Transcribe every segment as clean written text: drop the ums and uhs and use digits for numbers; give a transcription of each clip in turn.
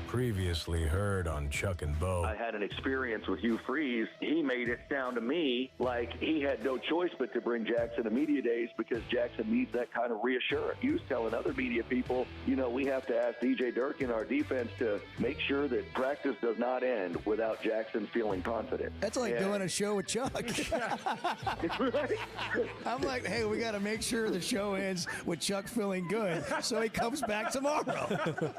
Previously heard on Chuck and Bo. I had an experience with Hugh Freeze. He made it sound to me like he had no choice but to bring Jackson to media days because Jackson needs that kind of reassurance. He was telling other media people, we have to ask DJ Durkin, our defense, to make sure that practice does not end without Jackson feeling confident. That's like doing a show with Chuck. I'm like, hey, we got to make sure the show ends with Chuck feeling good so he comes back tomorrow.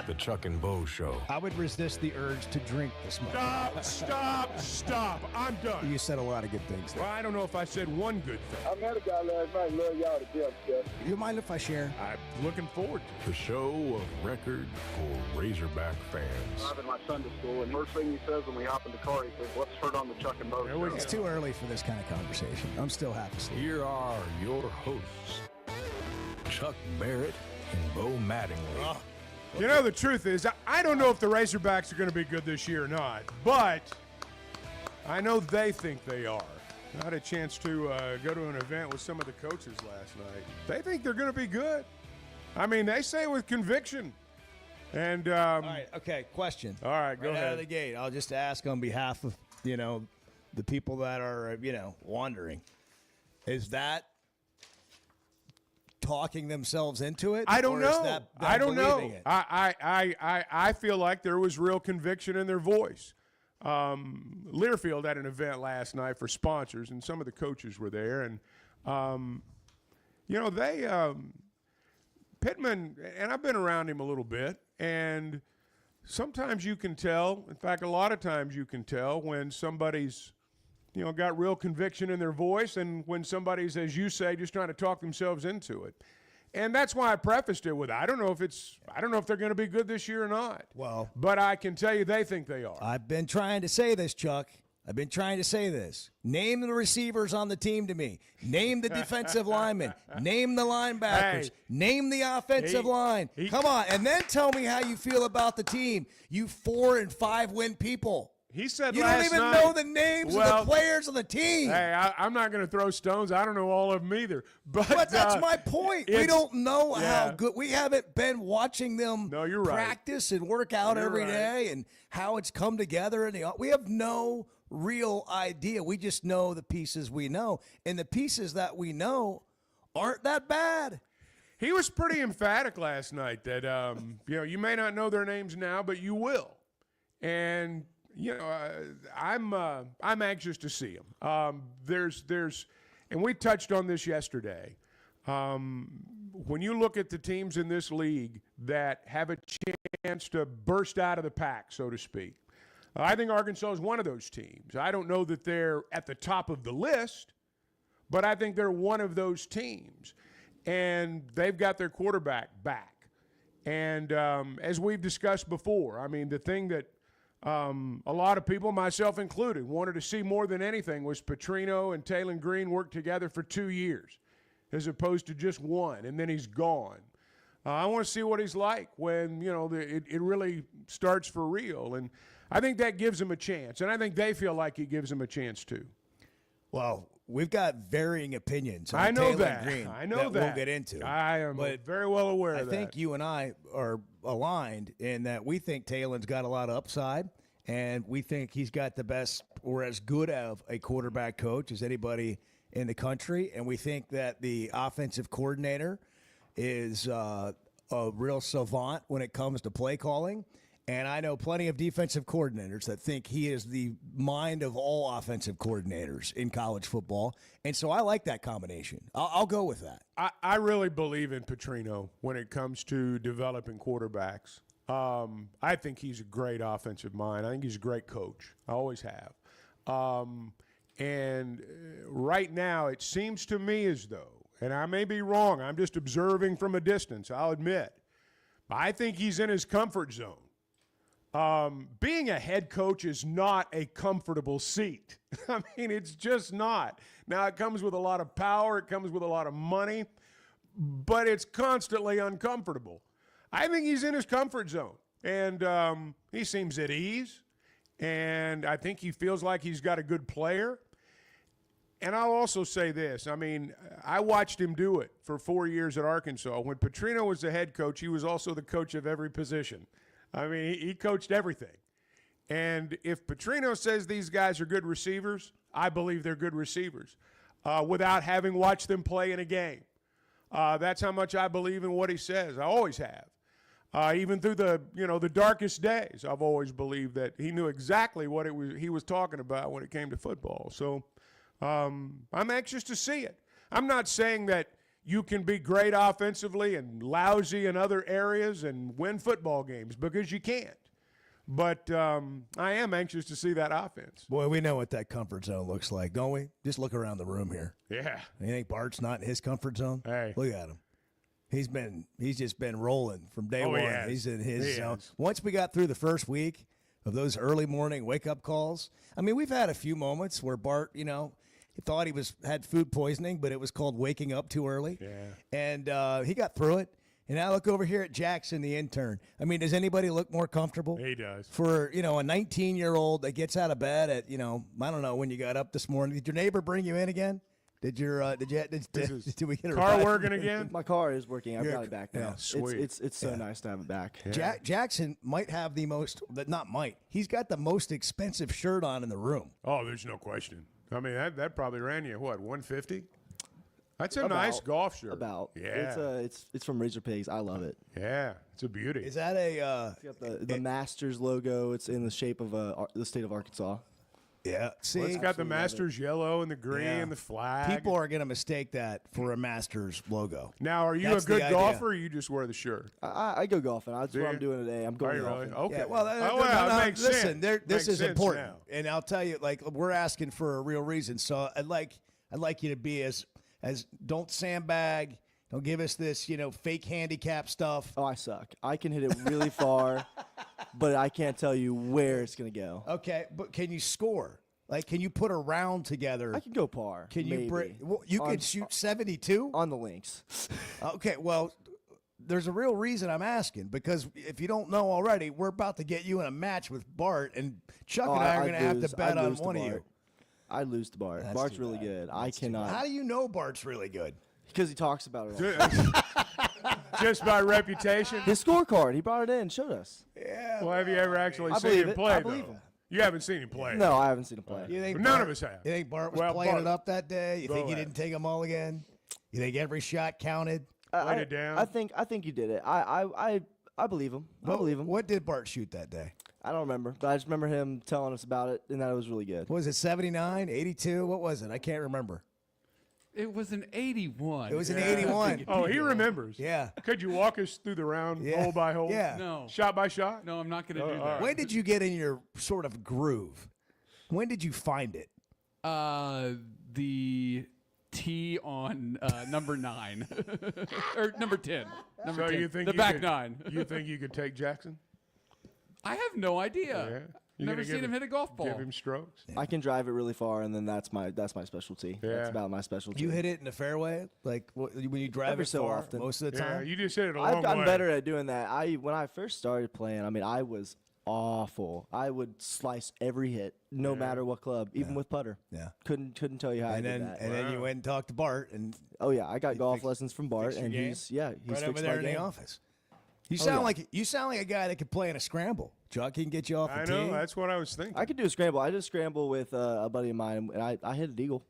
The Chuck and Bo Show. I would resist the urge to drink this morning. Stop. I'm done. You said a lot of good things there. Well, I don't know if I said one good thing. I met a guy last night, love y'all to death, Jeff. You mind if I share? I'm looking forward to it. The show of record for Razorback fans. I'm in my Sunday school, and first thing he says when we hop in the car, he says, let's turn on the Chuck and Bo show. It's too early for this kind of conversation. I'm still half asleep. Here are your hosts, Chuck Barrett and Bo Mattingly. The truth is, I don't know if the Razorbacks are going to be good this year or not, but I know they think they are. I had a chance to go to an event with some of the coaches last night. They think they're going to be good. I mean, they say it with conviction. And all right, okay, question. All right, go ahead. Out of the gate, I'll just ask on behalf of, the people that are, wondering. Is that talking themselves into it? I don't know. Is that I don't know. it? I feel like there was real conviction in their voice. Learfield had an event last night for sponsors, and some of the coaches were there. And, Pittman, and I've been around him a little bit, and sometimes you can tell, in fact, a lot of times you can tell when somebody's got real conviction in their voice and when somebody's, as you say, just trying to talk themselves into it. And that's why I prefaced it with, I don't know if they're going to be good this year or not. Well, but I can tell you they think they are. I've been trying to say this, Chuck. I've been trying to say this. Name the receivers on the team to me. Name the defensive linemen. Name the linebackers. Hey, name the offensive line. Come on, and then tell me how you feel about the team. You 4 and 5 win people. He said you last don't even night, know the names of the players on the team. Hey, I'm not going to throw stones. I don't know all of them either. But that's my point. We don't know how good. We haven't been watching them you're practice and work out every day and how it's come together. We have no real idea. We just know the pieces we know. And the pieces that we know aren't that bad. He was pretty emphatic last night that, you may not know their names now, but you will. And I'm anxious to see him. And we touched on this yesterday. When you look at the teams in this league that have a chance to burst out of the pack, so to speak, I think Arkansas is one of those teams. I don't know that they're at the top of the list, but I think they're one of those teams. And they've got their quarterback back. And as we've discussed before, I mean, the thing that a lot of people, myself included, wanted to see more than anything was Petrino and Taylon Green work together for 2 years as opposed to just one, and then he's gone. I want to see what he's like when, it really starts for real. And I think that gives him a chance, and I think they feel like he gives him a chance too. Well, we've got varying opinions on I know Taylon that. Green I know that. we'll get into. I am very well aware of that. I think you and I are aligned in that we think Taylon's got a lot of upside, and we think he's got the best or as good of a quarterback coach as anybody in the country, and we think that the offensive coordinator is a real savant when it comes to play calling. And I know plenty of defensive coordinators that think he is the mind of all offensive coordinators in college football. And so I like that combination. I'll go with that. I really believe in Petrino when it comes to developing quarterbacks. I think he's a great offensive mind. I think he's a great coach. I always have. And right now it seems to me as though, and I may be wrong, I'm just observing from a distance, I'll admit, I think he's in his comfort zone. Being a head coach is not a comfortable seat. I mean, it's just not. Now, it comes with a lot of power. It comes with a lot of money, but it's constantly uncomfortable. I think he's in his comfort zone, and he seems at ease, and I think he feels like he's got a good player. And I'll also say this. I mean, I watched him do it for 4 years at Arkansas. When Petrino was the head coach, he was also the coach of every position. I mean, he coached everything. And if Petrino says these guys are good receivers, I believe they're good receivers without having watched them play in a game. That's how much I believe in what he says. I always have. Even through the darkest days, I've always believed that he knew exactly what he was talking about when it came to football. So I'm anxious to see it. I'm not saying that you can be great offensively and lousy in other areas and win football games, because you can't. But I am anxious to see that offense. Boy, we know what that comfort zone looks like, don't we? Just look around the room here. Yeah. You think Bart's not in his comfort zone? Hey. Look at him. He's just been rolling from day one. Yes. He's in his He zone. is. Once we got through the first week of those early morning wake-up calls, I mean, we've had a few moments where Bart, he thought he had food poisoning, but it was called waking up too early. Yeah. And he got through it. And now look over here at Jackson, the intern. I mean, does anybody look more comfortable? He does. For, a 19-year-old that gets out of bed at, I don't know when you got up this morning. Did your neighbor bring you in again? Did we get a Car ride? working again? My car is working. I've got it back now. sweet. It's so nice to have it back. Jackson might have the most, not might. He's got the most expensive shirt on in the room. Oh, there's no question. I mean, that probably ran you, what, $150? That's a nice golf shirt. Yeah. It's from Razor Pigs. I love it. Yeah, it's a beauty. Is that a? It's got the Masters logo. It's in the shape of the state of Arkansas. Yeah. See, Well, it's got the Masters yellow and the green and the flag. people are going to mistake that for a Masters logo. Now, are you That's a good the idea. golfer, or you just wear the shirt? I go golfing. That's what you? I'm doing today. I'm going Are you golfing. really? Okay. Yeah, well, it makes listen, sense. this Makes is sense important, now. and I'll tell you, we're asking for a real reason. So I'd like you to be as don't sandbag, don't give us this fake handicap stuff. Oh, I suck. I can hit it really far, but I can't tell you where it's gonna go. Okay, but can you score? Can you put a round together? I can go par. Can you maybe. break? Well, you could shoot 72 on the links. Okay, well, there's a real reason I'm asking, because if you don't know already, we're about to get you in a match with Bart, and Chuck and I are going to have to bet on one of you. I'd lose to Bart. That's Bart's too really bad. good. I cannot. How do you know Bart's really good? Because he talks about it all the time. Just by reputation? His scorecard. He brought it in, showed us. Yeah. Well, have you ever actually I seen believe him it. play, I believe though? him. You haven't seen him play. No, I haven't seen him play. You think None Bart, of us have. You think Bart was Well, playing Bart- it up that day? You Go think he ahead. didn't take them all again? You think every shot counted? Write it down. I think you did it. I believe him. I believe him. What did Bart shoot that day? I don't remember, but I just remember him telling us about it and that it was really good. What was it, 79, 82? What was it? I can't remember. It was an 81. It was an 81. Oh, he remembers. Yeah. Could you walk us through the round, Yeah. hole by hole? Yeah. No. Shot by shot? No, I'm not going to do all that. right. When did you get in your sort of groove? When did you find it? The tee on number 9 or number 10. Number So 10. you think the you back could, 9? You think you could take Jackson? I have no idea. Yeah. You Never gonna seen give him hit a golf ball. Give him strokes? I can drive it really far, and then that's my specialty. Yeah. That's about my specialty. You hit it in the fairway, when you drive Every it so far, often. most of the Yeah, time. you just hit it a long way. I've gotten better at doing that. When I first started playing, I was awful. I would slice every hit, no matter what club, even with putter. Yeah. Couldn't tell you how I And did then that. and then you went and talked to Bart, and Oh yeah, I got golf lessons from Bart, fixed your and game? he's right fixed over my there in the game. office. You sound yeah. like a guy that could play in a scramble. Chuck, he can get you off the I tee. know. That's what I was thinking. I could do a scramble. I did a scramble with a buddy of mine, and I hit an eagle.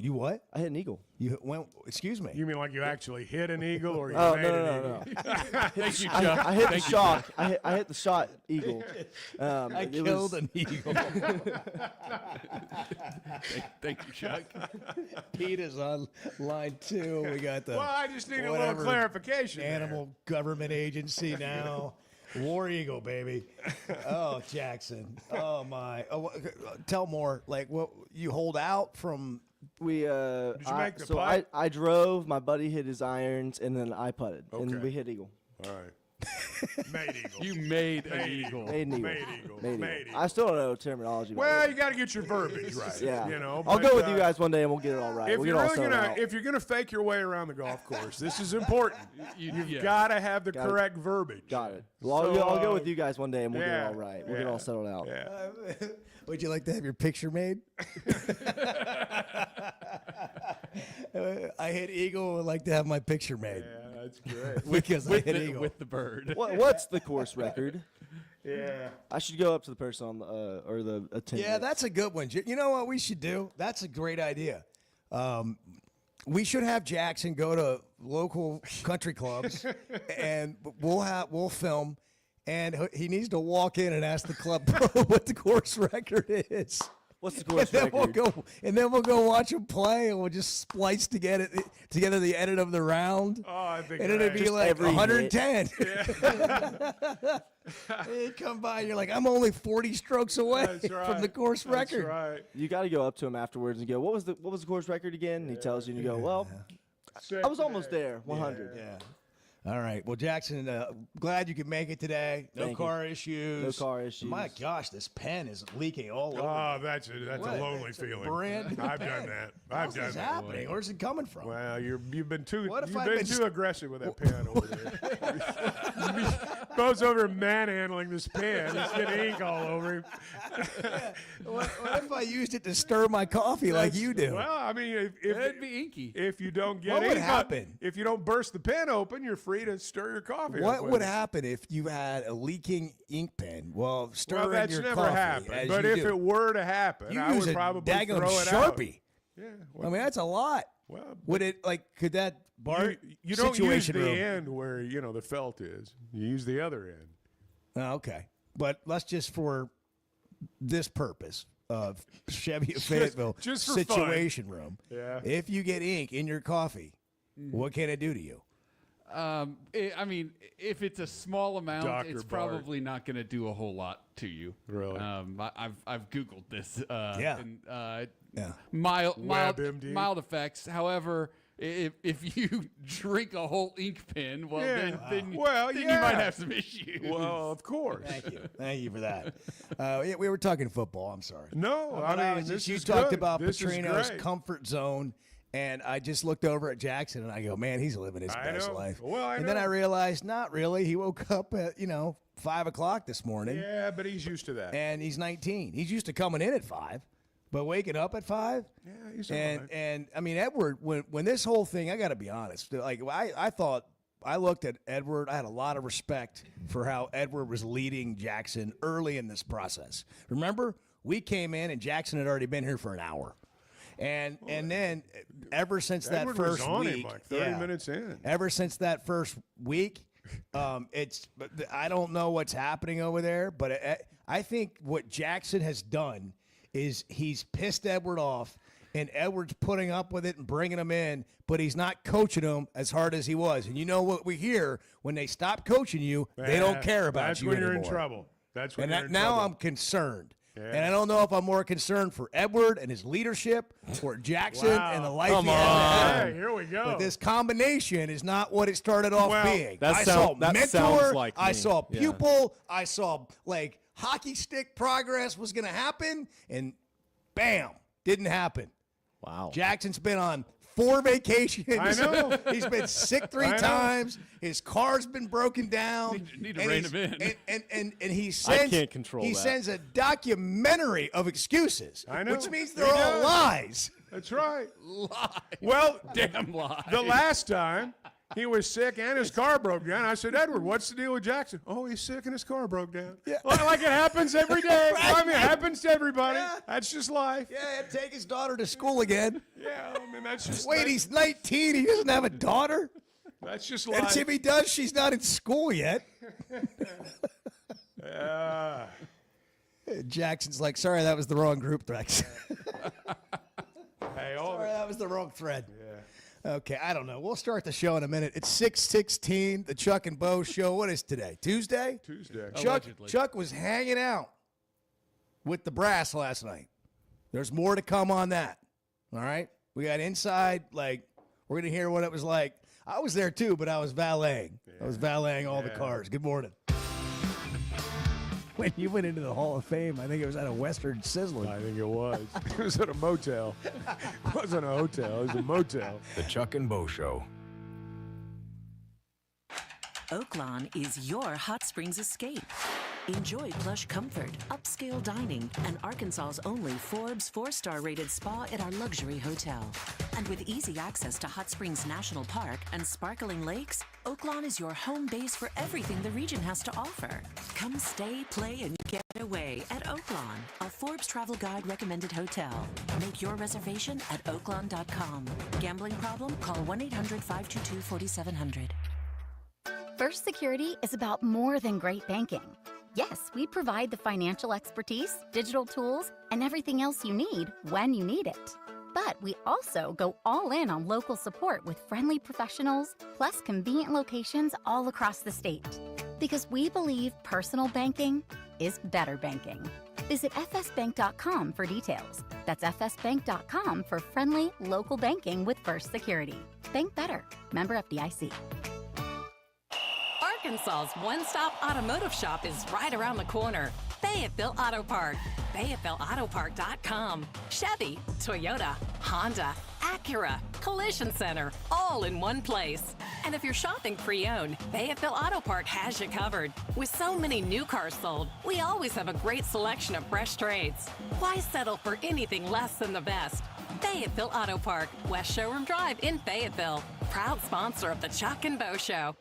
You what? I hit an eagle. You went? Excuse me. You mean like you actually hit an eagle or you Oh made an no. eagle? Thank you, Chuck. I hit the shot. I hit the shot eagle. I killed an eagle. Thank you, Chuck. Pete is on line 2. We got the Well, I just need a little whatever clarification. there. animal government agency now. War Eagle, baby. Oh, Jackson. Oh my. Oh, tell more. Like, what you hold out from? We you make the so putt? I drove. My buddy hit his irons, and then I putted, Okay. and we hit eagle. All right. Made eagle. You made an Made eagle. Made an eagle. Made eagle. Made Made eagle. eagle. I still don't know terminology. Well, you got to get your verbiage right. yeah. You know. I'll but, go with you guys one day, and we'll get it all right. If We'll you're get it all really settled gonna, out. if you're gonna fake your way around the golf course, this is important. You've yeah. got to have the Got it. correct verbiage. Got it. Well, So, I'll go with you guys one day, and we'll get it yeah, all right. We'll get it yeah, all settled out. Yeah. Would you like to have your picture made? I hit eagle. Would like to have my picture made. Yeah, That's great. because I with, hit the, eagle. with the bird. What's the course record? Yeah. I should go up to the person on the or the attendant. Yeah, that's a good one. You know what we should do? That's a great idea. We should have Jackson go to local country clubs, and we'll film, and he needs to walk in and ask the club pro what the course record is. What's the course and record? then we'll go watch him play, and we'll just splice together the edit of the round. Oh, I think And it'd be Just like every 110. You come by, and you're like, I'm only 40 strokes away That's right. from the course record. That's right. You got to go up to him afterwards and go, "What was the course record again?" And he tells you, and you go, "Well, I was almost there, 100." Yeah. All right. Well, Jackson, glad you could make it today. No Thank you. car issues. No car issues. My gosh, this pen is leaking all over. Oh, that's a What? lonely It's a feeling. brand- I've done that. What I've done is that. happening? Where's it coming from? Well, you've been too What if you've I've been been too aggressive with that pen over there. Goes over manhandling this pen. It's getting ink all over him. What if I used it to stir my coffee like you do? Well, I mean, It'd be inky. if you don't get What would ink on- happen? if you don't burst the pen open, you're free to stir your coffee. up What with would it. happen if you had a leaking ink pen? Well, stir Well, in that's your never coffee. happened. as But you if do. it were to happen, you I use would a probably daggone throw it out. Sharpie. Yeah. I mean, that's a lot. Well, Would it could that Bart you don't use situation the room? end where the felt is. You use the other end. Oh, okay, but let's just for this purpose of Chevy of Fayetteville just for situation room. Yeah. If you get ink in your coffee, what can it do to you? I mean, if it's a small amount, Dr. it's Bart. probably not going to do a whole lot to you. Really? I've Googled this. Yeah. And, Yeah. WebMD. mild effects. However, if you drink a whole ink pen, well, Yeah. then you yeah. might have some issues. Well, of course. Thank you for that. Yeah, we were talking football. I'm sorry. No, But I mean, was this you is talked good. about This is Petrino's great. comfort zone, and I just looked over at Jackson and I go, man, he's living his I best know. life. Well, I and then know. I realized, not really. He woke up at 5 o'clock this morning, Yeah, but he's used to that. and he's 19. He's used to coming in at 5, but waking up at 5. Yeah, he's all right. And I mean, Edward, when this whole thing, I got to be honest. Like I thought, I looked at Edward. I had a lot of respect for how Edward was leading Jackson early in this process. Remember, we came in and Jackson had already been here for an hour, and then ever since that Edward first was on week, him like 30 minutes in. Ever since that first week, I don't know what's happening over there, but I think what Jackson has done is he's pissed Edward off, and Edward's putting up with it and bringing him in, but he's not coaching him as hard as he was. And you know what we hear when they stop coaching you, they don't care about That's you when anymore. you're in trouble. That's when And you're in now trouble. I'm concerned. Yeah. And I don't know if I'm more concerned for Edward and his leadership or Jackson Wow. and the life Come he has ahead. Hey, here we go. But this combination is not what it started off Well, being. that I sound- saw that mentor, sounds like I me. saw Yeah. pupil, I saw like hockey stick progress was going to happen, and bam, didn't happen. Wow. Jackson's been on 4 vacations. I know. He's been sick 3 I know. times. His car's been broken down. Need to and rein he's- him in. And he sends, can't control he that. sends a documentary of excuses, I know. which means He they're all does. lies. That's right. Lie. Well, Damn lie. the last time he was sick and his car broke down, I said, Edward, what's the deal with Jackson? Oh, he's sick and his car broke down. Yeah. Well, like it happens every day. Right. I mean, it happens to everybody. Yeah. That's just life. Yeah, take his daughter to school again. Yeah, I mean, that's just Wait, he's 19. He doesn't have a daughter? that's just And life. if he does, she's not in school yet. Jackson's like, sorry, that was the wrong group, Rex. Hey, all Sorry, that was the wrong thread. Yeah. Okay, I don't know. We'll start the show in a minute. It's 6:16, the Chuck and Bo show. What is today? Tuesday? Tuesday. Allegedly. Chuck was hanging out with the brass last night. There's more to come on that. All right? We got inside, like, we're going to hear what it was like. I was there too, but I was valeting. I was valeting all the cars. Good morning. When you went into the Hall of Fame, I think it was at a Western Sizzler. I think it was. It was at a motel. It wasn't a hotel. It was a motel. The Chuck and Bo Show. Oaklawn is your hot springs escape. Enjoy plush comfort, upscale dining, and Arkansas's only Forbes 4-star rated spa at our luxury hotel. And with easy access to Hot Springs National Park and sparkling lakes, Oaklawn is your home base for everything the region has to offer. Come stay, play, and get away at Oaklawn, a Forbes Travel Guide recommended hotel. Make your reservation at oaklawn.com. Gambling problem? Call 1-800-522-4700. First Security is about more than great banking. Yes, we provide the financial expertise, digital tools, and everything else you need when you need it. But we also go all in on local support with friendly professionals, plus convenient locations all across the state. Because we believe personal banking is better banking. Visit fsbank.com for details. That's fsbank.com for friendly, local banking with First Security. Bank better. Member FDIC. Arkansas's one-stop automotive shop is right around the corner. Fayetteville Auto Park. FayettevilleAutoPark.com. Chevy, Toyota, Honda, Acura, Collision Center, all in one place. And if you're shopping pre-owned, Fayetteville Auto Park has you covered. With so many new cars sold, we always have a great selection of fresh trades. Why settle for anything less than the best? Fayetteville Auto Park, West Showroom Drive in Fayetteville. Proud sponsor of the Chuck and Bo Show.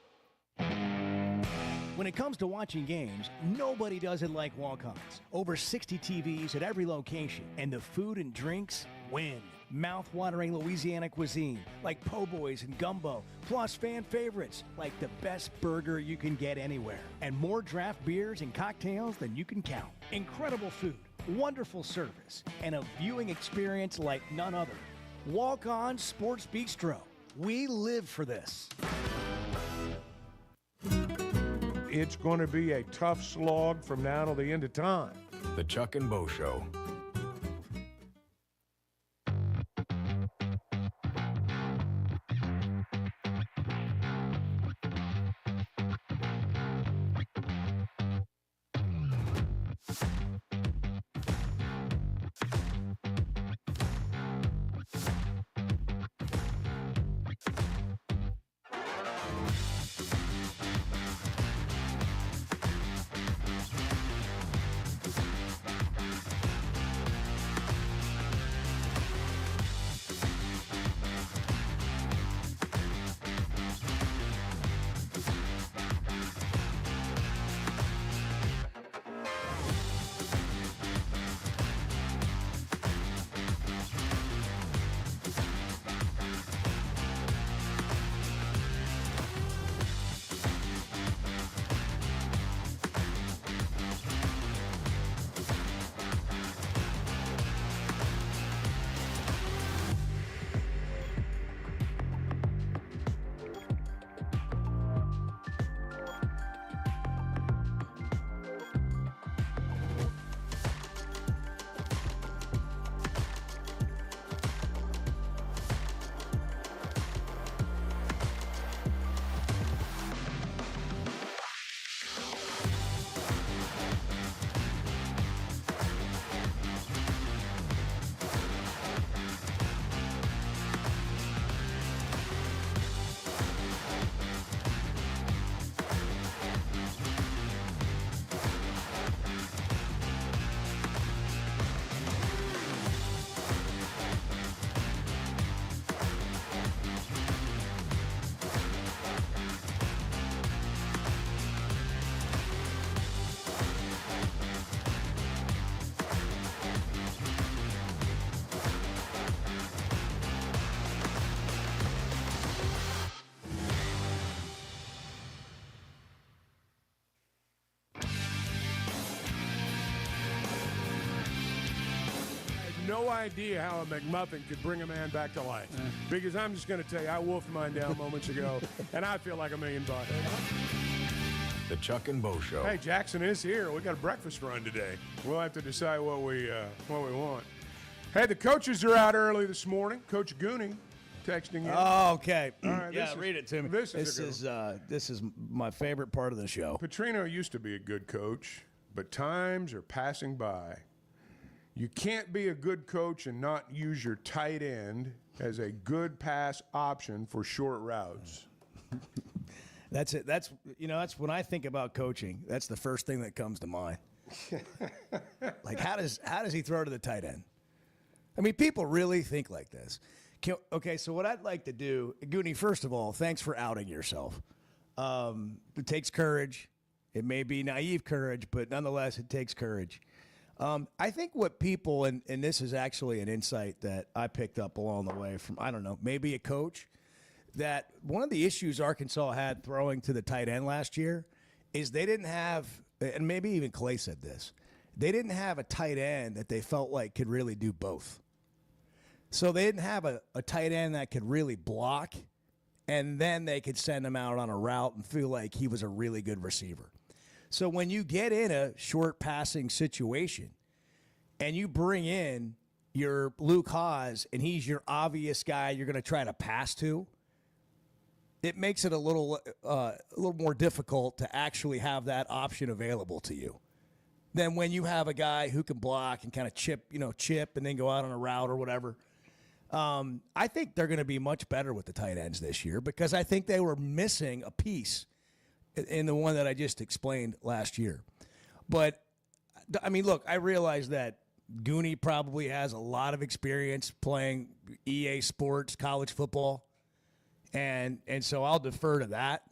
When it comes to watching games, nobody does it like Walk-Ons. Over 60 TVs at every location, and the food and drinks win. Mouth-watering Louisiana cuisine like po' boys and gumbo, plus fan favorites like the best burger you can get anywhere, and more draft beers and cocktails than you can count. Incredible food, wonderful service, and a viewing experience like none other. Walk-On Sports Bistro. We live for this. It's going to be a tough slog from now till the end of time. The Chuck and Bo Show. No idea how a McMuffin could bring a man back to life. Because I'm just going to tell you, I wolfed mine down moments ago, and I feel like $1 million. The Chuck and Bo Show. Hey, Jackson is here. We got a breakfast run today. We'll have to decide what we want. Hey, the coaches are out early this morning. Coach Gooning texting in. Oh, okay. All right, yeah, read it to me. This is my favorite part of the show. Petrino used to be a good coach, but times are passing by. You can't be a good coach and not use your tight end as a good pass option for short routes. That's it. That's when I think about coaching, that's the first thing that comes to mind. Like, how does he throw to the tight end? I mean, people really think like this. Okay, so what I'd like to do, Goonie, first of all, thanks for outing yourself. It takes courage. It may be naive courage, but nonetheless, it takes courage. I think what people, and this is actually an insight that I picked up along the way from, I don't know, maybe a coach, that one of the issues Arkansas had throwing to the tight end last year is they didn't have, and maybe even Clay said this, they didn't have a tight end that they felt like could really do both. So they didn't have a tight end that could really block, and then they could send him out on a route and feel like he was a really good receiver. So when you get in a short passing situation and you bring in your Luke Haas and he's your obvious guy you're going to try to pass to, it makes it a little more difficult to actually have that option available to you than when you have a guy who can block and kind of chip and then go out on a route or whatever. I think they're going to be much better with the tight ends this year because I think they were missing a piece in the one that I just explained last year. But, I mean, look, I realize that Goonie probably has a lot of experience playing EA Sports college football, and so I'll defer to that.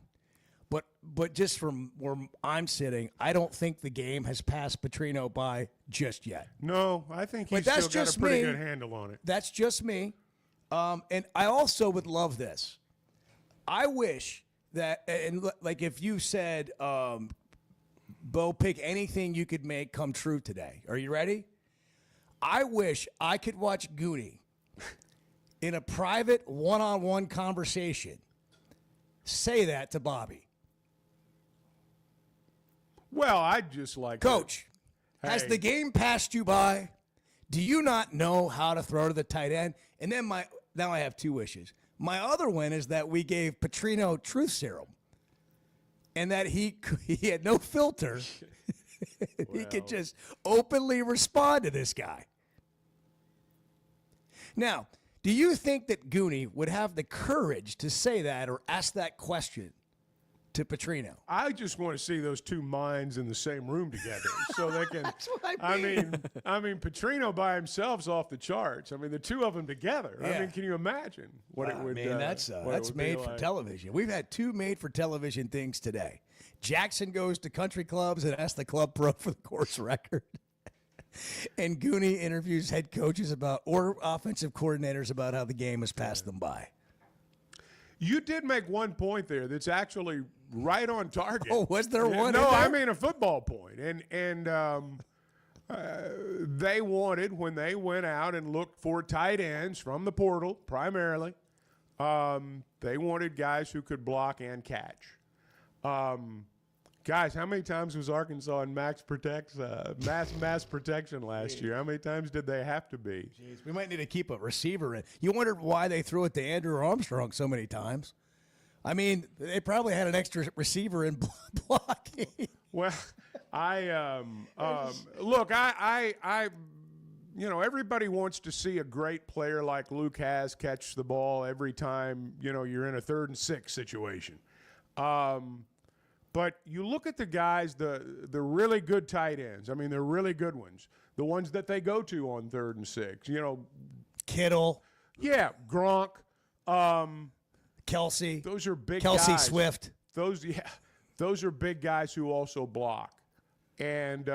But just from where I'm sitting, I don't think the game has passed Petrino by just yet. No, I think he's still got a pretty good handle on it. That's just me. And I also would love this. I wish that, and like if you said, Bo, pick anything you could make come true today. Are you ready? I wish I could watch Goonie in a private one-on-one conversation say that to Bobby. Well, I'd just like Coach, has the game passed you by? Do you not know how to throw to the tight end? And then now I have two wishes. My other one is that we gave Petrino truth serum and that he had no filter. He could just openly respond to this guy. Now, do you think that Goonie would have the courage to say that or ask that question to Petrino? I just want to see those two minds in the same room together, so they can. That's what I mean. I mean, Petrino by himself's off the charts. I mean, the two of them together. Yeah. I mean, can you imagine what it would? That's made for television. We've had two made for television things today. Jackson goes to country clubs and asks the club pro for the course record. And Goonie interviews head coaches or offensive coordinators about how the game has passed them by. You did make one point there that's actually right on target. Oh, was there one? No, I mean a football point. And they wanted, when they went out and looked for tight ends from the portal primarily, they wanted guys who could block and catch. Guys, how many times was Arkansas in mass protection last year? How many times did they have to be? Jeez, we might need to keep a receiver in. You wondered why they threw it to Andrew Armstrong so many times. I mean, they probably had an extra receiver in blocking. Well, look, everybody wants to see a great player like Luke Haas catch the ball every time, you're in a 3rd and 6 situation. But you look at the guys, the really good tight ends. I mean, they're really good ones. The ones that they go to on 3rd and 6. Kittle. Yeah, Gronk. Kelsey. Those are big Kelsey guys. Swift. Those are big guys who also block. And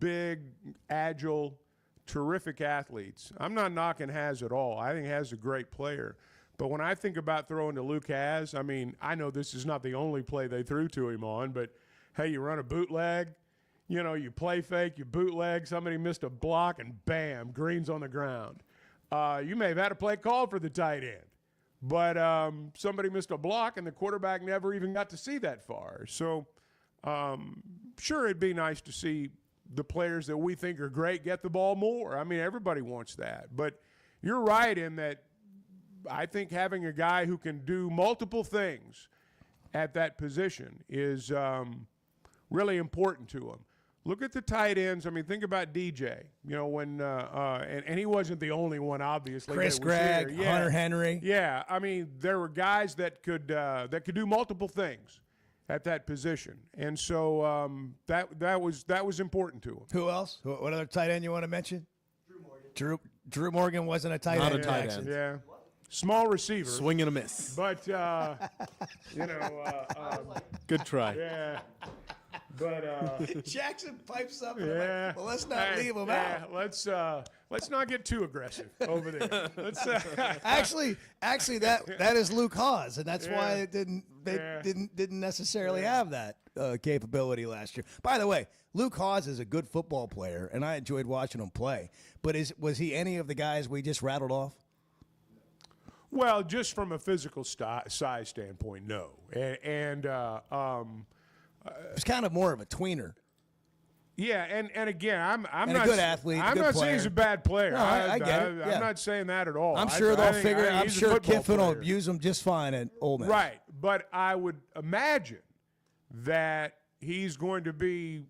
big, agile, terrific athletes. I'm not knocking Haas at all. I think Haas is a great player. But when I think about throwing to Luke Haas, I mean, I know this is not the only play they threw to him on, but, hey, you run a bootleg, you play fake, you bootleg, somebody missed a block, and bam, Green's on the ground. You may have had a play called for the tight end, but somebody missed a block, and the quarterback never even got to see that far. So, sure, it'd be nice to see the players that we think are great get the ball more. I mean, everybody wants that. But you're right in that I think having a guy who can do multiple things at that position is really important to him. Look at the tight ends. I mean, think about DJ. You know, when and he wasn't the only one, obviously. Chris that was Gregg, here. Yeah. Hunter Henry. Yeah, I mean, there were guys that could do multiple things at that position, and so that was important to him. Who else? What other tight end you want to mention? Drew Morgan wasn't a tight end. Not a tight end. Yeah, small receiver, Swing and a miss. but you know, Good try. yeah. But Jackson pipes up. yeah, Well, let's not leave him out. Let's not get too aggressive over there. Let's Actually, that is Luke Hawes, and that's why Yeah. it didn't Yeah. didn't necessarily have that capability last year. By the way, Luke Hawes is a good football player, and I enjoyed watching him play. But was he any of the guys we just rattled off? Well, just from a physical size standpoint, no, and He's kind of more of a tweener. yeah, and again, I'm And a not good athlete, I'm good not player. saying he's a bad player. No, I get it, yeah. I'm not saying that at all. I'm I- sure I they'll think- figure. I'm he's a sure football Kiffin will player. use him just fine at Ole Miss. Right, but I would imagine that he's going to be,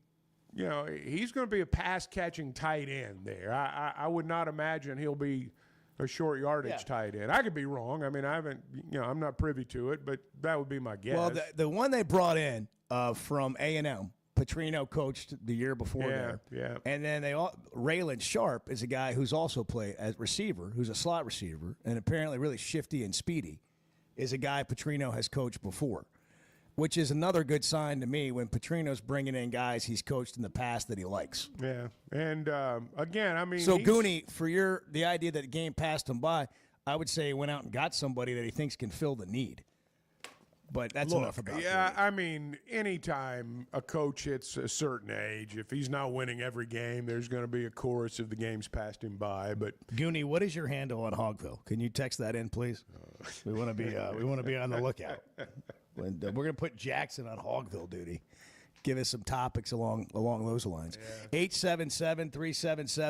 you know, he's going to be a pass-catching tight end there. I would not imagine he'll be a short yardage tight end. I could be wrong. I mean, I haven't, you know, I'm not privy to it, but that would be my guess. Well, the one they brought in from A&M, Petrino coached the year before there. Yeah. And then Raylan Sharp is a guy who's also played as receiver, who's a slot receiver, and apparently really shifty and speedy, is a guy Petrino has coached before, which is another good sign to me when Petrino's bringing in guys he's coached in the past that he likes. Yeah, and again, I mean, So, Gooney, for the idea that the game passed him by, I would say he went out and got somebody that he thinks can fill the need. But that's enough about yeah, Gooney. I mean, anytime a coach hits a certain age, if he's not winning every game, there's going to be a chorus of the games passed him by. But Gooney, what is your handle on Hogville? Can you text that in, please? We want to be on the lookout. We're going to put Jackson on Hogville duty. Give us some topics along those lines.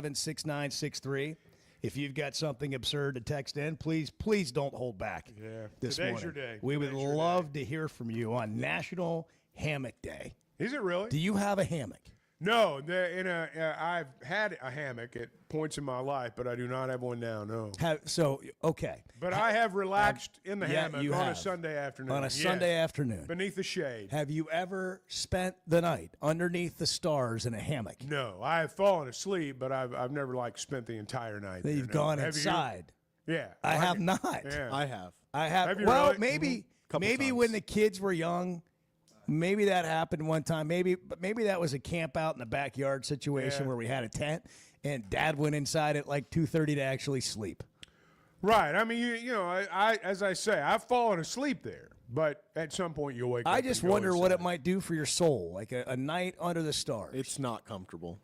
877-377-6963. If you've got something absurd to text in, please don't hold back. Yeah, this today's morning. your day. We would Today's your love to hear from you on National Hammock Day. is it really? Do you have a hammock? No, I've had a hammock at points in my life, but I do not have one now. No. Okay. But I have relaxed in the Yeah, hammock you on a have. Sunday afternoon. On a Yes. Sunday afternoon. Beneath the shade. Have you ever spent the night underneath the stars in a hammock? No, I have fallen asleep, but I've never spent the entire night. That there, you've no. gone Have you? inside. Yeah, I have not. Yeah. I have. I have. Have you Well, really? maybe Couple maybe times. when the kids were young, maybe that happened one time. Maybe that was a camp out in the backyard situation Yeah. where we had a tent and Dad went inside at like 2:30 to actually sleep. Right. I mean, you know, I as I say, I've fallen asleep there, but at some point you'll wake up. I just and go wonder what it inside. might do for your soul, like a night under the stars. It's not comfortable.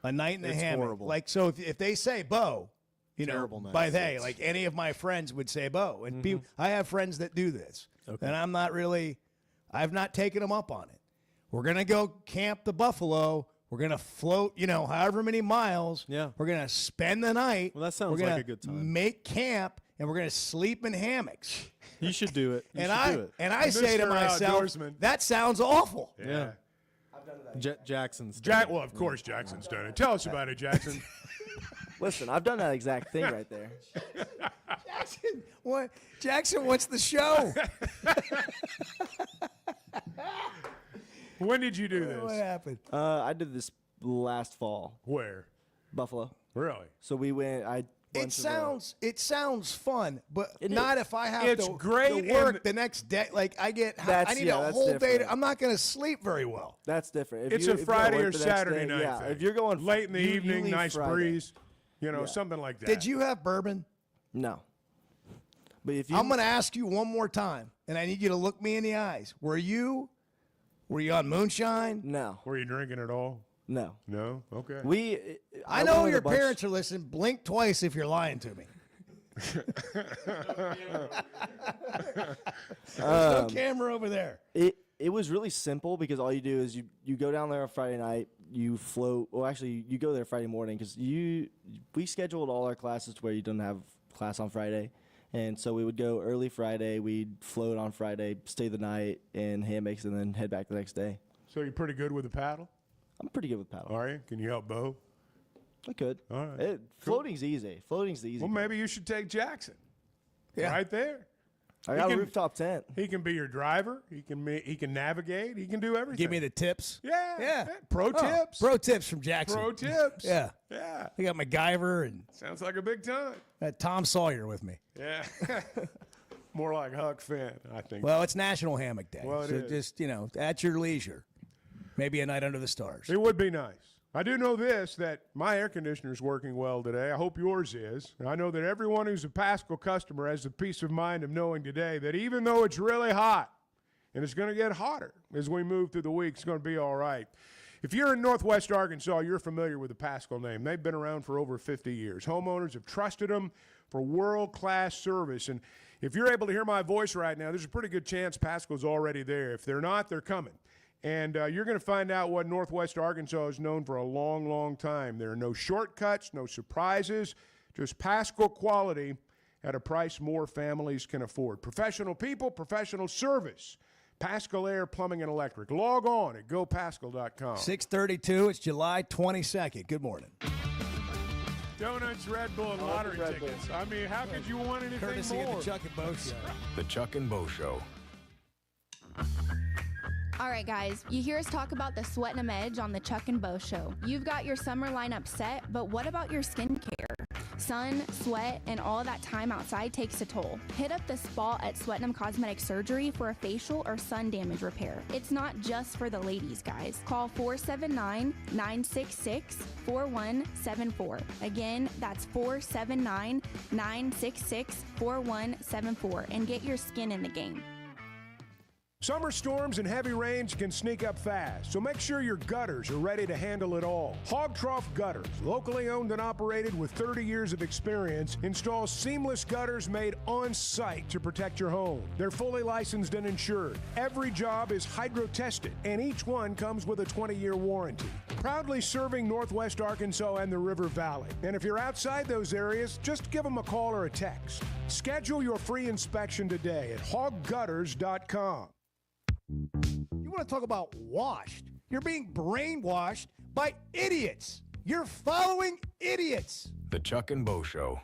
A night in the It's hammock. horrible. Like, so if they say Bo, Terrible night. by they, It's- like any of my friends would say Bo. And people, I have friends that do this. Okay. And I've not taken them up on it. We're going to go camp the Buffalo. We're going to float, however many miles. Yeah. We're going to spend the night. Well, that sounds We're gonna like a good time. Make camp, and we're going to sleep in hammocks. You should do it. You and should do it. I say to Mr. myself, Outdoorsman. that sounds awful. Yeah. Jackson's done it. Well, of course Jackson's done it. Tell us about it, Jackson. Listen, I've done that exact thing right there. Jackson, what? Jackson wants the show. When did you do What this? happened? I did this last fall, Where? Buffalo. Really? So we went. It sounds fun, but It not is. if I have It's to, great to work in- the next day. Like I need That's a whole day. different. I'm not going to sleep very well. That's different. It's you- a if you gotta Friday work or the next Saturday day, night Yeah, thing. if you're going late in the you evening, leave nice Friday. breeze, Yeah. something like that. Did you have bourbon? No. But if you, I'm going to ask you one more time, and I need you to look me in the eyes. Were you on moonshine? No, Were you drinking at all? no. No. Okay. I know your parents are listening. Blink twice if you're lying to me. No camera over there. It was really simple because all you do is you go down there on Friday night, you float. Well, actually, you go there Friday morning because we scheduled all our classes to where you don't have class on Friday, and so we would go early Friday. We'd float on Friday, stay the night in hammocks, and then head back the next day. So you're pretty good with the paddle? I'm pretty good with paddle. Are you? Can you help Bo? I could. All right. Floating's easy. Floating's the easy. Well, maybe you should take Jackson. Yeah. Right there. I got a rooftop tent. He can be your driver. He can navigate. He can do everything. Give me the tips. Yeah. Pro tips. Pro tips from Jackson. Pro tips. Yeah. Yeah. I got MacGyver and Sounds like a big time. Tom Sawyer with me. Yeah. More like Huck Finn, I think. Well, it's National Hammock Day. Well, it so is. just, at your leisure. Maybe a night under the stars. It would be nice. I do know this, that my air conditioner is working well today. I hope yours is. And I know that everyone who's a Pascal customer has the peace of mind of knowing today that even though it's really hot, and it's going to get hotter as we move through the week, it's going to be all right. If you're in Northwest Arkansas, you're familiar with the Pascal name. They've been around for over 50 years. Homeowners have trusted them for world-class service. And if you're able to hear my voice right now, there's a pretty good chance Pascal's already there. If they're not, they're coming. And you're going to find out what Northwest Arkansas is known for a long, long time. There are no shortcuts, no surprises, just Pascal quality at a price more families can afford. Professional people, professional service. Pascal Air Plumbing and Electric. Log on at gopascal.com. 6:32. It's July 22nd. Good morning. Donuts, Red Bull, and lottery tickets. I mean, how could you want anything Courtesy more? of the Chuck and Bo Show. The Chuck and Bo Show. All right, guys, you hear us talk about the Sweat 'Em Edge on the Chuck and Bo Show. You've got your summer lineup set, but what about your skincare? Sun, sweat, and all that time outside takes a toll. Hit up the spa at Sweat 'Em Cosmetic Surgery for a facial or sun damage repair. It's not just for the ladies, guys. Call 479-966-4174. Again, that's 479-966-4174 and get your skin in the game. Summer storms and heavy rains can sneak up fast, so make sure your gutters are ready to handle it all. Hog Trough Gutters, locally owned and operated with 30 years of experience, installs seamless gutters made on site to protect your home. They're fully licensed and insured. Every job is hydro tested, and each one comes with a 20-year warranty. Proudly serving Northwest Arkansas and the River Valley. And if you're outside those areas, just give them a call or a text. Schedule your free inspection today at hoggutters.com. You want to talk about washed? You're being brainwashed by idiots. You're following idiots. The Chuck and Bo Show.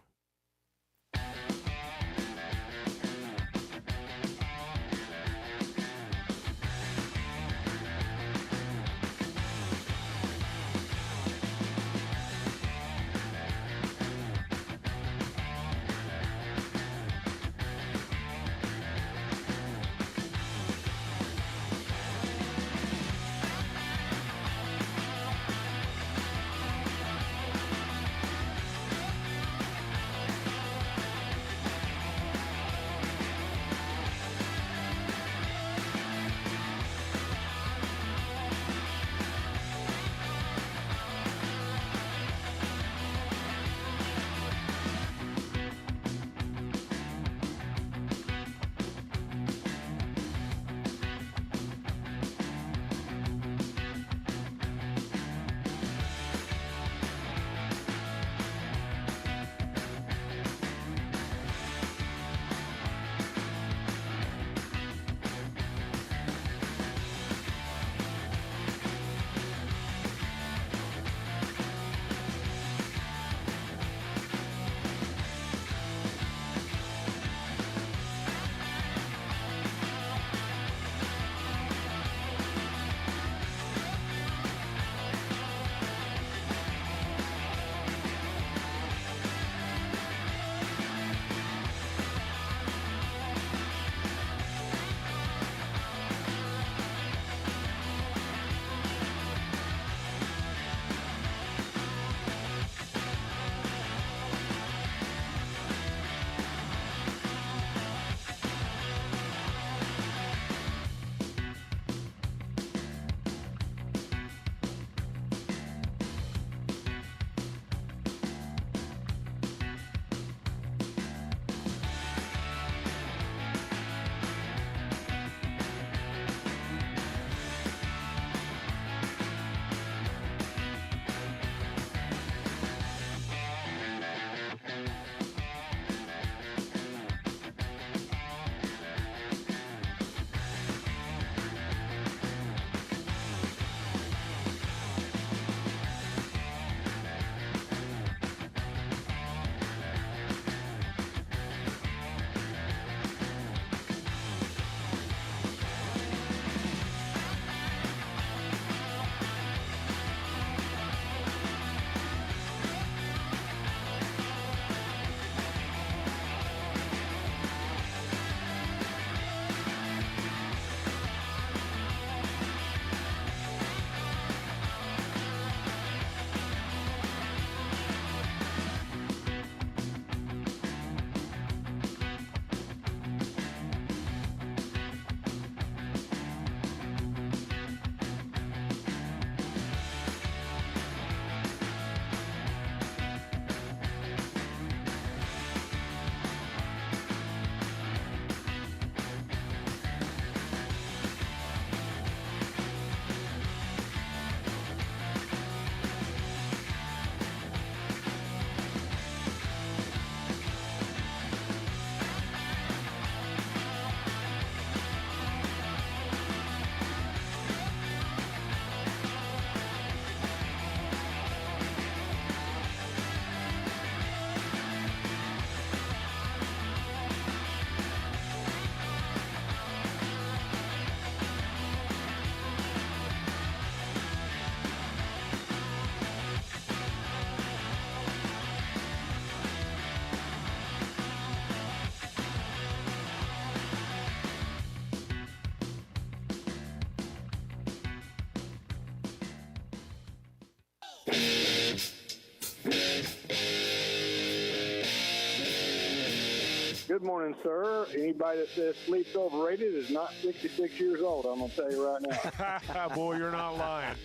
Good morning, sir. Anybody that says sleep's overrated is not 66 years old. I'm going to tell you right now. Boy, you're not lying.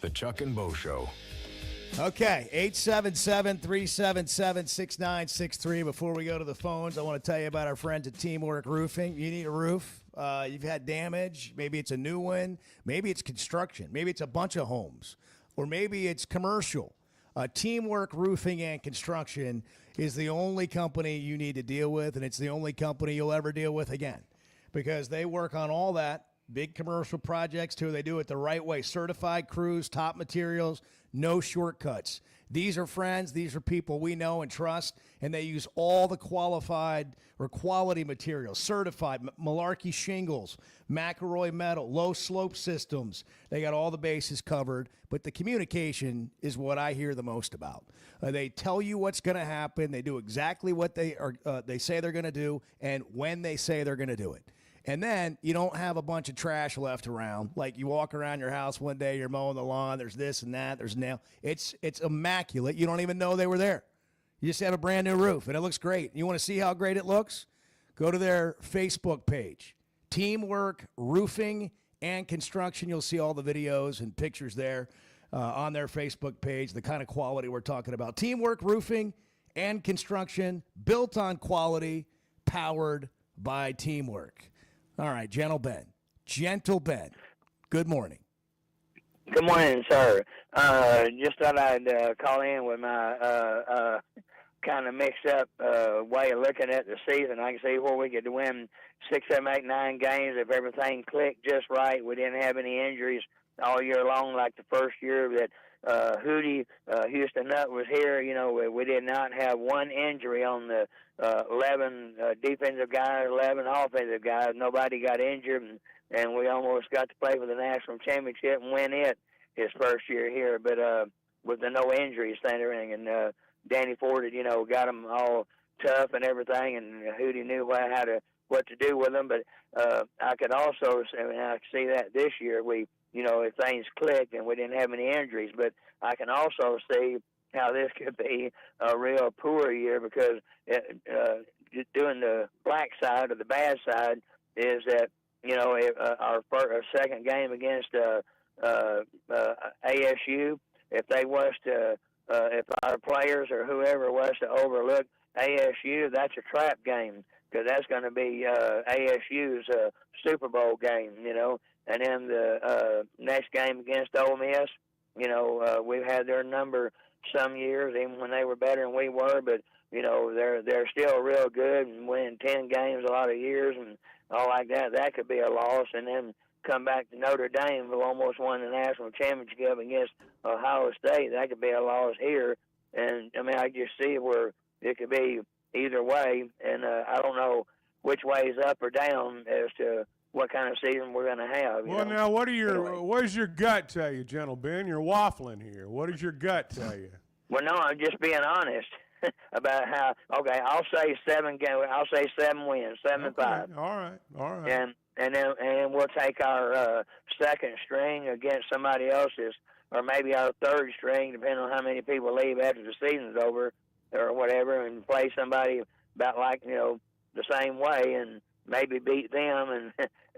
The Chuck and Bo Show. Okay, 877-377-6963. Before we go to the phones, I want to tell you about our friends at Teamwork Roofing. You need a roof. You've had damage. Maybe it's a new one. Maybe it's construction. Maybe it's a bunch of homes. Or maybe it's commercial. Teamwork Roofing and Construction is the only company you need to deal with, and it's the only company you'll ever deal with again because they work on all that. Big commercial projects, too. They do it the right way. Certified crews, top materials, no shortcuts. These are friends. These are people we know and trust, and they use all the qualified or quality materials, certified Malarkey shingles, McElroy metal, low slope systems. They got all the bases covered, but the communication is what I hear the most about. They tell you what's going to happen. They do exactly what they say they're going to do and when they say they're going to do it. And then you don't have a bunch of trash left around. Like you walk around your house one day, you're mowing the lawn, there's this and that, there's nail. It's immaculate. You don't even know they were there. You just have a brand new roof, and it looks great. You want to see how great it looks? Go to their Facebook page, Teamwork Roofing and Construction. You'll see all the videos and pictures there on their Facebook page, the kind of quality we're talking about. Teamwork Roofing and Construction, built on quality, powered by teamwork. All right, Gentle Ben. Good morning. Good morning, sir. Just thought I'd call in with my kind of mixed up way of looking at the season. I can see where we could win 6, 7, 8, 9 games if everything clicked just right. We didn't have any injuries all year long like the first year that Hootie Houston Nutt was here. You know, we did not have one injury on the 11 defensive guys, 11 offensive guys. Nobody got injured, and we almost got to play for the national championship and win it his first year here. But with the no injuries centering, and Danny Ford, you know, got them all tough and everything, and Hootie knew what to do with them. But I could also, I mean, I see that this year you know, if things clicked and we didn't have any injuries. But I can also see how this could be a real poor year because doing the black side or the bad side is that, you know, our second game against ASU, if our players or whoever was to overlook ASU, that's a trap game because that's going to be ASU's Super Bowl game, you know. And then the next game against Ole Miss, you know, we've had their number some years, even when they were better than we were. But you know, they're still real good and winning 10 games a lot of years and all like that. That could be a loss. And then come back to Notre Dame, who almost won the national championship against Ohio State. That could be a loss here. And I mean, I just see where it could be either way. And I don't know which way is up or down as to what kind of season we're going to have. Well, now, what does your gut tell you, Gentle Ben? You're waffling here. What does your gut tell you? Well, no, I'm just being honest about how. Okay, I'll say 7 games. I'll say 7 wins, 7-5. All right. And then we'll take our second string against somebody else's, or maybe our third string, depending on how many people leave after the season's over, or whatever, and play somebody about like, you know, the same way, and maybe beat them and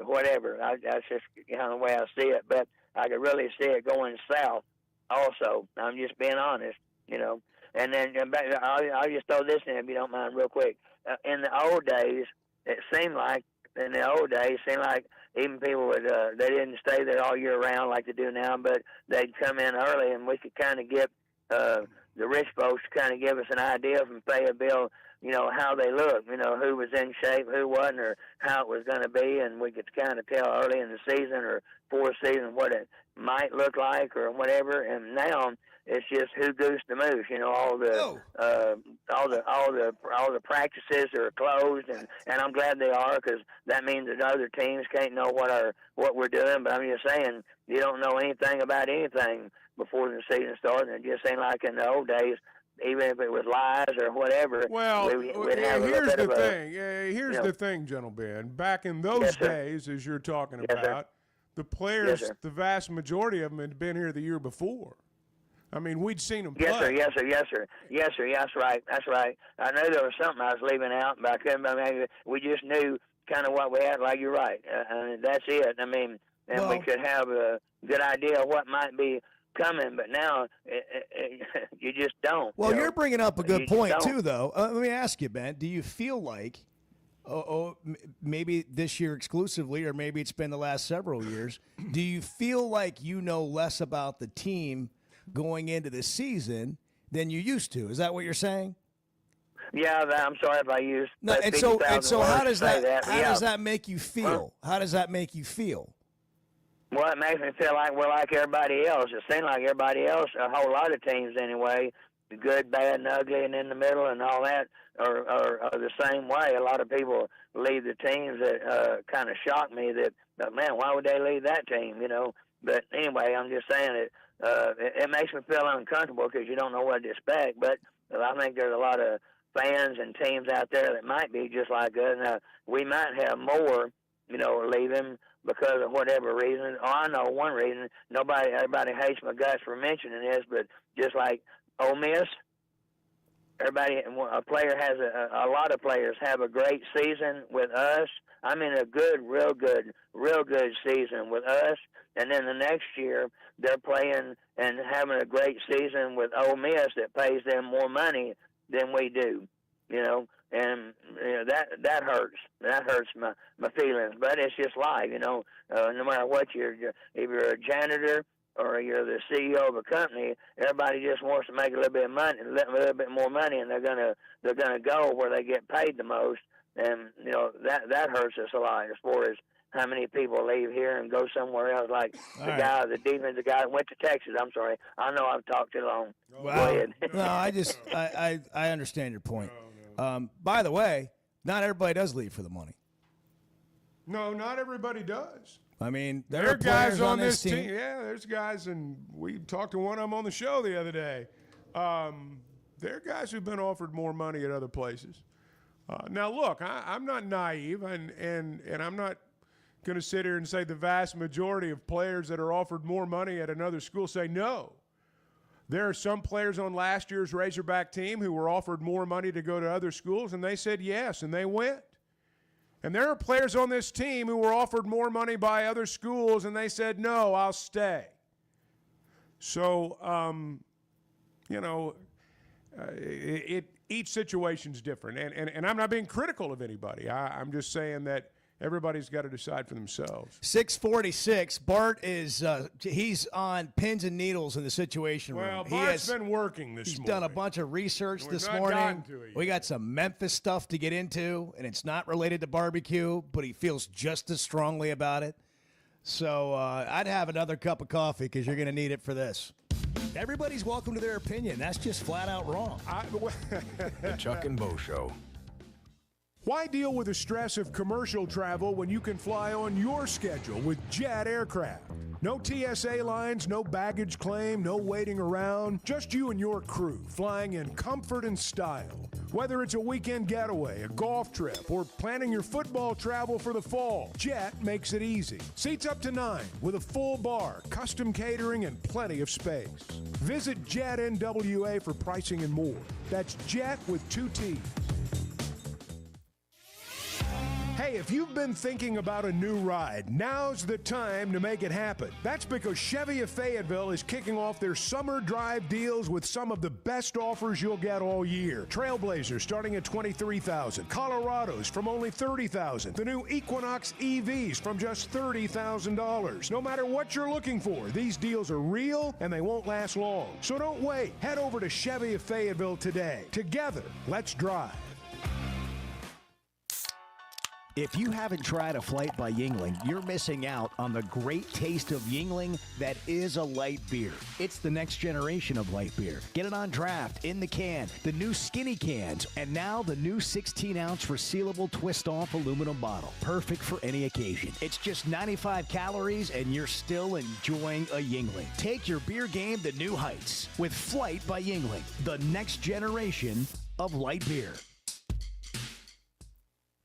whatever. That's just kind of the way I see it. But I could really see it going south also. I'm just being honest, you know. And then I'll just throw this in if you don't mind real quick. In the old days, it seemed like even people would, they didn't stay there all year round like they do now, but they'd come in early and we could kind of get the rich folks to kind of give us an idea from Fayetteville, you know, how they look, you know, who was in shape, who wasn't, or how it was going to be, and we could kind of tell early in the season or fourth season what it might look like or whatever. And now it's just who goosed the moose, you know. All the practices are closed, and I'm glad they are because that means that other teams can't know what we're doing. But I'm just saying, you don't know anything about anything before the season starts. And it just ain't like in the old days. Even if it was lies or whatever. Well, here's the thing, Gentle Ben. Back in those days, as you're talking about, the players, the vast majority of them had been here the year before. I mean, we'd seen him play. Yes, sir. Yes, sir. Yes, sir. Yes, sir. That's right. That's right. I knew there was something I was leaving out, but I couldn't. I mean, we just knew kind of what we had. Like you're right, and that's it. I mean, and we could have a good idea of what might be coming, but now you just don't. Well, you're bringing up a good point don't. too, though. Let me ask you, Ben. Do you feel like, maybe this year exclusively, or maybe it's been the last several years, do you feel like you know less about the team going into the season than you used to? Is that what you're saying? Yeah, I'm sorry if I used. No, and so how does that how does that make you feel? How does that make you feel? Well, it makes me feel like we're like everybody else. It seems like everybody else, a whole lot of teams anyway, the good, bad, and ugly, and in the middle, and all that are the same way. A lot of people leave the teams that kind of shock me. That man, why would they leave that team? You know. But anyway, I'm just saying it. It makes me feel uncomfortable because you don't know what to expect. But I think there's a lot of fans and teams out there that might be just like us. Now, we might have more, leaving because of whatever reason. Oh, I know one reason. Everybody hates my guts for mentioning this, but just like Ole Miss, a lot of players have a great season with us. I mean, a real good season with us. And then the next year, they're playing and having a great season with Ole Miss that pays them more money than we do, and that hurts. That hurts my feelings. But it's just life, no matter what if you're a janitor or you're the CEO of a company, everybody just wants to make a little bit of money, a little bit more money, and they're gonna go where they get paid the most, and that hurts us a lot as far as how many people leave here and go somewhere else, like the guy that went to Texas. I'm sorry. I know I've talked too long. Wow. Go ahead. No, I understand your point. By the way, not everybody does leave for the money. No, not everybody does. I mean, there are guys on this team. Yeah, there's guys, and we talked to one of them on the show the other day. There are guys who've been offered more money at other places. Now, look, I'm not naive, and I'm not going to sit here and say the vast majority of players that are offered more money at another school say no. There are some players on last year's Razorback team who were offered more money to go to other schools, and they said yes, and they went. And there are players on this team who were offered more money by other schools, and they said, no, I'll stay. So, each situation's different. And I'm not being critical of anybody. I'm just saying that everybody's got to decide for themselves. 646. Bart is he's on pins and needles in the situation room. Well, Bart's been working this morning. He's done a bunch of research this morning. We got some Memphis stuff to get into, and it's not related to barbecue, but he feels just as strongly about it. So I'd have another cup of coffee because you're going to need it for this. Everybody's welcome to their opinion. That's just flat out wrong. The Chuck and Bo Show. Why deal with the stress of commercial travel when you can fly on your schedule with Jet Aircraft? No TSA lines, no baggage claim, no waiting around. Just you and your crew flying in comfort and style. Whether it's a weekend getaway, a golf trip, or planning your football travel for the fall, Jet makes it easy. Seats up to 9 with a full bar, custom catering, and plenty of space. Visit Jet NWA for pricing and more. That's Jet with 2 T's. Hey, if you've been thinking about a new ride, now's the time to make it happen. That's because Chevy of Fayetteville is kicking off their summer drive deals with some of the best offers you'll get all year. Trailblazers starting at $23,000, Colorados from only $30,000, the new Equinox EVs from just $30,000. No matter what you're looking for, these deals are real and they won't last long. So don't wait. Head over to Chevy of Fayetteville today. Together, let's drive. If you haven't tried a flight by Yuengling, you're missing out on the great taste of Yuengling that is a light beer. It's the next generation of light beer. Get it on draft, in the can, the new skinny cans, and now the new 16-ounce resealable twist-off aluminum bottle. Perfect for any occasion. It's just 95 calories, and you're still enjoying a Yuengling. Take your beer game to new heights with Flight by Yuengling, the next generation of light beer.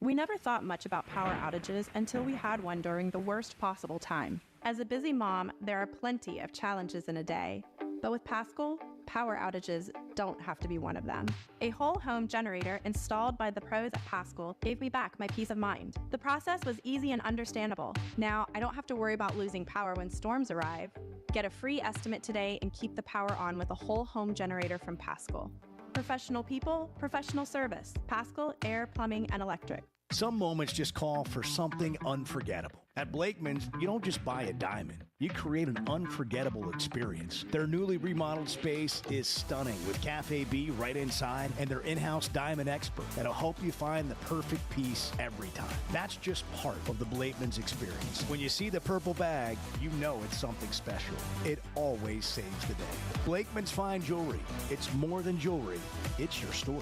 We never thought much about power outages until we had one during the worst possible time. As a busy mom, there are plenty of challenges in a day. But with Paschal, power outages don't have to be one of them. A whole home generator installed by the pros at Paschal gave me back my peace of mind. The process was easy and understandable. Now, I don't have to worry about losing power when storms arrive. Get a free estimate today and keep the power on with a whole home generator from Paschal. Professional people, professional service. Paschal Air, Plumbing, and Electric. Some moments just call for something unforgettable. At Blakeman's, you don't just buy a diamond. You create an unforgettable experience. Their newly remodeled space is stunning with Cafe B right inside and their in-house diamond expert that'll help you find the perfect piece every time. That's just part of the Blakeman's experience. When you see the purple bag, you know it's something special. It always saves the day. Blakeman's Fine Jewelry. It's more than jewelry. It's your story.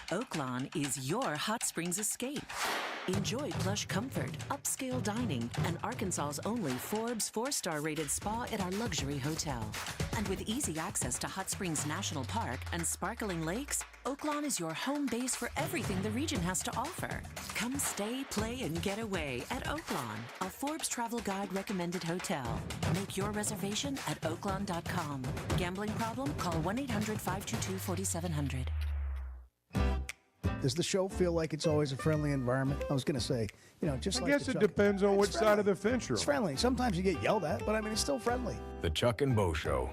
Oaklawn is your hot springs escape. Enjoy plush comfort, upscale dining, and Arkansas's only Forbes 4-star rated spa at our luxury hotel. And with easy access to Hot Springs National Park and sparkling lakes, Oaklawn is your home base for everything the region has to offer. Come stay, play, and get away at Oaklawn, a Forbes Travel Guide recommended hotel. Make your reservation at oaklawn.com. Gambling problem? Call 1-800-522-4700. Does the show feel like it's always a friendly environment? I was going to say, just I like guess the it Chuck- depends on which It's side of friendly. the fence you're It's on. friendly. Sometimes you get yelled at, but I mean, it's still friendly. The Chuck and Bo Show.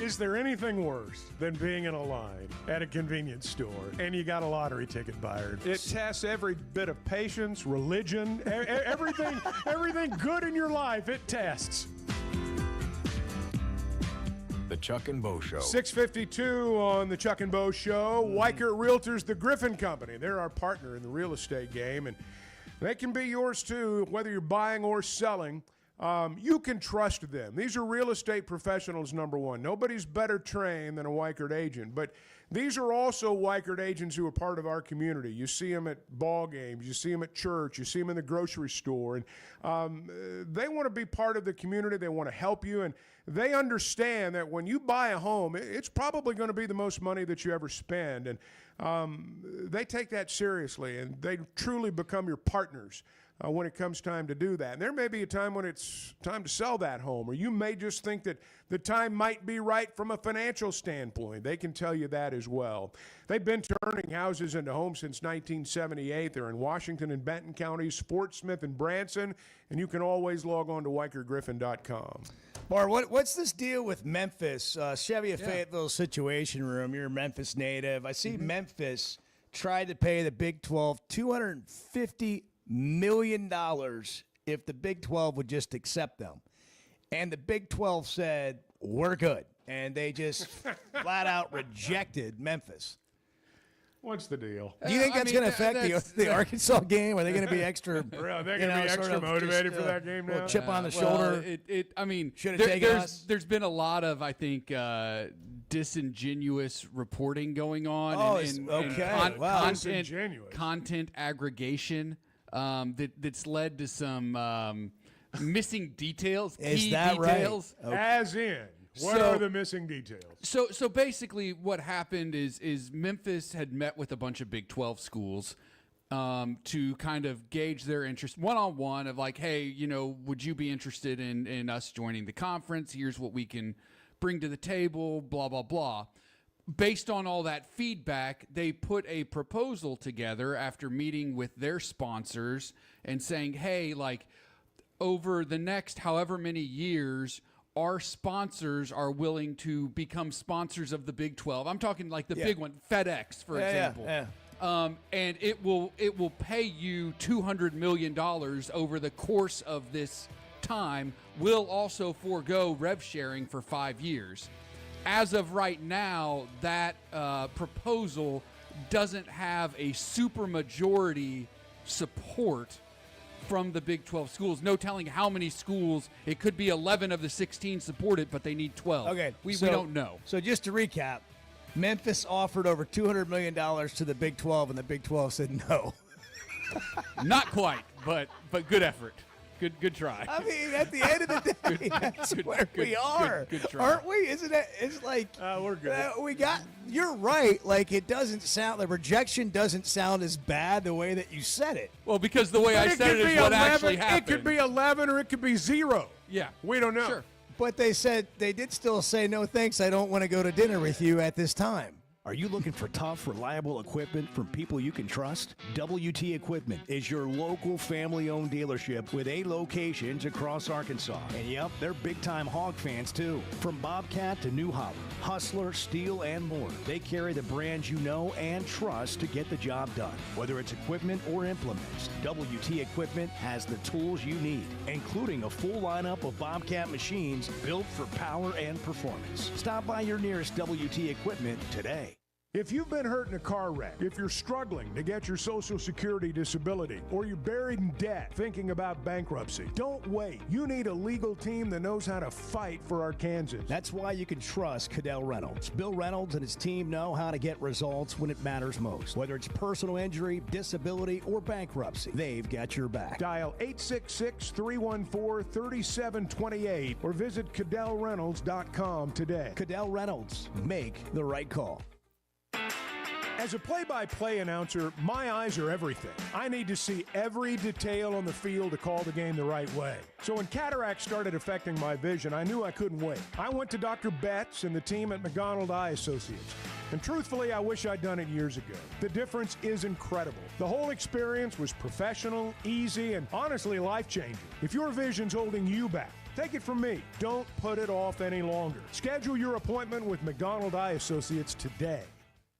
Is there anything worse than being in a line at a convenience store and you got a lottery ticket buyer? It tests every bit of patience, religion, everything good in your life, it tests. The Chuck and Bo Show. 6:52 on the Chuck and Bo Show. Weichert Realtors, the Griffin Company. They're our partner in the real estate game, and they can be yours too, whether you're buying or selling. You can trust them. These are real estate professionals, number one. Nobody's better trained than a Weichert agent, but these are also Weichert agents who are part of our community. You see them at ball games, you see them at church, you see them in the grocery store, and they want to be part of the community. They want to help you, and they understand that when you buy a home, it's probably going to be the most money that you ever spend, and they take that seriously, and they truly become your partners when it comes time to do that. And there may be a time when it's time to sell that home, or you may just think that the time might be right from a financial standpoint. They can tell you that as well. They've been turning houses into homes since 1978. They're in Washington and Benton counties, Fort Smith and Branson, and you can always log on to WeichertGriffin.com. Bar, what's this deal with Memphis? Chevy of Fayetteville Situation Room. You're a Memphis native. I see Memphis tried to pay the Big 12 $250 million if the Big 12 would just accept them. And the Big 12 said, we're good. And they just flat out rejected Memphis. What's the deal? Do you think that's going to affect the Arkansas game? Are they going to be extra? They're going to be extra motivated for that game now. Chip on the shoulder. There's been a lot of, I think, disingenuous reporting going on. Content aggregation that's led to some missing details. Is that details. Right? Okay. As in. What are the missing details? So basically what happened is Memphis had met with a bunch of Big 12 schools to kind of gauge their interest one-on-one of like, hey, would you be interested in us joining the conference? Here's what we can bring to the table, blah, blah, blah. Based on all that feedback, they put a proposal together after meeting with their sponsors and saying, hey, like over the next however many years, our sponsors are willing to become sponsors of the Big 12. I'm talking like the big one, FedEx, for example. And it will pay you $200 million over the course of this time. We'll also forego rev sharing for 5 years. As of right now, that proposal doesn't have a supermajority support from the Big 12 schools. No telling how many schools. It could be 11 of the 16 support it, but they need 12. Okay, we don't know. So just to recap, Memphis offered over $200 million to the Big 12, and the Big 12 said no. Not quite, but good effort. Good try. I mean, at the end of the day, that's where we are. Good try. Aren't we? Isn't it? It's like we're good. You're right. Like the rejection doesn't sound as bad the way that you said it. Well, because the way I said it is what actually happened. It could be 11 or it could be 0. Yeah. We don't know. Sure. But they did still say, no thanks, I don't want to go to dinner with you at this time. Are you looking for tough, reliable equipment from people you can trust? WT Equipment is your local family-owned dealership with 8 locations across Arkansas. And yep, they're big-time hog fans too. From Bobcat to New Holland, Hustler, Steel, and more. They carry the brands you know and trust to get the job done. Whether it's equipment or implements, WT Equipment has the tools you need, including a full lineup of Bobcat machines built for power and performance. Stop by your nearest WT Equipment today. If you've been hurt in a car wreck, if you're struggling to get your Social Security disability, or you're buried in debt thinking about bankruptcy, don't wait. You need a legal team that knows how to fight for Arkansans. That's why you can trust Cadell Reynolds. Bill Reynolds and his team know how to get results when it matters most. Whether it's personal injury, disability, or bankruptcy, they've got your back. Dial 866-314-3728 or visit CadellReynolds.com today. Cadell Reynolds. Make the right call. As a play-by-play announcer, my eyes are everything. I need to see every detail on the field to call the game the right way. So when cataracts started affecting my vision, I knew I couldn't wait. I went to Dr. Betts and the team at McDonald Eye Associates. And truthfully, I wish I'd done it years ago. The difference is incredible. The whole experience was professional, easy, and honestly life-changing. If your vision's holding you back, take it from me. Don't put it off any longer. Schedule your appointment with McDonald Eye Associates today.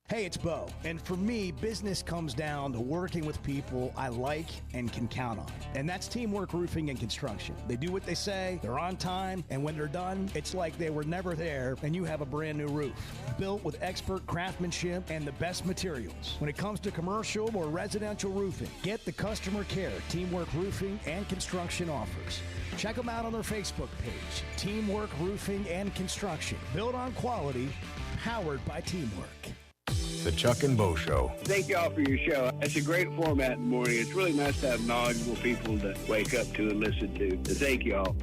Hey, it's Bo. And for me, business comes down to working with people I like and can count on. And that's Teamwork Roofing and Construction. They do what they say, they're on time, and when they're done, it's like they were never there and you have a brand new roof. Built with expert craftsmanship and the best materials. When it comes to commercial or residential roofing, get the customer care Teamwork Roofing and Construction offers. Check them out on their Facebook page, Teamwork Roofing and Construction. Built on quality, powered by teamwork. The Chuck and Bo Show. Thank you all for your show. It's a great format in the morning. It's really nice to have knowledgeable people to wake up to and listen to. So thank you all.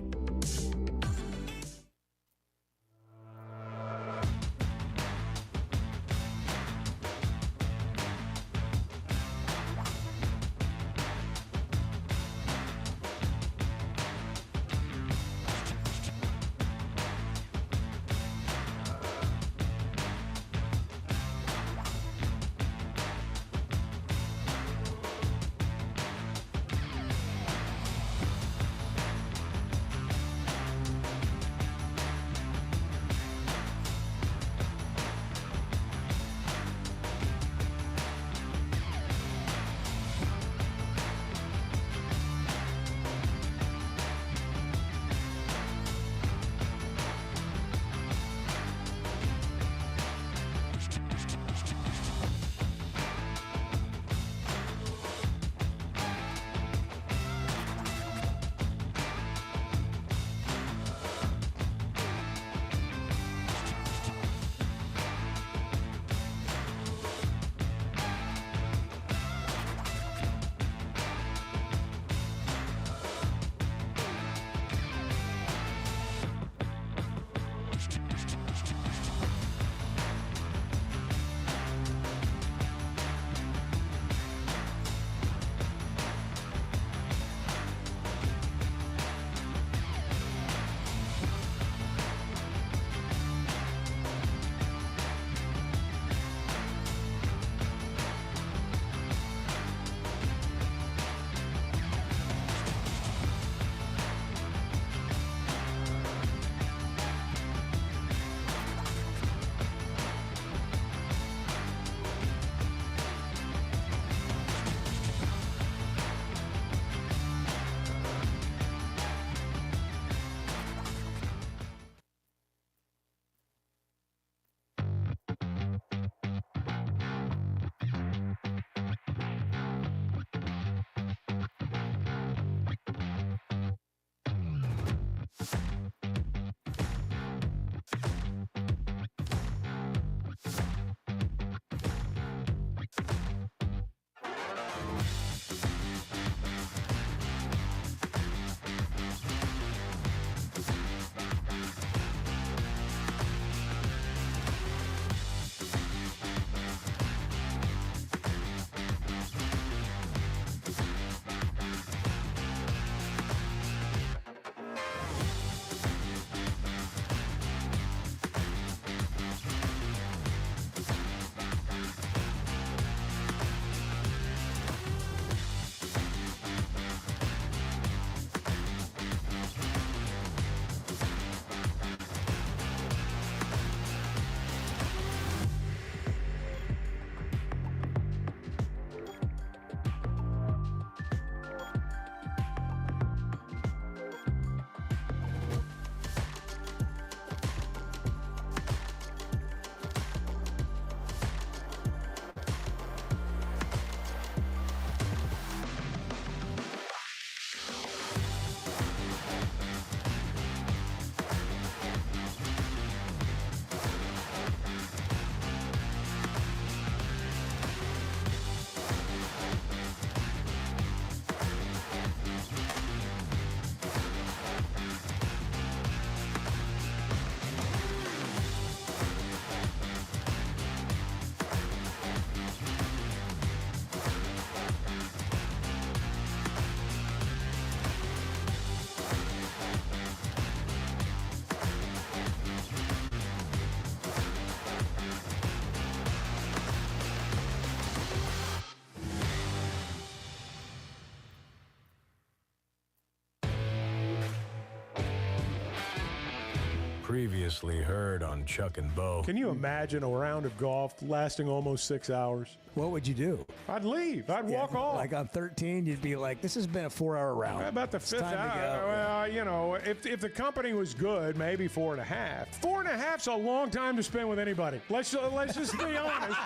Previously heard on Chuck and Bo. Can you imagine a round of golf lasting almost 6 hours? What would you do? I'd leave. I'd walk off. Like on 13, you'd be like, this has been a 4-hour round. About the fifth hour. Well, you know, if the company was good, maybe 4.5. 4.5's a long time to spend with anybody. Let's just be honest.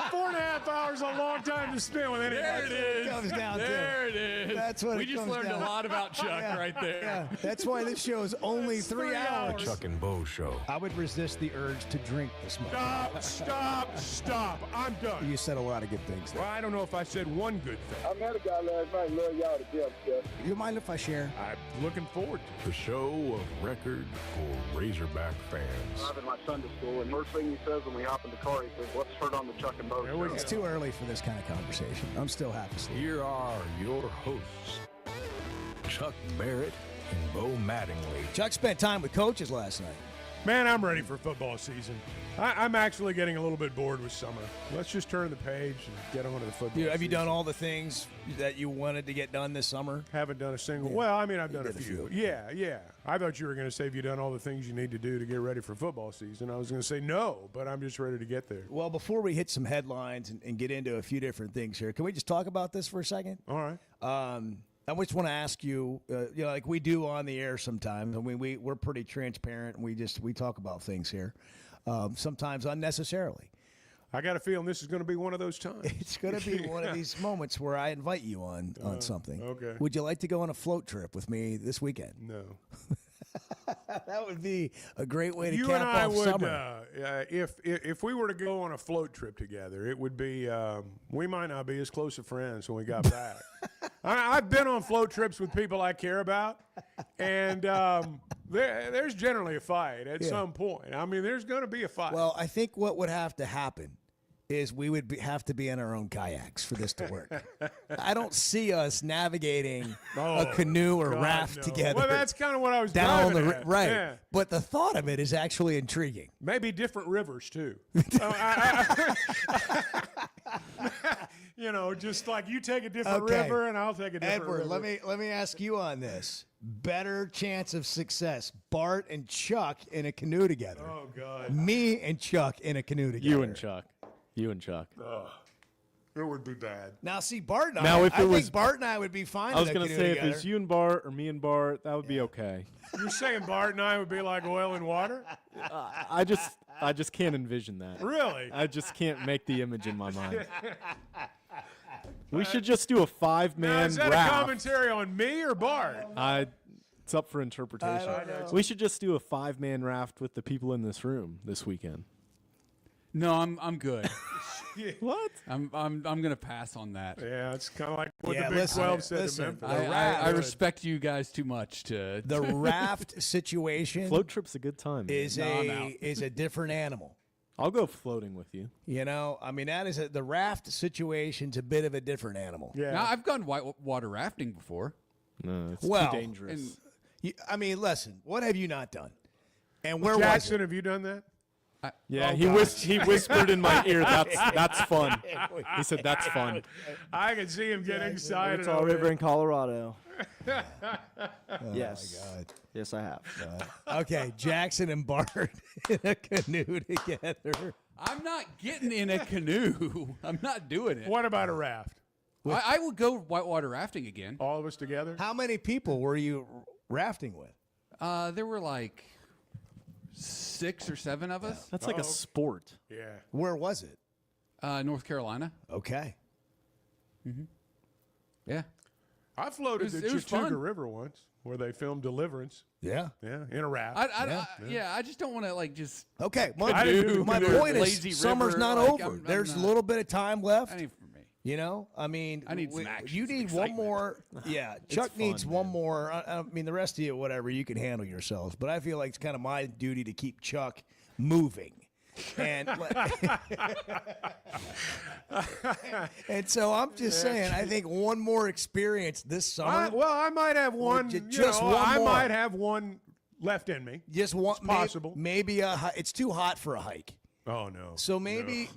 4.5 hours is a long time to spend with anybody. There it is. Comes down to. There it is. That's what we it just comes learned down a lot about Chuck right there. Yeah, that's why this show is only 3 hours. Chuck and Bo Show. I would resist the urge to drink this much. Stop. I'm done. You said a lot of good things there. Well, I don't know if I said one good thing. I met a guy last night. Love y'all to death, Jeff. You mind if I share? I'm looking forward to it. The show of record for Razorback fans. I'm in my Sunday school, and first thing he says when we hop in the car, he says, "What's heard on the Chuck and Bo show?" It's too early for this kind of conversation. I'm still half asleep. Here are your hosts, Chuck Barrett and Bo Mattingly. Chuck spent time with coaches last night. Man, I'm ready for football season. I'm actually getting a little bit bored with summer. Let's just turn the page and get on to the football Have you season. done all the things that you wanted to get done this summer? Haven't done a single. Yeah. Well, I mean, I've done a did a few. few. Yeah. I thought you were going to say, have you done all the things you need to do to get ready for football season? I was going to say no, but I'm just ready to get there. Well, before we hit some headlines and get into a few different things here, can we just talk about this for a second? All right. I just want to ask you, like we do on the air sometimes. I mean, we're pretty transparent, and we talk about things here, sometimes unnecessarily. I got a feeling this is going to be one of those times. It's going to be one of these moments where I invite you on something. Okay. Would you like to go on a float trip with me this weekend? No. That would be a great way to You cap and I off would, summer. if we were to go on a float trip together, it would be, we might not be as close of friends when we got back. I've been on float trips with people I care about, and there's generally a fight at some point. I mean, there's going to be a fight. Well, I think what would have to happen is we would have to be in our own kayaks for this to work. I don't see us navigating a canoe or raft together. Well, that's kind of what I was down driving the at. right. Yeah. But the thought of it is actually intriguing. Maybe different rivers too. You know, just like you take a different river and I'll take a different Edward, river. let me ask you on this. Better chance of success: Bart and Chuck in a canoe together. Oh God. Me and Chuck in a canoe together. You and Chuck. It would be bad. Now, see, Bart and Now, I if it was- think Bart and I would be fine. I was in a going to canoe say, together. if it's you and Bart or me and Bart, that would be okay. You're saying Bart and I would be like oil and water? I just can't envision that. Really? I just can't make the image in my mind. We should just do a 5-man Now, is that raft. a commentary on me or Bart? It's up for interpretation. I don't know. We should just do a 5-man raft with the people in this room this weekend. No, I'm good. What? I'm gonna pass on that. Yeah, it's kind of like what Yeah, the Big listen, 12 said listen, to Memphis. I respect you guys too much to the raft situation Float trip's a good time. man. is a different animal. I'll go floating with you. You know, I mean, that is the raft situation's a bit of a different animal. Yeah. Now I've gone whitewater rafting before. No, it's Well, too dangerous. I mean, listen, what have you not done? And where Jackson, was it? have you done that? Yeah, Oh, he God. he whispered in my ear, that's fun. He said, that's fun. I can see him getting excited. Utah over River it. in Colorado. Oh, Yes. my God. Yes, I have. Okay, Jackson and Bart in a canoe together. I'm not getting in a canoe. I'm not doing it. What about a raft? I would go whitewater rafting again. All of us together? How many people were you rafting with? There were like 6 or 7 of us. That's like a sport. Yeah. Where was it? North Carolina. Okay. Yeah. I floated the it was Chattooga fun. River once where they filmed Deliverance. Yeah. Yeah, in a raft. I just don't want to like just. Okay. Canoe, My canoe, point lazy is, summer's river, not like, over. I'm There's a not- little bit of time left. I need for me. You know, I mean, I need some action, you some need one excitement. more. Yeah, Chuck needs one more. I mean, the rest of you, whatever, you can handle yourselves. But I feel like it's kind of my duty to keep Chuck moving. And and so I'm just saying, I think one more experience this summer. I might have one. Just one I more. might have one left in me. Just one. It's possible. Maybe it's too hot for a hike. Oh no. So maybe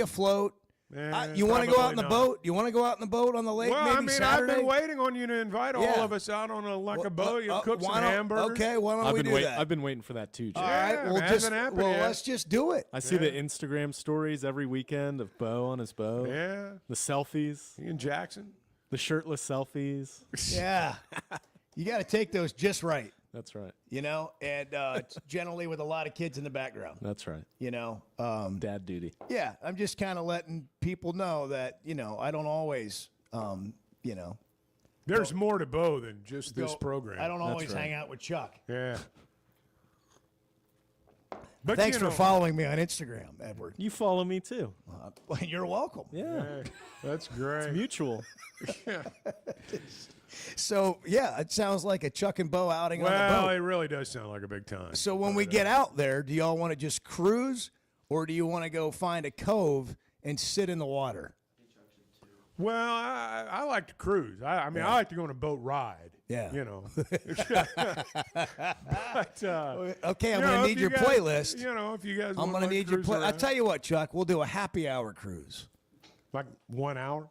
a float. You want to go out in the Probably not. boat? You want to go out in the boat on the lake? Well, maybe I mean, Saturday? I've been waiting on you to invite all Yeah. of us out on a boat. You cook some why don't- hamburgers. Okay, why don't we do that? I've been waiting for that too, Jay. All right, Yeah, well, it hasn't happened yet. let's just do it. I see the Instagram stories every weekend of Bo on his boat. Yeah. The selfies. Ian Jackson. The shirtless selfies. Yeah, you got to take those just right. That's right. You know, and it's generally with a lot of kids in the background. That's right. You know, dad duty. Yeah, I'm just kind of letting people know that I don't always, There's more to Bo than just this go- program. I don't always hang out with Chuck. Yeah. But Thanks you for know- following me on Instagram, Edward. You follow me too. You're welcome. Yeah. Hey, that's great. It's mutual. So yeah, it sounds like a Chuck and Bo outing on the Well, boat. it really does sound like a big time. So when we get out there, do y'all want to just cruise, or do you want to go find a cove and sit in the water? Well, I like to cruise. I mean, I like to go on a boat ride. Yeah. You know. But, Okay, I'm you know, going to if need you your guys- playlist. You know, if you guys I'm going to need your play. I'll tell you what, Chuck. We'll do a happy hour cruise. Like 1 hour?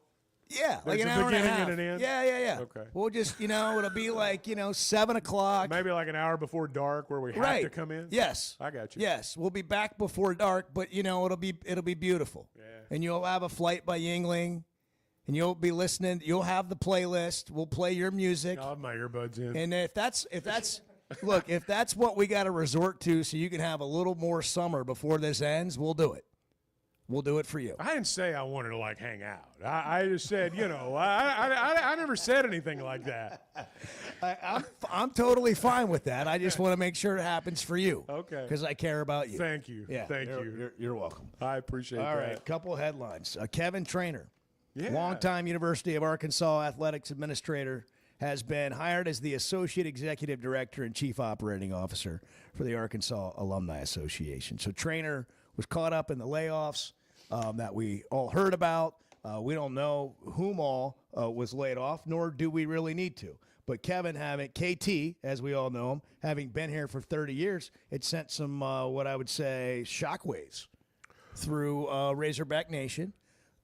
Yeah, like There's an a hour and a beginning half. and an end? Yeah. Okay. We'll just, it'll be like, 7 o'clock. Maybe like an hour before dark where we have Right. to come in? Yes. I got you. Yes, we'll be back before dark, but it'll be beautiful. Yeah. And you'll have a flight by Yingling, and you'll be listening. You'll have the playlist. We'll play your music. I'll have my earbuds in. And if that's look, if that's what we got to resort to, so you can have a little more summer before this ends, we'll do it. We'll do it for you. I didn't say I wanted to hang out. I just said, I never said anything like that. I'm totally fine with that. I just want to make sure it happens for you. Okay. Because I care about you. Thank you. Yeah. Thank you. You're welcome. I appreciate All that. right, couple headlines. Kevin Trainer, Yeah. longtime University of Arkansas athletics administrator, has been hired as the Associate Executive Director and Chief Operating Officer for the Arkansas Alumni Association. So Trainer was caught up in the layoffs that we all heard about. We don't know whom all was laid off, nor do we really need to. But Kevin, KT, as we all know him, having been here for 30 years, it sent some, what I would say, shockwaves through Razorback Nation,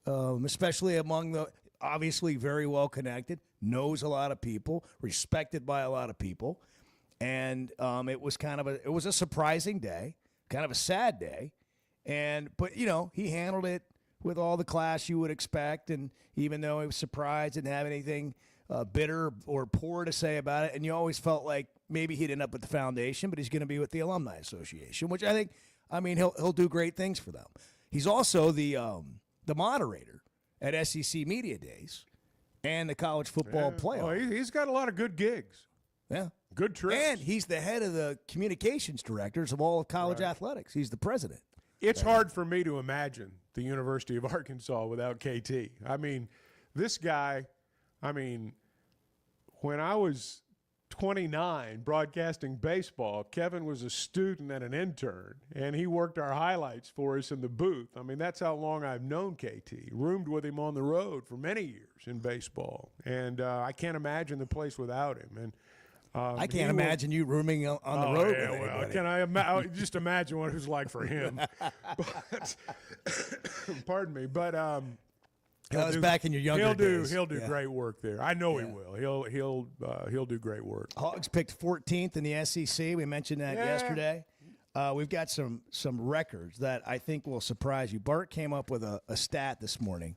especially among the obviously very well connected, knows a lot of people, respected by a lot of people. And it was it was a surprising day, kind of a sad day. But he handled it with all the class you would expect. And even though he was surprised, didn't have anything bitter or poor to say about it. And you always felt like maybe he'd end up with the foundation, but he's going to be with the Alumni Association, which he'll do great things for them. He's also the moderator at SEC Media Days and the college football playoff. Well, he's got a lot of good gigs. Yeah. Good trips. And he's the head of the communications directors of all of college athletics. He's the president. It's hard for me to imagine the University of Arkansas without KT. I mean, this guy, when I was 29 broadcasting baseball, Kevin was a student and an intern, and he worked our highlights for us in the booth. I mean, that's how long I've known KT. Roomed with him on the road for many years in baseball, and I can't imagine the place without him. And I can't imagine you rooming on the road yeah, with well, anybody. can I just imagine what it was like for him? But, pardon me, but That was back in your younger days. He'll do Yeah. great work there. I know he will. He'll do great work. Hogs picked 14th in the SEC. We mentioned that yesterday. We've got some records that I think will surprise you. Bart came up with a stat this morning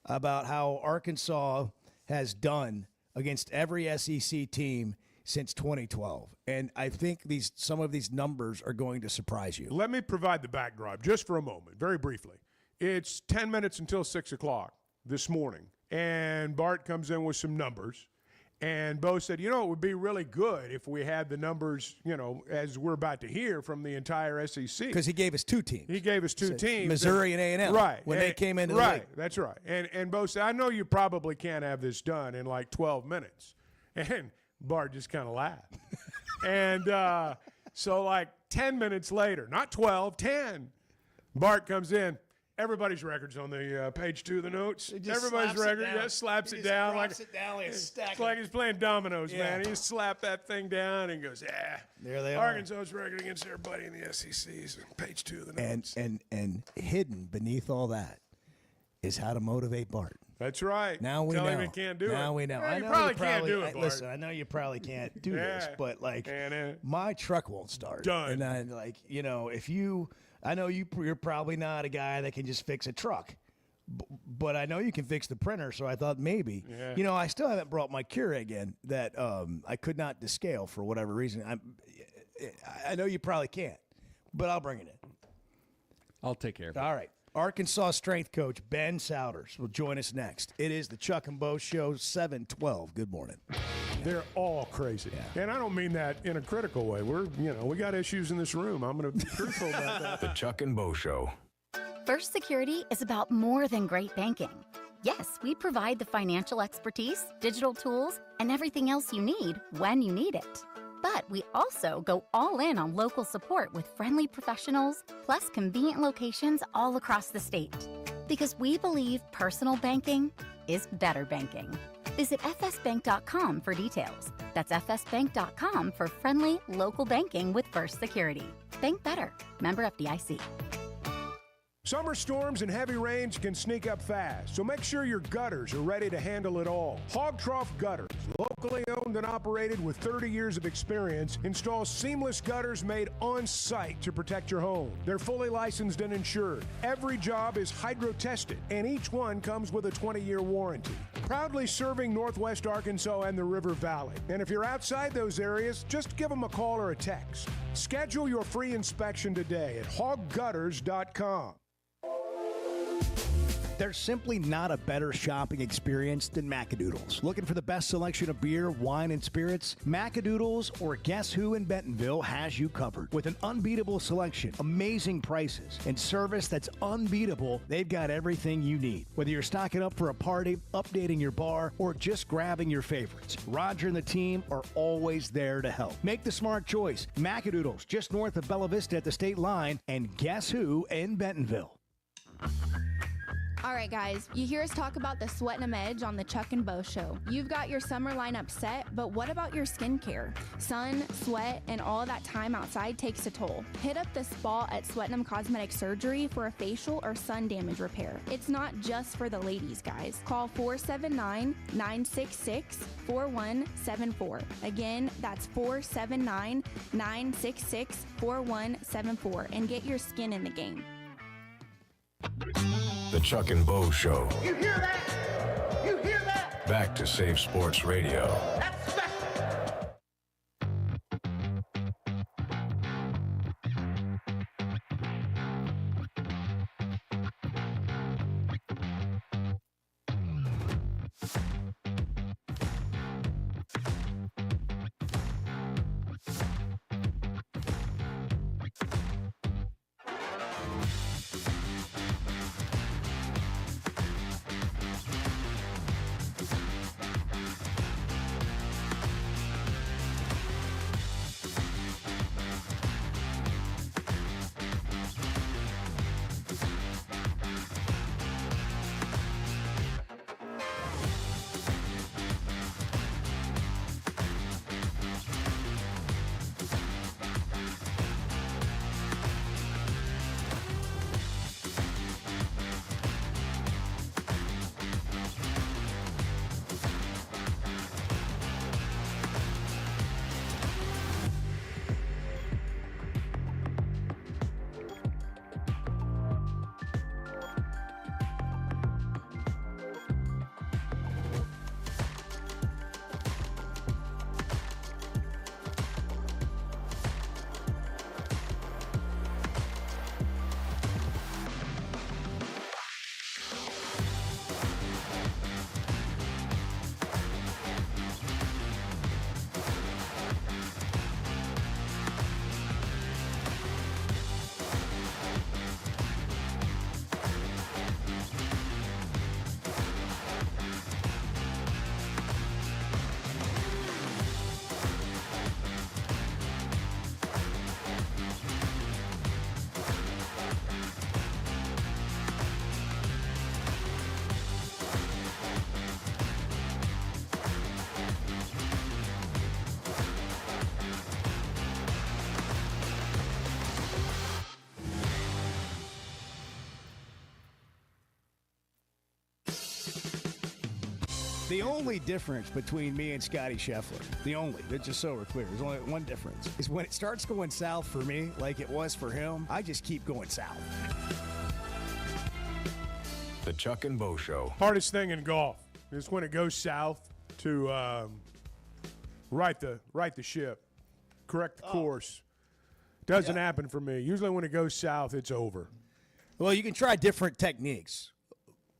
about how Arkansas has done against every SEC team since 2012. And I think some of these numbers are going to surprise you. Let me provide the backdrop just for a moment, very briefly. It's 10 minutes until 6 o'clock this morning, and Bart comes in with some numbers. And Bo said, it would be really good if we had the numbers, as we're about to hear from the entire SEC. Because he gave us two teams. He gave us two teams. Missouri and A&M. Right. When they came into the Right, league. that's right. And Bo said, I know you probably can't have this done in like 12 minutes. And Bart just kind of laughed. And so like 10 minutes later, not 12, 10, Bart comes in. Everybody's record's on the page 2 of the notes. Everybody's record just slaps it down like it's like he's playing dominoes, man. He just slapped that thing down and goes, There they are. Arkansas's record against everybody in the SEC's page 2 of the notes. And hidden beneath all that is how to motivate Bart. That's right. Now we Tell know. him he can't do it. Now we know. Yeah, I you know probably can't do it, Bart. Listen, I know you probably can't do this, but my truck won't start. Done. And if I know you're probably not a guy that can just fix a truck. But I know you can fix the printer, so I thought maybe. Yeah. I still haven't brought my Keurig in that I could not descale for whatever reason. I know you probably can't, but I'll bring it in. I'll take care of it. All right. Arkansas strength coach Ben Souders will join us next. It is the Chuck and Bo Show, 712. Good morning. They're all crazy. And I don't mean that in a critical way. We got issues in this room. I'm going to be truthful about that. The Chuck and Bo Show. First Security is about more than great banking. Yes, we provide the financial expertise, digital tools, and everything else you need when you need it. But we also go all in on local support with friendly professionals, plus convenient locations all across the state. Because we believe personal banking is better banking. Visit fsbank.com for details. That's fsbank.com for friendly local banking with First Security. Bank better. Member FDIC. Summer storms and heavy rains can sneak up fast, so make sure your gutters are ready to handle it all. Hog Trough Gutters, locally owned and operated with 30 years of experience, installs seamless gutters made on site to protect your home. They're fully licensed and insured. Every job is hydro tested, and each one comes with a 20-year warranty. Proudly serving Northwest Arkansas and the River Valley. And if you're outside those areas, just give them a call or a text. Schedule your free inspection today at hoggutters.com. There's simply not a better shopping experience than Macadoodles. Looking for the best selection of beer, wine, and spirits? Macadoodles or Guess Who in Bentonville has you covered. With an unbeatable selection, amazing prices, and service that's unbeatable, they've got everything you need. Whether you're stocking up for a party, updating your bar, or just grabbing your favorites, Roger and the team are always there to help. Make the smart choice. Macadoodles, just north of Bella Vista at the state line, and Guess Who in Bentonville. All right, guys, you hear us talk about the Sweat and Edge on the Chuck and Bo Show. You've got your summer lineup set, but what about your skincare? Sun, sweat, and all that time outside takes a toll. Hit up the spa at Sweatinum Cosmetic Surgery for a facial or sun damage repair. It's not just for the ladies, guys. Call 479-966-4174. Again, that's 479-966-4174 and get your skin in the game. The Chuck and Bo Show. You hear that? You hear that? Back to Save Sports Radio. That's special. The only difference between me and Scotty Scheffler, just so we're clear, there's only one difference, is when it starts going south for me, like it was for him, I just keep going south. The Chuck and Bo Show. Hardest thing in golf is when it goes south to right the ship, correct the course. Doesn't happen for me. Usually when it goes south, it's over. Well, you can try different techniques.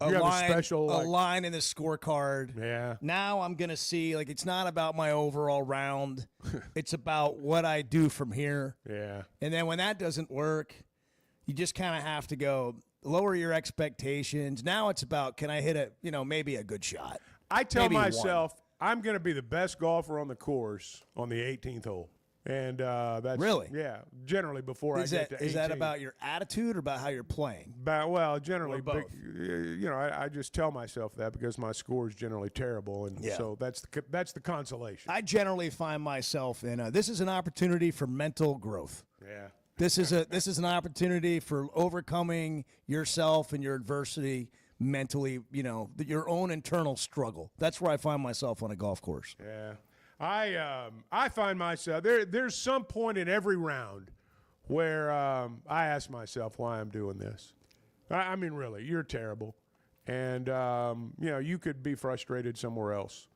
You have a special, a line in the scorecard. Yeah. Now I'm going to see, like, it's not about my overall round. It's about what I do from here. Yeah. And then when that doesn't work, you just kind of have to go lower your expectations. Now it's about, can I hit maybe a good shot? I tell Maybe myself I'm going to be the best golfer on the course on the 18th hole. And that's really, yeah. Generally, before I get to 18. Is that about your attitude or about how you're playing? Generally, or both. I just tell myself that because my score is generally terrible, and so that's the consolation. I generally find myself in this is an opportunity for mental growth. Yeah. This is an opportunity for overcoming yourself and your adversity mentally. Your own internal struggle. That's where I find myself on a golf course. Yeah. I find myself there's some point in every round where I ask myself why I'm doing this. I mean, really, you're terrible, and you could be frustrated somewhere else,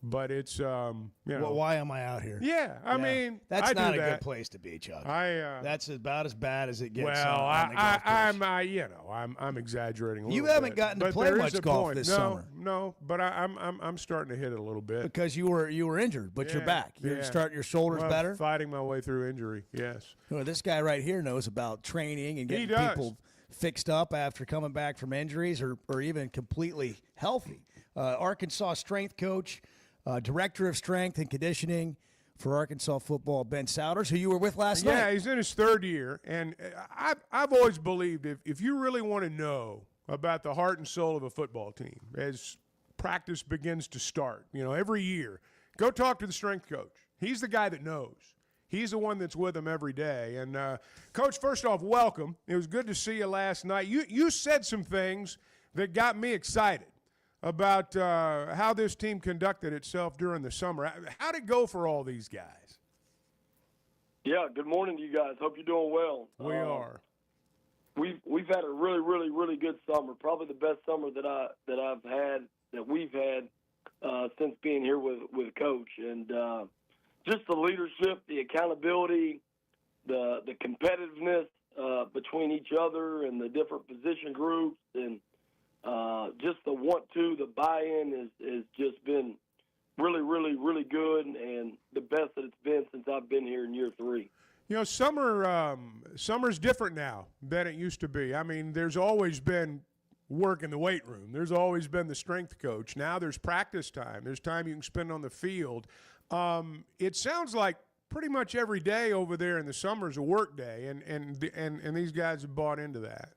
but it's Well, why am I out here? Yeah, I mean, that's I not do a that. good place to be, Chuck. That's about as bad as it gets. Well, on the golf course. I'm exaggerating a little You bit. haven't gotten to But play there much is a golf point. this No, summer. No, but I'm starting to hit it a little bit. Because you were injured, but you're Yeah, back. You're yeah. starting your shoulders Well, better. Fighting my way through injury, yes. Well, this guy right here knows about training and He getting does. people fixed up after coming back from injuries or even completely healthy. Arkansas strength coach, director of strength and conditioning for Arkansas football, Ben Souders, who you were with last night. Yeah, he's in his third year, and I've always believed if you really want to know about the heart and soul of a football team as practice begins to start, every year, go talk to the strength coach. He's the guy that knows. He's the one that's with them every day. And, Coach, first off, welcome. It was good to see you last night. You said some things that got me excited about how this team conducted itself during the summer. How'd it go for all these guys? Yeah, good morning to you guys. Hope you're doing well. We are. We've had a really, really, really good summer. Probably the best summer that we've had since being here with Coach. And just the leadership, the accountability, the competitiveness between each other and the different position groups, and just the the buy-in has just been really, really, really good, and the best that it's been since I've been here in year 3. Summer's different now than it used to be. I mean, there's always been work in the weight room. There's always been the strength coach. Now there's practice time. There's time you can spend on the field. It sounds like pretty much every day over there in the summer is a work day, and these guys have bought into that.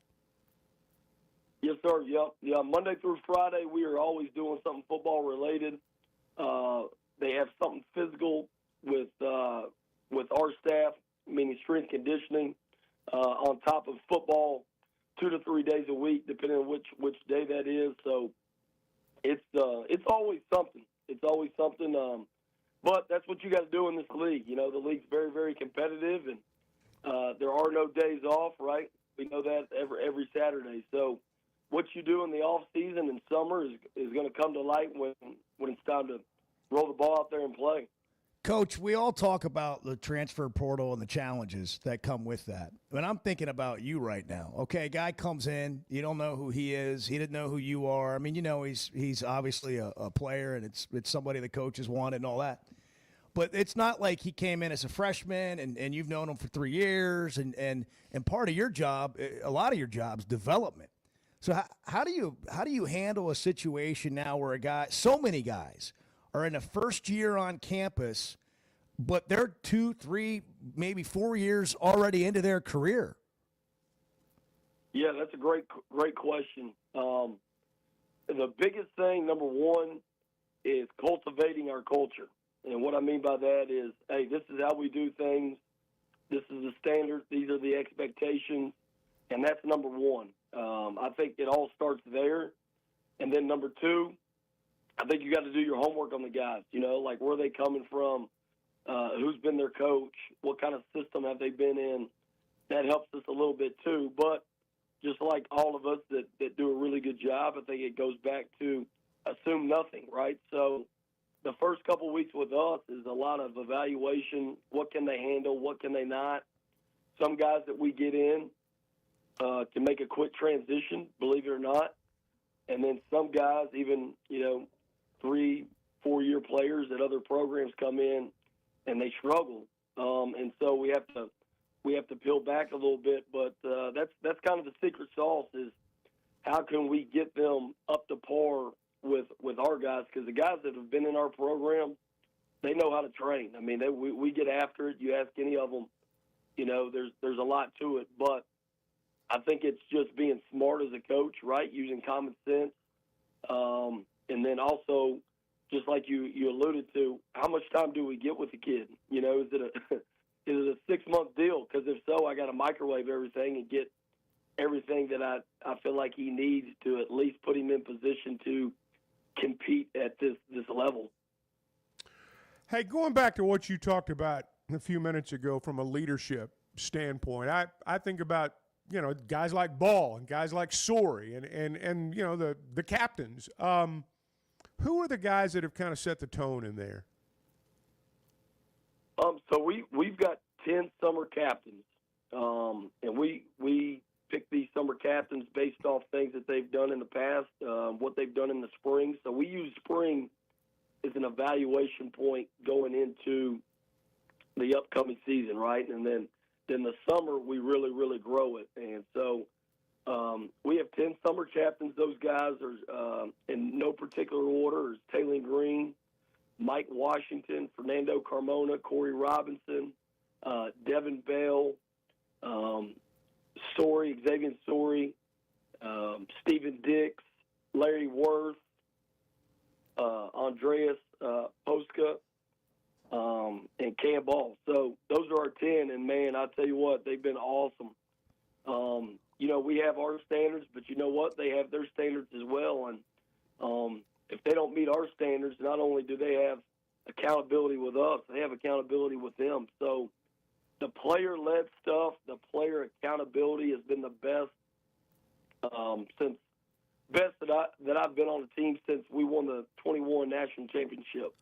Yes, sir. Yeah. Monday through Friday, we are always doing something football related. They have something physical with our staff, meaning strength conditioning, on top of football 2 to 3 days a week, depending on which day that is. So it's always something. It's always something. But that's what you got to do in this league. The league's very, very competitive, and there are no days off, right? We know that every Saturday. So what you do in the off season and summer is going to come to light when it's time to roll the ball out there and play. Coach, we all talk about the transfer portal and the challenges that come with that. But I'm thinking about you right now. Okay, a guy comes in, you don't know who he is. He didn't know who you are. I mean, he's obviously a player, and it's somebody the coaches wanted and all that. But it's not like he came in as a freshman and you've known him for 3 years, and part of your job, a lot of your job's development. So how do you handle a situation now where so many guys are in the first year on campus, but they're 2, 3, maybe 4 years already into their career? Yeah, that's a great question. The biggest thing, number one, is cultivating our culture. And what I mean by that is, hey, this is how we do things. This is the standard. These are the expectations. And that's number one. I think it all starts there. And then number two, I think you got to do your homework on the guys. Like where are they coming from? Who's been their coach? What kind of system have they been in? That helps us a little bit too. But just like all of us that do a really good job, I think it goes back to assume nothing, right? So the first couple weeks with us is a lot of evaluation. What can they handle? What can they not? Some guys that we get in can make a quick transition, believe it or not. And then some guys, even, 3-4 year players at other programs come in and they struggle. And so we have to peel back a little bit, but that's kind of the secret sauce is how can we get them up to par with our guys? Because the guys that have been in our program, they know how to train. I mean, we get after it. You ask any of them, there's a lot to it. But I think it's just being smart as a coach, right? Using common sense. And then also, just like you alluded to, how much time do we get with the kid? Is it a 6-month deal? Because if so, I got to microwave everything and get everything that I feel like he needs to at least put him in position to compete at this level. Hey, going back to what you talked about a few minutes ago from a leadership standpoint, I think about, guys like Ball and guys like Sorey and the captains. Who are the guys that have kind of set the tone in there? So we've got 10 summer captains, and we pick these summer captains based off things that they've done in the past, what they've done in the spring. So we use spring as an evaluation point going into the upcoming season, right? And then the summer we really, really grow it. And so we have 10 summer captains. Those guys are in no particular order. Is Taylor Green, Mike Washington, Fernando Carmona, Corey Robinson, Devin Bell, Xavier Sorey, Stephen Dix, Larry Worth, Andreas Postka, and Cam Ball. So those are our 10, and, man, I tell you what, they've been awesome. We have our standards, but you know what? They have their standards as well, and if they don't meet our standards, not only do they have accountability with us, they have accountability with them. So the player-led stuff, the player accountability has been the best that I've been on the team since we won the 21 national championship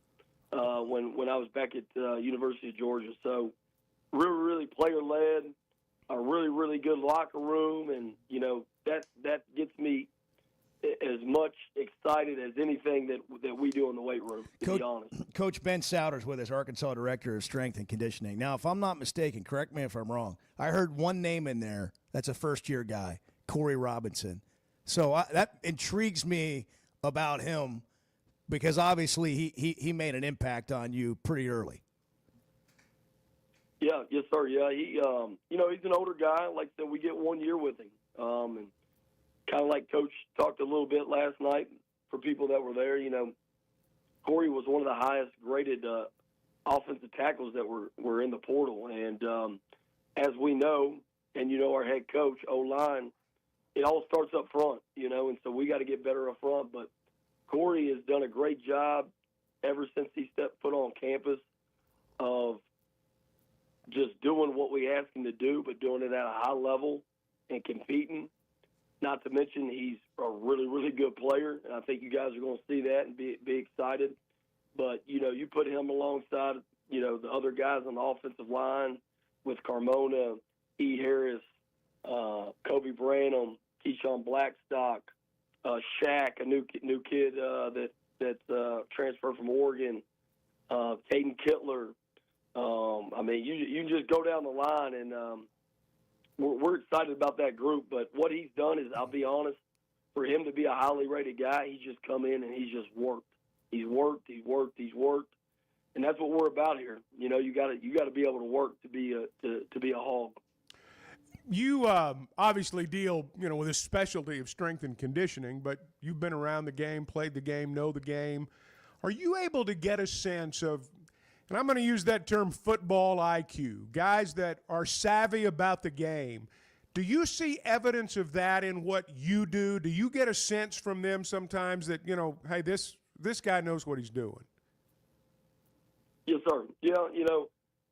when I was back at University of Georgia. So really, really player-led, a really, really good locker room, and, that gets me as much excited as anything that we do in the weight room, to be honest. Coach Ben Souders with us, Arkansas Director of Strength and Conditioning. Now, if I'm not mistaken, correct me if I'm wrong, I heard one name in there that's a first-year guy, Corey Robinson. So that intrigues me about him because obviously he made an impact on you pretty early. Yeah, yes, sir. Yeah, he, he's an older guy. Like I said, we get 1 year with him. And kind of like Coach talked a little bit last night for people that were there, Corey was one of the highest graded offensive tackles that were in the portal. And as we know, and our head coach, O-line, it all starts up front, and so we got to get better up front. But Corey has done a great job ever since he stepped foot on campus of just doing what we ask him to do, but doing it at a high level and competing. Not to mention he's a really, really good player, and I think you guys are going to see that and be excited. But, you put him alongside, the other guys on the offensive line with Carmona, E. Harris, Kobe Branham, Keyshawn Blackstock, Shaq, a new kid that transferred from Oregon, Caden Kittler. You can just go down the line, and we're excited about that group. But what he's done is, I'll be honest, for him to be a highly rated guy, he's just come in and he's just worked. He's worked, and that's what we're about here. You got to be able to work to be a Hog. You obviously deal, with a specialty of strength and conditioning, but you've been around the game, played the game, know the game. Are you able to get a sense of, and I'm going to use that term, football IQ, guys that are savvy about the game? Do you see evidence of that in what you do? Do you get a sense from them sometimes that, hey, this this guy knows what he's doing. Yes, sir. Yeah,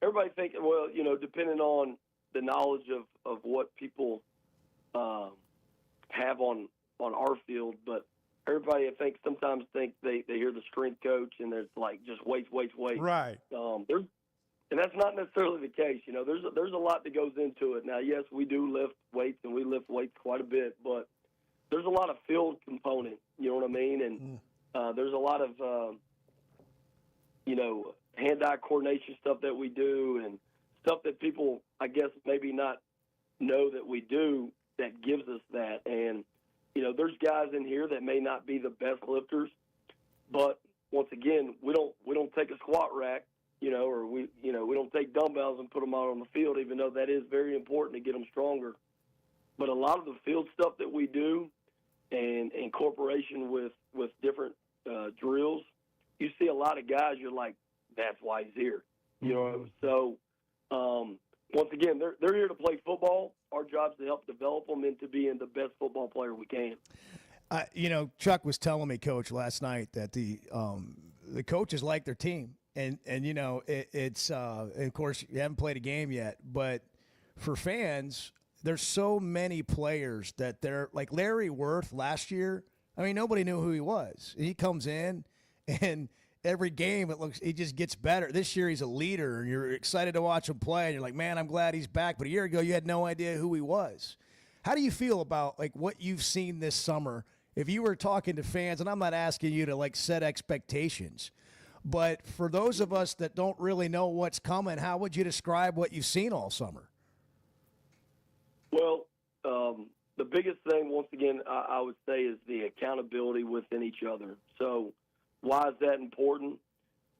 everybody think, well, depending on the knowledge of what people have on our field, but everybody, I think, sometimes think they hear the strength coach and there's like just weights. Right. And that's not necessarily the case. There's a lot that goes into it. Now, yes, we do lift weights, and we lift weights quite a bit, but there's a lot of field component. You know what I mean? And there's a lot of hand-eye coordination stuff that we do, and stuff that people, I guess, maybe not know that we do that gives us that. And there's guys in here that may not be the best lifters, but once again, we don't take a squat rack, or we don't take dumbbells and put them out on the field, even though that is very important to get them stronger. But a lot of the field stuff that we do, and incorporation with different drills, you see a lot of guys, you're like, that's why he's here. So once again, they're here to play football. Our job is to help develop them into being the best football player we can. Chuck was telling me, Coach, last night that the coaches like their team, and it's and of course you haven't played a game yet, but for fans, there's so many players that they're like Larry Worth last year. I mean, nobody knew who he was. He comes in, and every game he just gets better. This year he's a leader, and you're excited to watch him play, and you're like, man, I'm glad he's back. But a year ago, you had no idea who he was. How do you feel about what you've seen this summer? If you were talking to fans, and I'm not asking you to set expectations, but for those of us that don't really know what's coming, how would you describe what you've seen all summer? Well, the biggest thing, once again, I would say is the accountability within each other. So why is that important?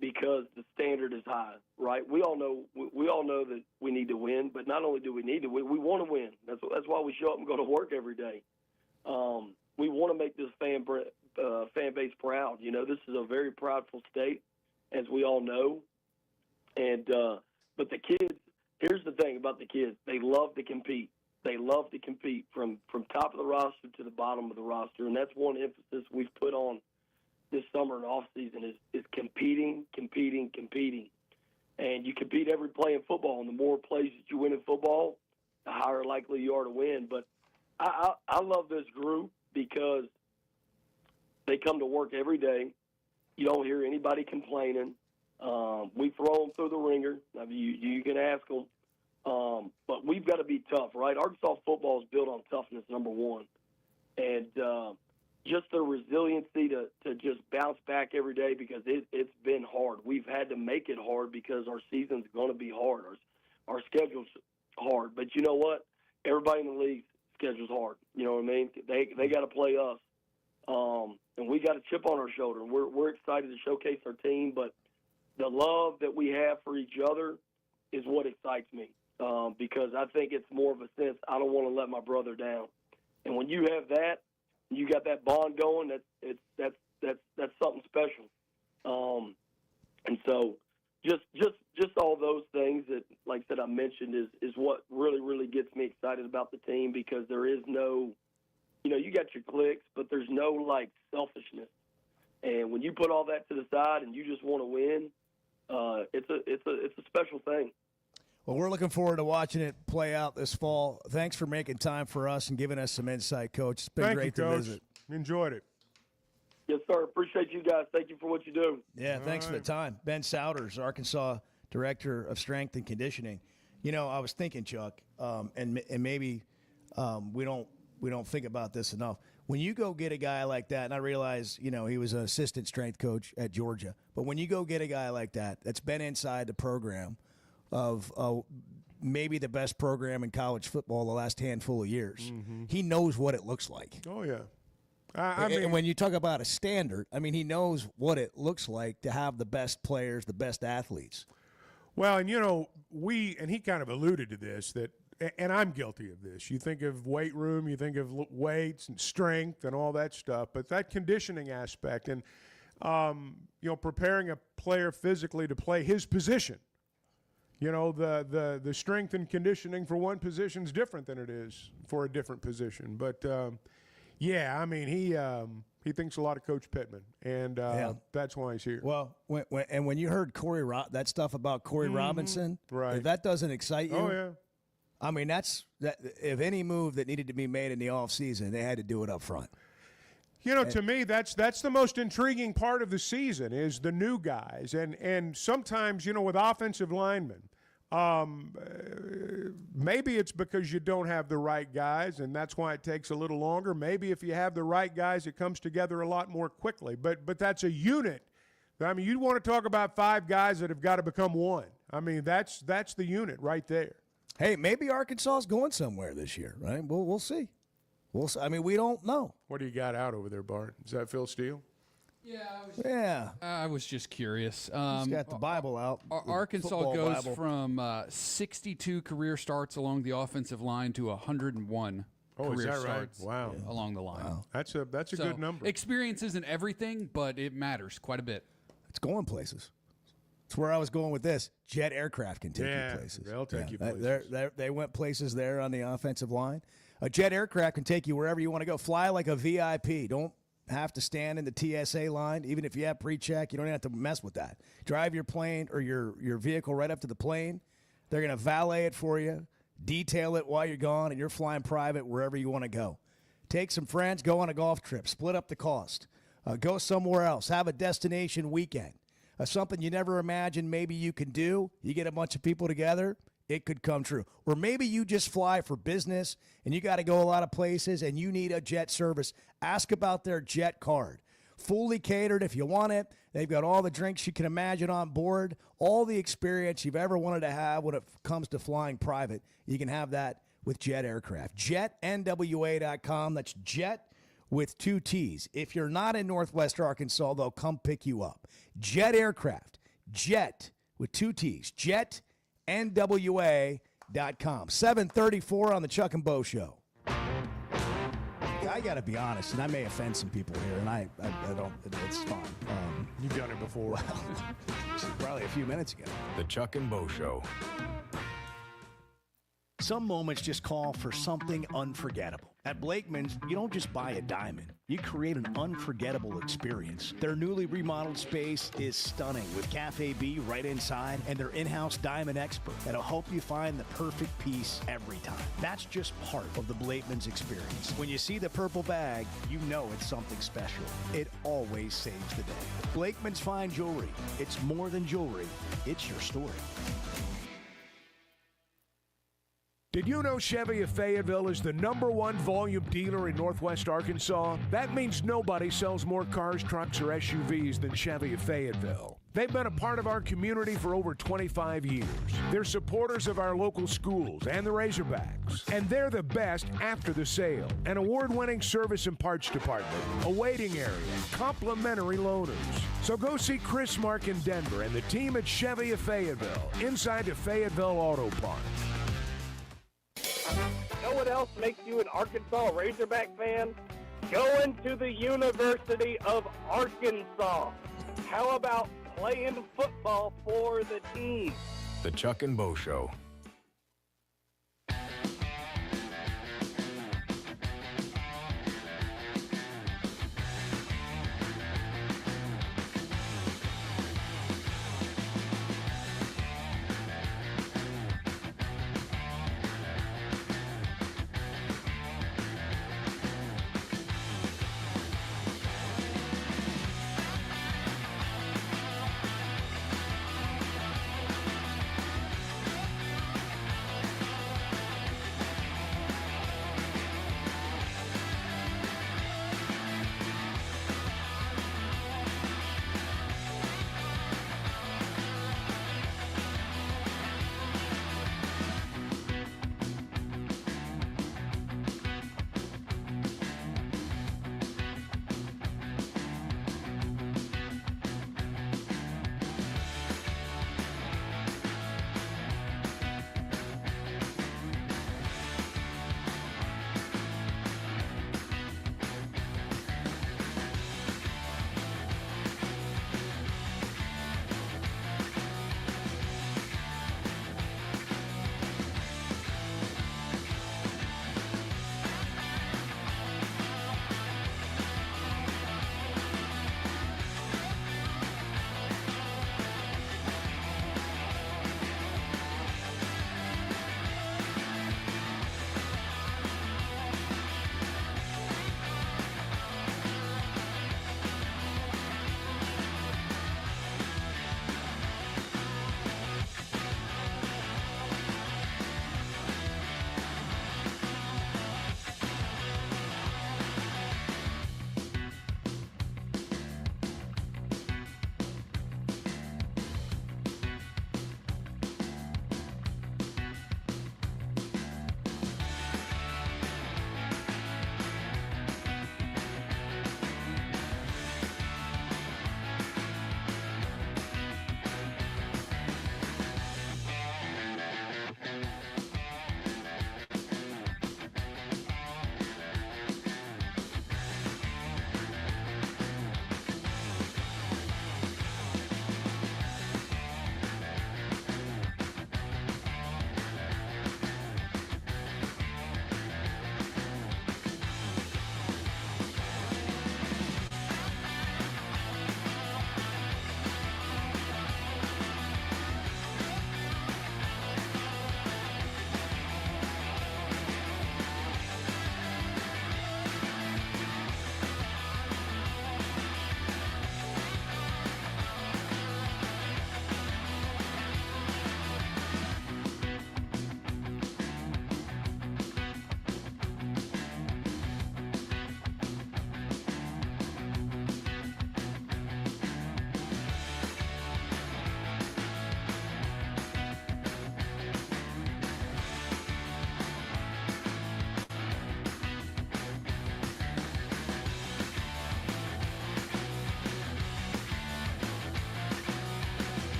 Because the standard is high, right? We all know that we need to win, but not only do we need to win, we want to win. That's why we show up and go to work every day. We want to make this fan base proud. This is a very proudful state, as we all know. And but the kids, here's the thing about the kids: they love to compete. They love to compete from top of the roster to the bottom of the roster, and that's one emphasis we've put on this summer and off season is competing. And you compete every play in football, and the more plays that you win in football, the higher likely you are to win. But I love this group because they come to work every day. You don't hear anybody complaining. We throw them through the ringer. I mean, you can ask them. But we've got to be tough, right? Arkansas football is built on toughness, number one. And just the resiliency to just bounce back every day because it's been hard. We've had to make it hard because our season's going to be hard. Our schedule's hard. But you know what? Everybody in the league schedule's hard. You know what I mean? They got to play us. And we got a chip on our shoulder. We're excited to showcase our team, but the love that we have for each other is what excites me. Because I think it's more of a sense, I don't want to let my brother down. And when you have that, you got that bond going, that's something special. And so just all those things that, like I said, I mentioned is what really, really gets me excited about the team because there is no, you got your clicks, but there's no selfishness. And when you put all that to the side and you just want to win, it's a special thing. Well, we're looking forward to watching it play out this fall. Thanks for making time for us and giving us some insight, Coach. It's been great to visit. Enjoyed it. Yes, sir. Appreciate you guys. Thank you for what you do. Yeah, thanks for the time. Ben Souders, Arkansas Director of Strength and Conditioning. I was thinking, Chuck, and maybe we don't think about this enough. When you go get a guy like that, and I realize, he was an assistant strength coach at Georgia, but when you go get a guy like that that's been inside the program of maybe the best program in college football the last handful of years. Mm-hmm. He knows what it looks like. Oh, yeah. And when you talk about a standard, he knows what it looks like to have the best players, the best athletes. Well, and, and he kind of alluded to this, and I'm guilty of this. You think of weight room, you think of weights and strength and all that stuff, but that conditioning aspect and, preparing a player physically to play his position. The strength and conditioning for one position is different than it is for a different position. But Yeah, I mean he thinks a lot of Coach Pittman, and that's why he's here. Well, when you heard that stuff about Corey Robinson, right? If that doesn't excite you, Oh yeah. I mean that. If any move that needed to be made in the offseason, they had to do it up front. You know, to me, that's the most intriguing part of the season is the new guys, and sometimes with offensive linemen. Maybe it's because you don't have the right guys, and that's why it takes a little longer. Maybe if you have the right guys, it comes together a lot more quickly. But that's a unit. I mean, you want to talk about 5 guys that have got to become one. I mean, that's the unit right there. Hey, maybe Arkansas is going somewhere this year, right? We'll see. I mean, we don't know. What do you got out over there, Bart? Is that Phil Steele? Yeah. I was just curious. He's got the Bible out. Arkansas goes from 62 career starts along the offensive line to 101 career is that starts right? Wow. along the line. Wow. That's a good number. Experience isn't everything, but it matters quite a bit. It's going places. It's where I was going with this. Jet aircraft can take Yeah, you places. they'll take you places. They went places there on the offensive line. A jet aircraft can take you wherever you want to go. Fly like a VIP. Don't have to stand in the TSA line. Even if you have pre-check, you don't have to mess with that. Drive your plane or your vehicle right up to the plane. They're going to valet it for you, detail it while you're gone, and you're flying private wherever you want to go. Take some friends, go on a golf trip, split up the cost. Go somewhere else. Have a destination weekend. Something you never imagined maybe you can do. You get a bunch of people together, it could come true. Or maybe you just fly for business and you got to go a lot of places and you need a jet service. Ask about their jet card. Fully catered if you want it. They've got all the drinks you can imagine on board, all the experience you've ever wanted to have when it comes to flying private. You can have that with Jet Aircraft. JetNWA.com. That's Jet with 2 T's. If you're not in Northwest Arkansas, they'll come pick you up. Jet Aircraft. Jet with 2 T's. JetNWA.com. 7:34 on the Chuck and Bo Show. I got to be honest, and I may offend some people here, and I don't. It's fine. You've done it before. Well, probably a few minutes ago. The Chuck and Bo Show. Some moments just call for something unforgettable. At Blakeman's, you don't just buy a diamond. You create an unforgettable experience. Their newly remodeled space is stunning with Cafe B right inside and their in-house diamond expert that'll help you find the perfect piece every time. That's just part of the Blakeman's experience. When you see the purple bag, you know it's something special. It always saves the day. Blakeman's Fine Jewelry. It's more than jewelry. It's your story. Did you know Chevy of Fayetteville is the #1 volume dealer in Northwest Arkansas? That means nobody sells more cars, trucks, or SUVs than Chevy of Fayetteville. They've been a part of our community for over 25 years. They're supporters of our local schools and the Razorbacks. And they're the best after the sale. An award-winning service and parts department, a waiting area, complimentary loaners. So go see Chris Mark in Denver and the team at Chevy of Fayetteville, inside the Fayetteville Auto Park. Know what else makes you an Arkansas Razorback fan? Going to the University of Arkansas. How about playing football for the team? The Chuck and Bo Show.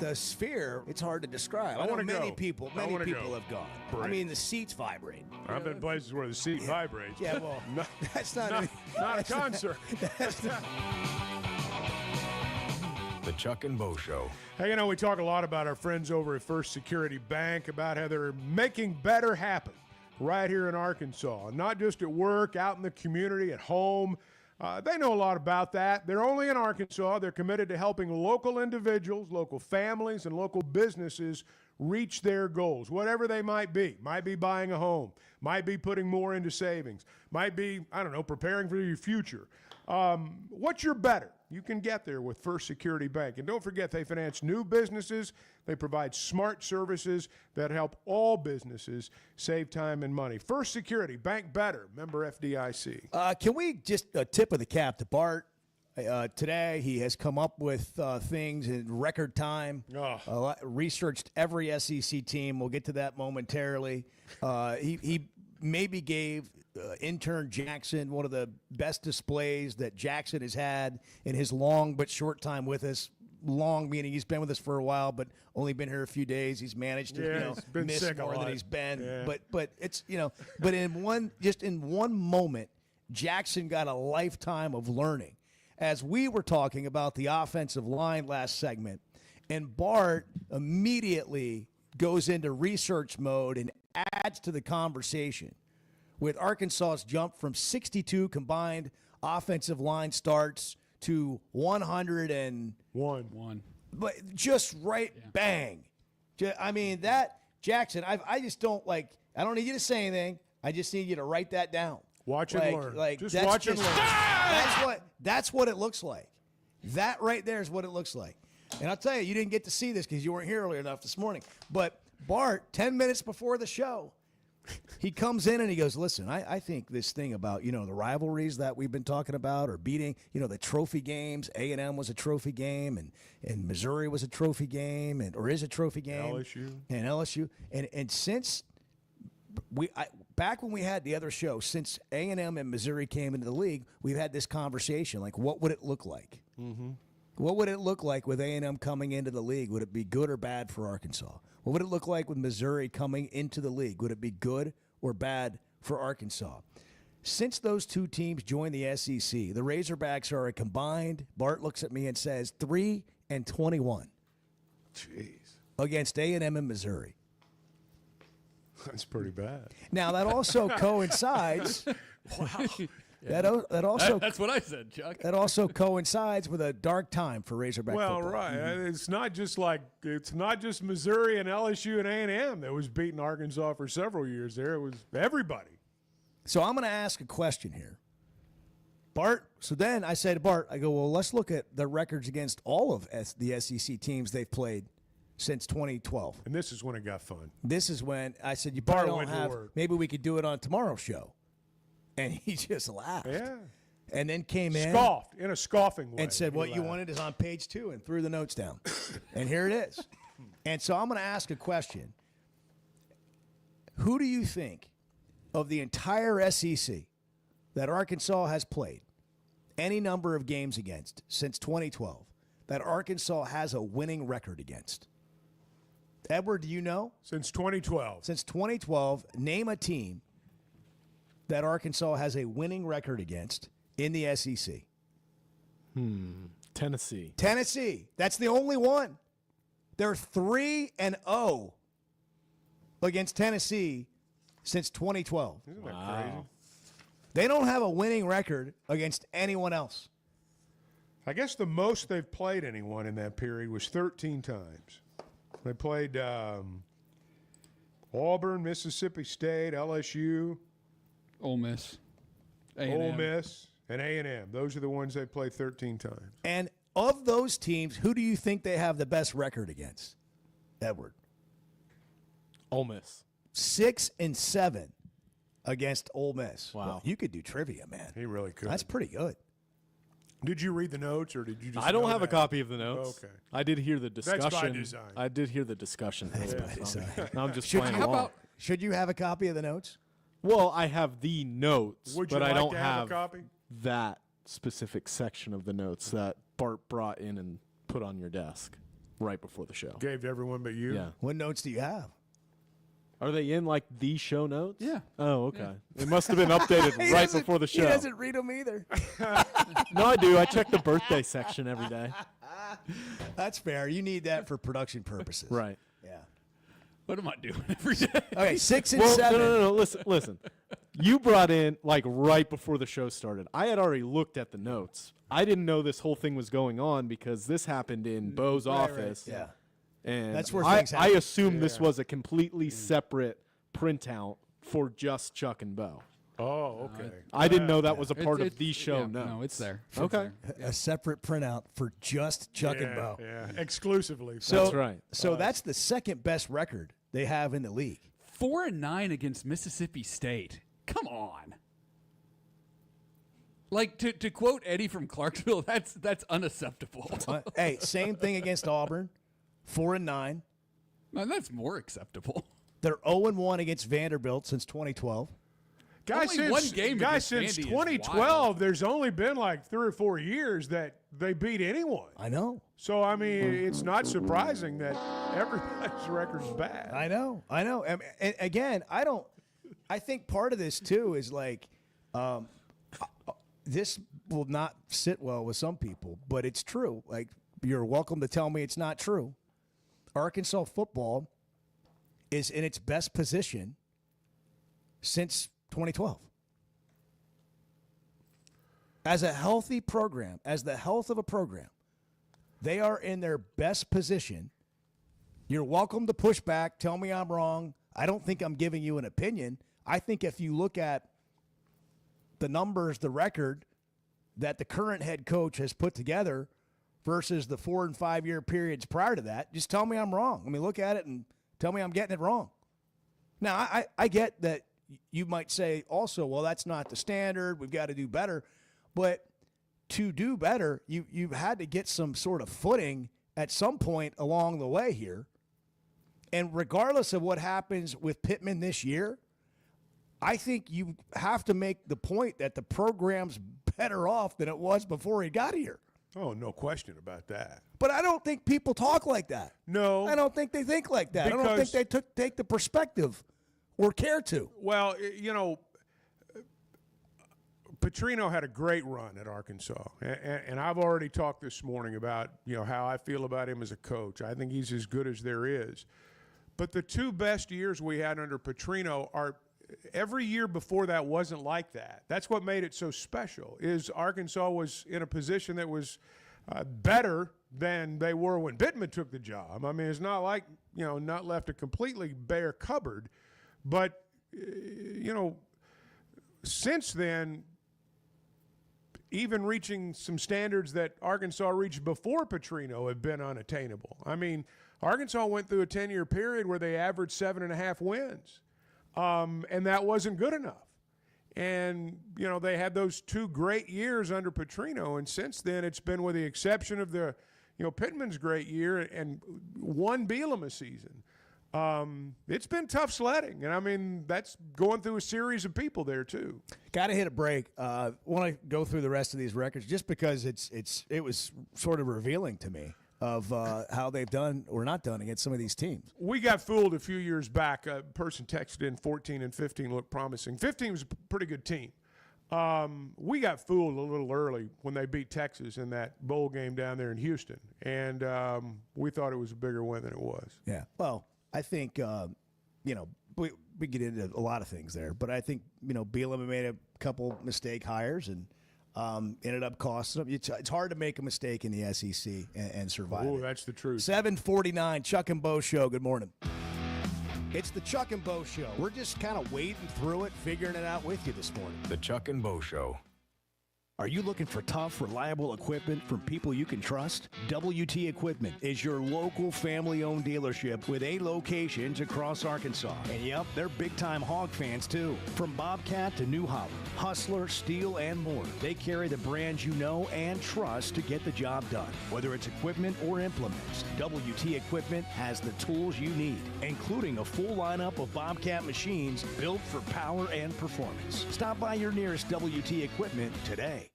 the Sphere, it's hard to describe. I I know wanna many go. people, I many wanna people go. have gone. Great. I mean, the seats vibrate. I've been places where the seat vibrates. Yeah, well, No, that's not not a concert. The Chuck and Bo Show. Hey, we talk a lot about our friends over at First Security Bank, about how they're making better happen right here in Arkansas. Not just at work, out in the community, at home. They know a lot about that. They're only in Arkansas. They're committed to helping local individuals, local families, and local businesses reach their goals, whatever they might be. Might be buying a home, might be putting more into savings, might be, preparing for your future. What's your better? You can get there with First Security Bank. And don't forget, they finance new businesses. They provide smart services that help all businesses save time and money. First Security, bank better. Member FDIC. Can we just a tip of the cap to Bart? Today, he has come up with things in record time. Researched every SEC team. We'll get to that momentarily. He maybe gave intern Jackson one of the best displays that Jackson has had in his long but short time with us. Long meaning he's been with us for a while, but only been here a few days. He's managed to he's been miss sick a more than lot. he's been. Yeah. But it's but in one moment, Jackson got a lifetime of learning. As we were talking about the offensive line last segment, and Bart immediately goes into research mode and adds to the conversation with Arkansas's jump from 62 combined offensive line starts to 101. But just right, bang. That, Jackson, I just don't I don't need you to say anything. I just need you to write that down. Watch and learn. Just that's watch and learn. That's what it looks like. That right there is what it looks like. And I'll tell you, you didn't get to see this because you weren't here early enough this morning. But Bart, 10 minutes before the show, he comes in and he goes, listen, I think this thing about, the rivalries that we've been talking about or beating, the trophy games, A&M was a trophy game and Missouri was a trophy game or is a trophy game. LSU. And since back when we had the other show, since A&M and Missouri came into the league, we've had this conversation, like what would it look like? Mm-hmm. What would it look like with A&M coming into the league? Would it be good or bad for Arkansas? What would it look like with Missouri coming into the league? Would it be good or bad for Arkansas? Since those two teams joined the SEC, the Razorbacks are a combined, Bart looks at me and says, 3-21. Jeez. Against A&M and Missouri. That's pretty bad. Now, that also coincides. Wow. That also that's what I said, Chuck. That also coincides with a dark time for Razorback football. Right. Mm-hmm. It's not just Missouri and LSU and A&M that was beating Arkansas for several years there. It was everybody. So I'm going to ask a question here. Bart, so then I say to Bart, I go, well, let's look at the records against all of the SEC teams they've played since 2012. And this is when it got fun. This is when I said, you Bart probably went don't to have, work. maybe we could do it on tomorrow's show. And he just laughed. Yeah. And then came in. Scoffed in a scoffing way. And said, what you wanted is on page 2 and threw the notes down. And here it is. And so I'm going to ask a question. Who do you think of the entire SEC that Arkansas has played any number of games against since 2012 that Arkansas has a winning record against? Edward, do you know? Since 2012. Since 2012, name a team that Arkansas has a winning record against in the SEC. Tennessee. Tennessee. That's the only one. They're 3-0 against Tennessee since 2012. Isn't that crazy? They don't have a winning record against anyone else. I guess the most they've played anyone in that period was 13 times. They played Auburn, Mississippi State, LSU, Ole Miss, Ole Miss, and A&M. Those are the ones they played 13 times. And of those teams, who do you think they have the best record against, Edward? Ole Miss. 6-7 against Ole Miss. Wow. Well, you could do trivia, man. He really could. That's pretty good. Did you read the notes, or did you just? I don't know have that? a copy of the notes. Okay. I did hear the discussion. That's by design. I did hear the discussion. That's by design. I'm just Should, playing how along. about, should you have a copy of the notes? Well, I have the notes, Would you but I like don't to have a copy? that specific section of the notes that Bart brought in and put on your desk. right before the show. Gave to everyone but you. Yeah. What notes do you have? Are they in like the show notes? Yeah. Oh, okay. It must have been updated right before the show. He doesn't read them either. No, I do. I check the birthday section every day. That's fair. You need that for production purposes. Right. Yeah. What am I doing every day? Okay, 6 and Well, 7. No. Listen. You brought in like right before the show started. I had already looked at the notes. I didn't know this whole thing was going on because this happened in Bo's office. Yeah. And That's where I things happen. assumed this was a completely separate printout for just Chuck and Bo. Oh, okay. I didn't know that was a part of It's- the show. yeah, no, it's there. It's Okay. there. A separate printout for just Chuck and Bo. Yeah, exclusively. So, That's right. So that's the second best record they have in the league. 4-9 against Mississippi State. Come on. Like to quote Eddie from Clarksville, that's unacceptable. Hey, same thing against Auburn. 4-9. No, that's more acceptable. They're 0-1 against Vanderbilt since 2012. Guys, Only one game against since Vandy is 2012, wild. there's only been like 3 or 4 years that they beat anyone. I know. So, I mean, it's not surprising that everybody's record's bad. I know. And again, I think part of this too is like, this will not sit well with some people, but it's true. Like, you're welcome to tell me it's not true. Arkansas football is in its best position since 2012. As a healthy program, as the health of a program, they are in their best position. You're welcome to push back, tell me I'm wrong. I don't think I'm giving you an opinion. I think if you look at the numbers, the record that the current head coach has put together versus the 4 and 5 year periods prior to that, just tell me I'm wrong. I mean, look at it and tell me I'm getting it wrong. Now, I get that you might say also, well, that's not the standard. We've got to do better. But to do better, you've had to get some sort of footing at some point along the way here. And regardless of what happens with Pittman this year, I think you have to make the point that the program's better off than it was before he got here. Oh, no question about that. But I don't think people talk like that. No. I don't think they think like that. I don't think they take the perspective or care to. Well, you know, Petrino had a great run at Arkansas, and I've already talked this morning about, you know, how I feel about him as a coach. I think he's as good as there is. But the 2 best years we had under Petrino are every year before that wasn't like that. That's what made it so special, is Arkansas was in a position that was better than they were when Pittman took the job. I mean, it's not like, you know, not left a completely bare cupboard. But, you know, since then, even reaching some standards that Arkansas reached before Petrino have been unattainable. I mean, Arkansas went through a 10-year period where they averaged 7.5 wins, and that wasn't good enough. And, you know, they had those 2 great years under Petrino, and since then it's been, with the exception of the, you know, Pittman's great year and one Bielema season. It's been tough sledding, and I mean that's going through a series of people there too. Got to hit a break. Want to go through the rest of these records just because it was sort of revealing to me of how they've done or not done against some of these teams. We got fooled a few years back. A person texted in 14 and 15 looked promising. 15 was a pretty good team. We got fooled a little early when they beat Texas in that bowl game down there in Houston, and we thought it was a bigger win than it was. Yeah. Well, I think, you know, we get into a lot of things there, but I think, you know, Bielema made a couple mistake hires and ended up costing them. It's hard to make a mistake in the SEC and survive. Oh, that's the truth. 7:49, Chuck and Bo Show. Good morning. It's the Chuck and Bo Show. We're just kind of wading through it, figuring it out with you this morning. The Chuck and Bo Show. Are you looking for tough, reliable equipment from people you can trust? WT Equipment is your local family-owned dealership with 8 locations across Arkansas. And yep, they're big-time Hog fans too. From Bobcat to New Holland, Hustler, Steel, and more. They carry the brands you know and trust to get the job done. Whether it's equipment or implements, WT Equipment has the tools you need, including a full lineup of Bobcat machines built for power and performance. Stop by your nearest WT Equipment today.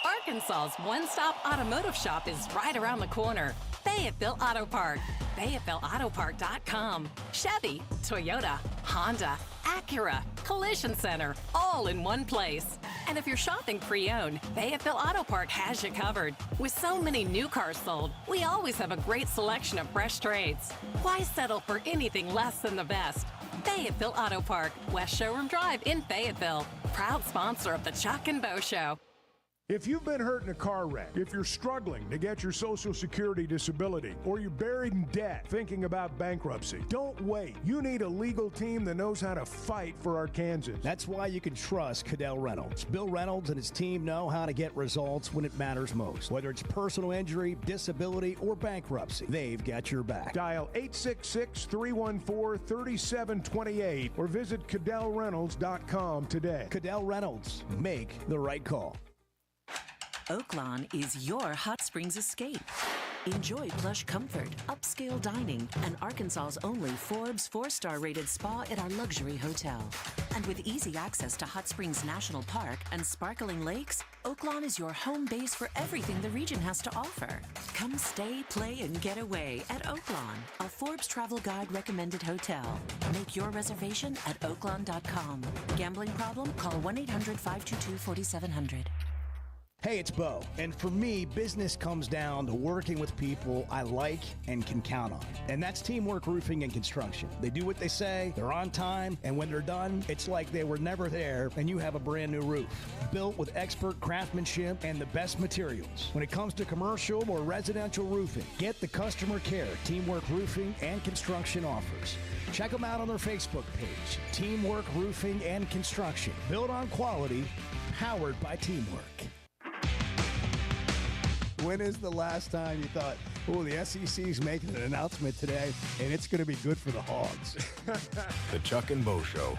Arkansas's one-stop automotive shop is right around the corner. Fayetteville Auto Park. FayettevilleAutoPark.com. Chevy, Toyota, Honda, Acura, Collision Center, all in one place. And if you're shopping pre-owned, Fayetteville Auto Park has you covered. With so many new cars sold, we always have a great selection of fresh trades. Why settle for anything less than the best? Fayetteville Auto Park, West Showroom Drive in Fayetteville. Proud sponsor of the Chuck and Bo Show. If you've been hurt in a car wreck, if you're struggling to get your Social Security disability, or you're buried in debt thinking about bankruptcy, don't wait. You need a legal team that knows how to fight for Arkansans. That's why you can trust Cadell Reynolds. Bill Reynolds and his team know how to get results when it matters most. Whether it's personal injury, disability, or bankruptcy, they've got your back. Dial 866-314-3728 or visit CadellReynolds.com today. Cadell Reynolds. Make the right call. Oaklawn is your hot springs escape. Enjoy plush comfort, upscale dining, and Arkansas's only Forbes 4-star rated spa at our luxury hotel. And with easy access to Hot Springs National Park and sparkling lakes, Oaklawn is your home base for everything the region has to offer. Come stay, play, and get away at Oaklawn, a Forbes Travel Guide recommended hotel. Make your reservation at oaklawn.com. Gambling problem? Call 1-800-522-4700. Hey, it's Bo. And for me, business comes down to working with people I like and can count on. And that's Teamwork Roofing and Construction. They do what they say, they're on time, and when they're done, it's like they were never there and you have a brand new roof. Built with expert craftsmanship and the best materials. When it comes to commercial or residential roofing, get the customer care Teamwork Roofing and Construction offers. Check them out on their Facebook page, Teamwork Roofing and Construction. Built on quality, powered by teamwork. When is the last time you thought, oh, the SEC's making an announcement today, and it's going to be good for the Hogs? The Chuck and Bo Show.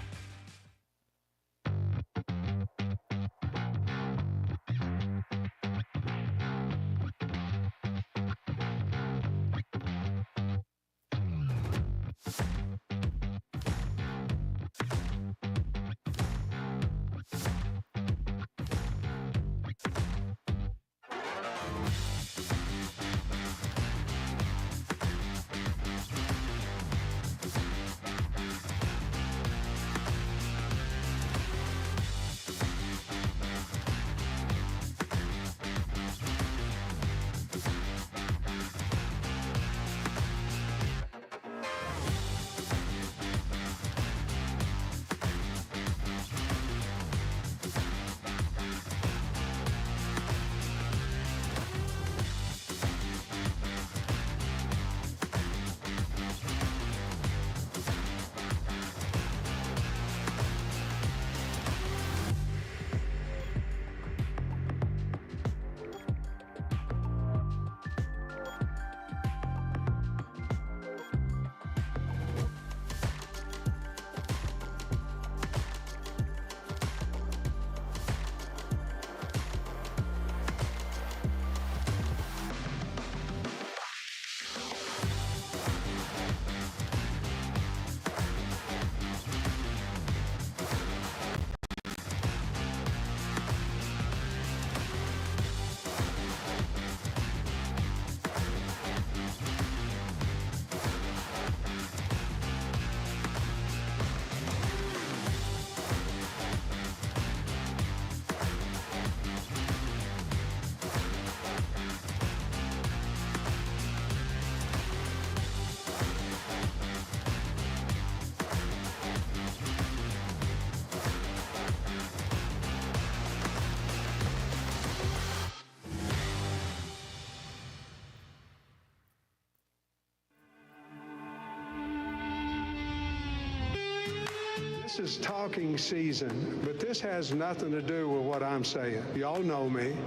This is talking season, but this has nothing to do with what I'm saying. Y'all know me.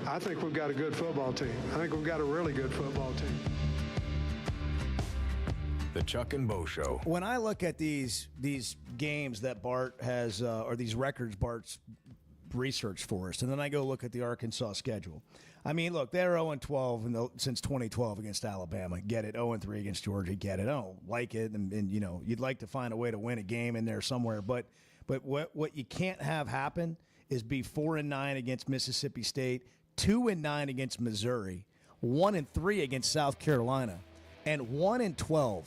I think we've got a good football team. I think we've got a really good football team. The Chuck and Bo Show. When I look at these games that Bart has, or these records Bart's researched for us, and then I go look at the Arkansas schedule. I mean, look, they're 0-12 since 2012 against Alabama. Get it. 0-3 against Georgia. Get it. I don't like it, and you know, you'd like to find a way to win a game in there somewhere. But what you can't have happen is be 4-9 against Mississippi State, 2-9 against Missouri, 1-3 against South Carolina, and 1-12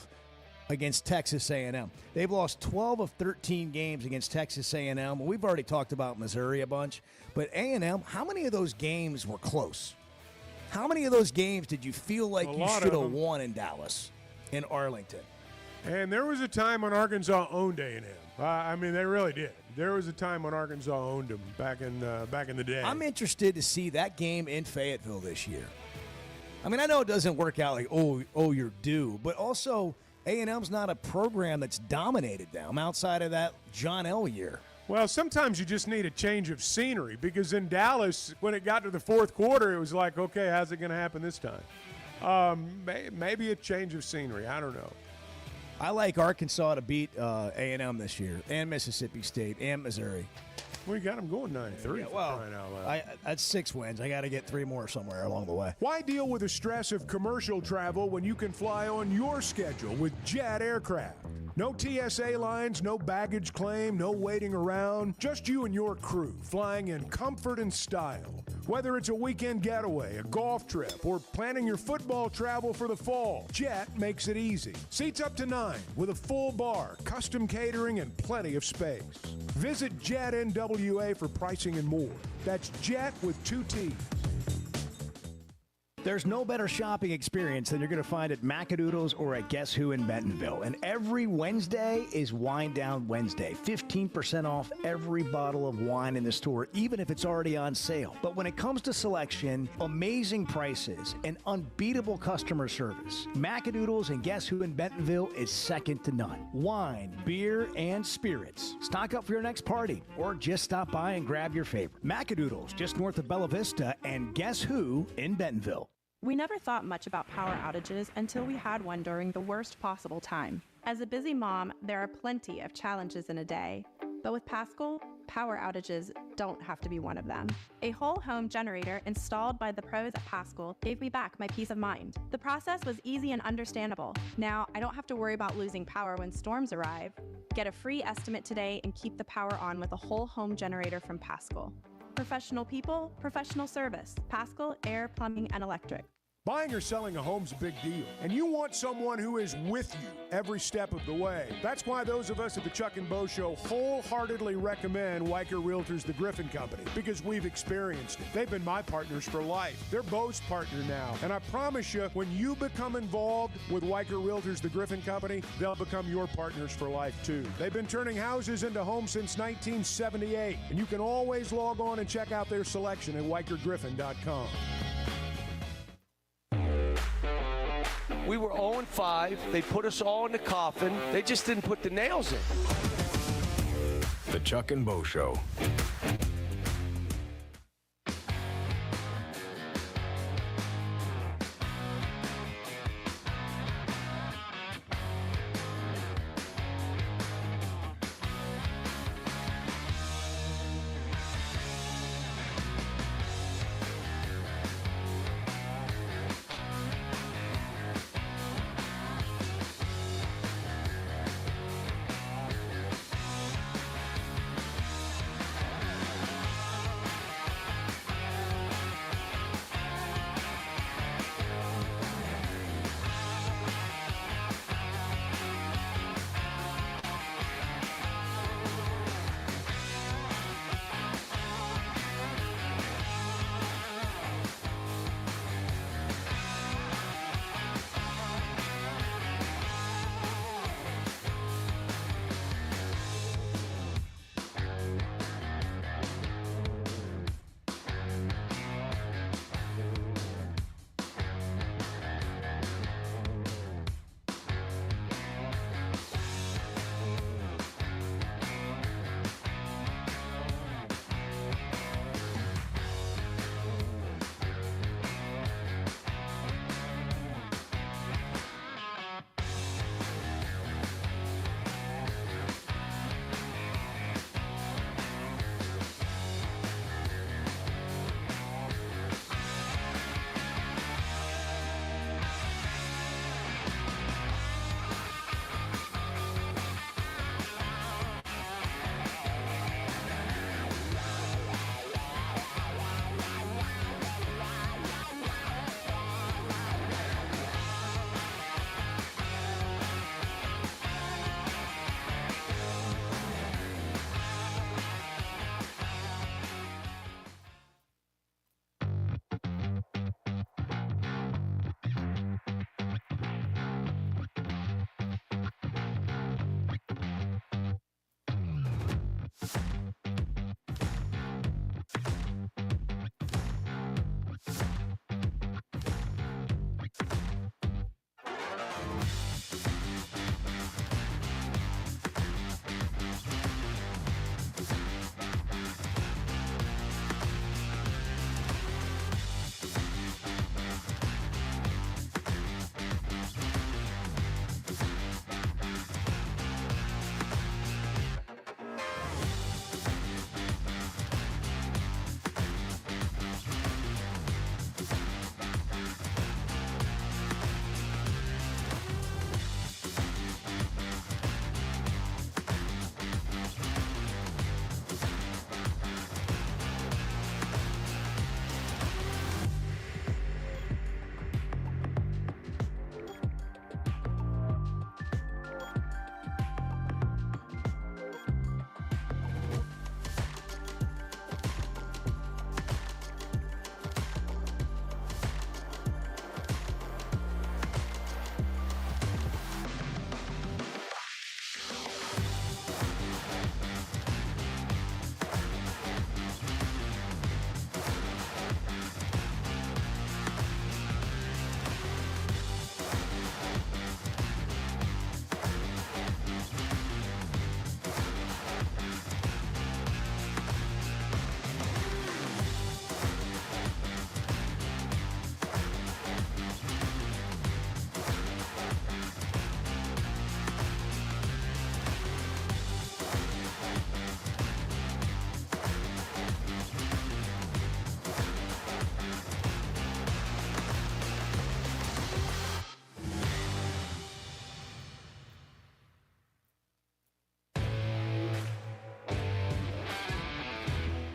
against Texas A&M. They've lost 12 of 13 games against Texas A&M. We've already talked about Missouri a bunch, but A&M, how many of those games were close? How many of those games did you feel like you should have won in Dallas, in Arlington? And there was a time when Arkansas owned A&M. I mean, they really did. There was a time when Arkansas owned them back in the day. I'm interested to see that game in Fayetteville this year. I mean, I know it doesn't work out like, oh, you're due, but also A&M's not a program that's dominated them outside of that John L. year. Well, sometimes you just need a change of scenery because in Dallas, when it got to the fourth quarter, it was like, okay, how's it going to happen this time? Maybe a change of scenery. I don't know. I like Arkansas to beat A&M this year, and Mississippi State, and Missouri. We got them going 9-3. Yeah, well, that's 6 wins. I got to get 3 more somewhere along the way. Why deal with the stress of commercial travel when you can fly on your schedule with Jet Aircraft? No TSA lines, no baggage claim, no waiting around. Just you and your crew flying in comfort and style. Whether it's a weekend getaway, a golf trip, or planning your football travel for the fall, Jet makes it easy. Seats up to 9 with a full bar, custom catering, and plenty of space. Visit Jet NWA for pricing and more. That's Jet with 2 T's. There's no better shopping experience than you're going to find at Macadoodles or at Guess Who in Bentonville. And every Wednesday is Wine Down Wednesday. 15% off every bottle of wine in the store, even if it's already on sale. But when it comes to selection, amazing prices, and unbeatable customer service, Macadoodles and Guess Who in Bentonville is second to none. Wine, beer, and spirits. Stock up for your next party or just stop by and grab your favorite. Macadoodles, just north of Bella Vista, and Guess Who in Bentonville. We never thought much about power outages until we had one during the worst possible time. As a busy mom, there are plenty of challenges in a day. But with Paschal, power outages don't have to be one of them. A whole home generator installed by the pros at Paschal gave me back my peace of mind. The process was easy and understandable. Now, I don't have to worry about losing power when storms arrive. Get a free estimate today and keep the power on with a whole home generator from Paschal. Professional people, professional service. Paschal Air, Plumbing, and Electric. Buying or selling a home's a big deal, and you want someone who is with you every step of the way. That's why those of us at the Chuck and Bo Show wholeheartedly recommend Weicker Realtors, the Griffin Company, because we've experienced it. They've been my partners for life. They're Bo's partner now, and I promise you, when you become involved with Weicker Realtors, the Griffin Company, they'll become your partners for life, too. They've been turning houses into homes since 1978, and you can always log on and check out their selection at WeicherGriffin.com. We were 0-5. They put us all in the coffin. They just didn't put the nails in. The Chuck and Bo Show.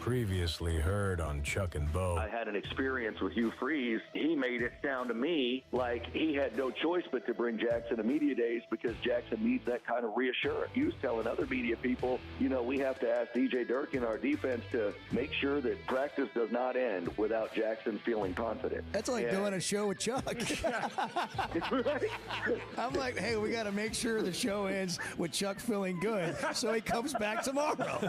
Previously heard on Chuck and Bo. I had an experience with Hugh Freeze. He made it sound to me like he had no choice but to bring Jackson to media days because Jackson needs that kind of reassurance. He was telling other media people, we have to ask DJ Durkin, our defense, to make sure that practice does not end without Jackson feeling confident. That's like doing a show with Chuck. I'm like, hey, we got to make sure the show ends with Chuck feeling good so he comes back tomorrow.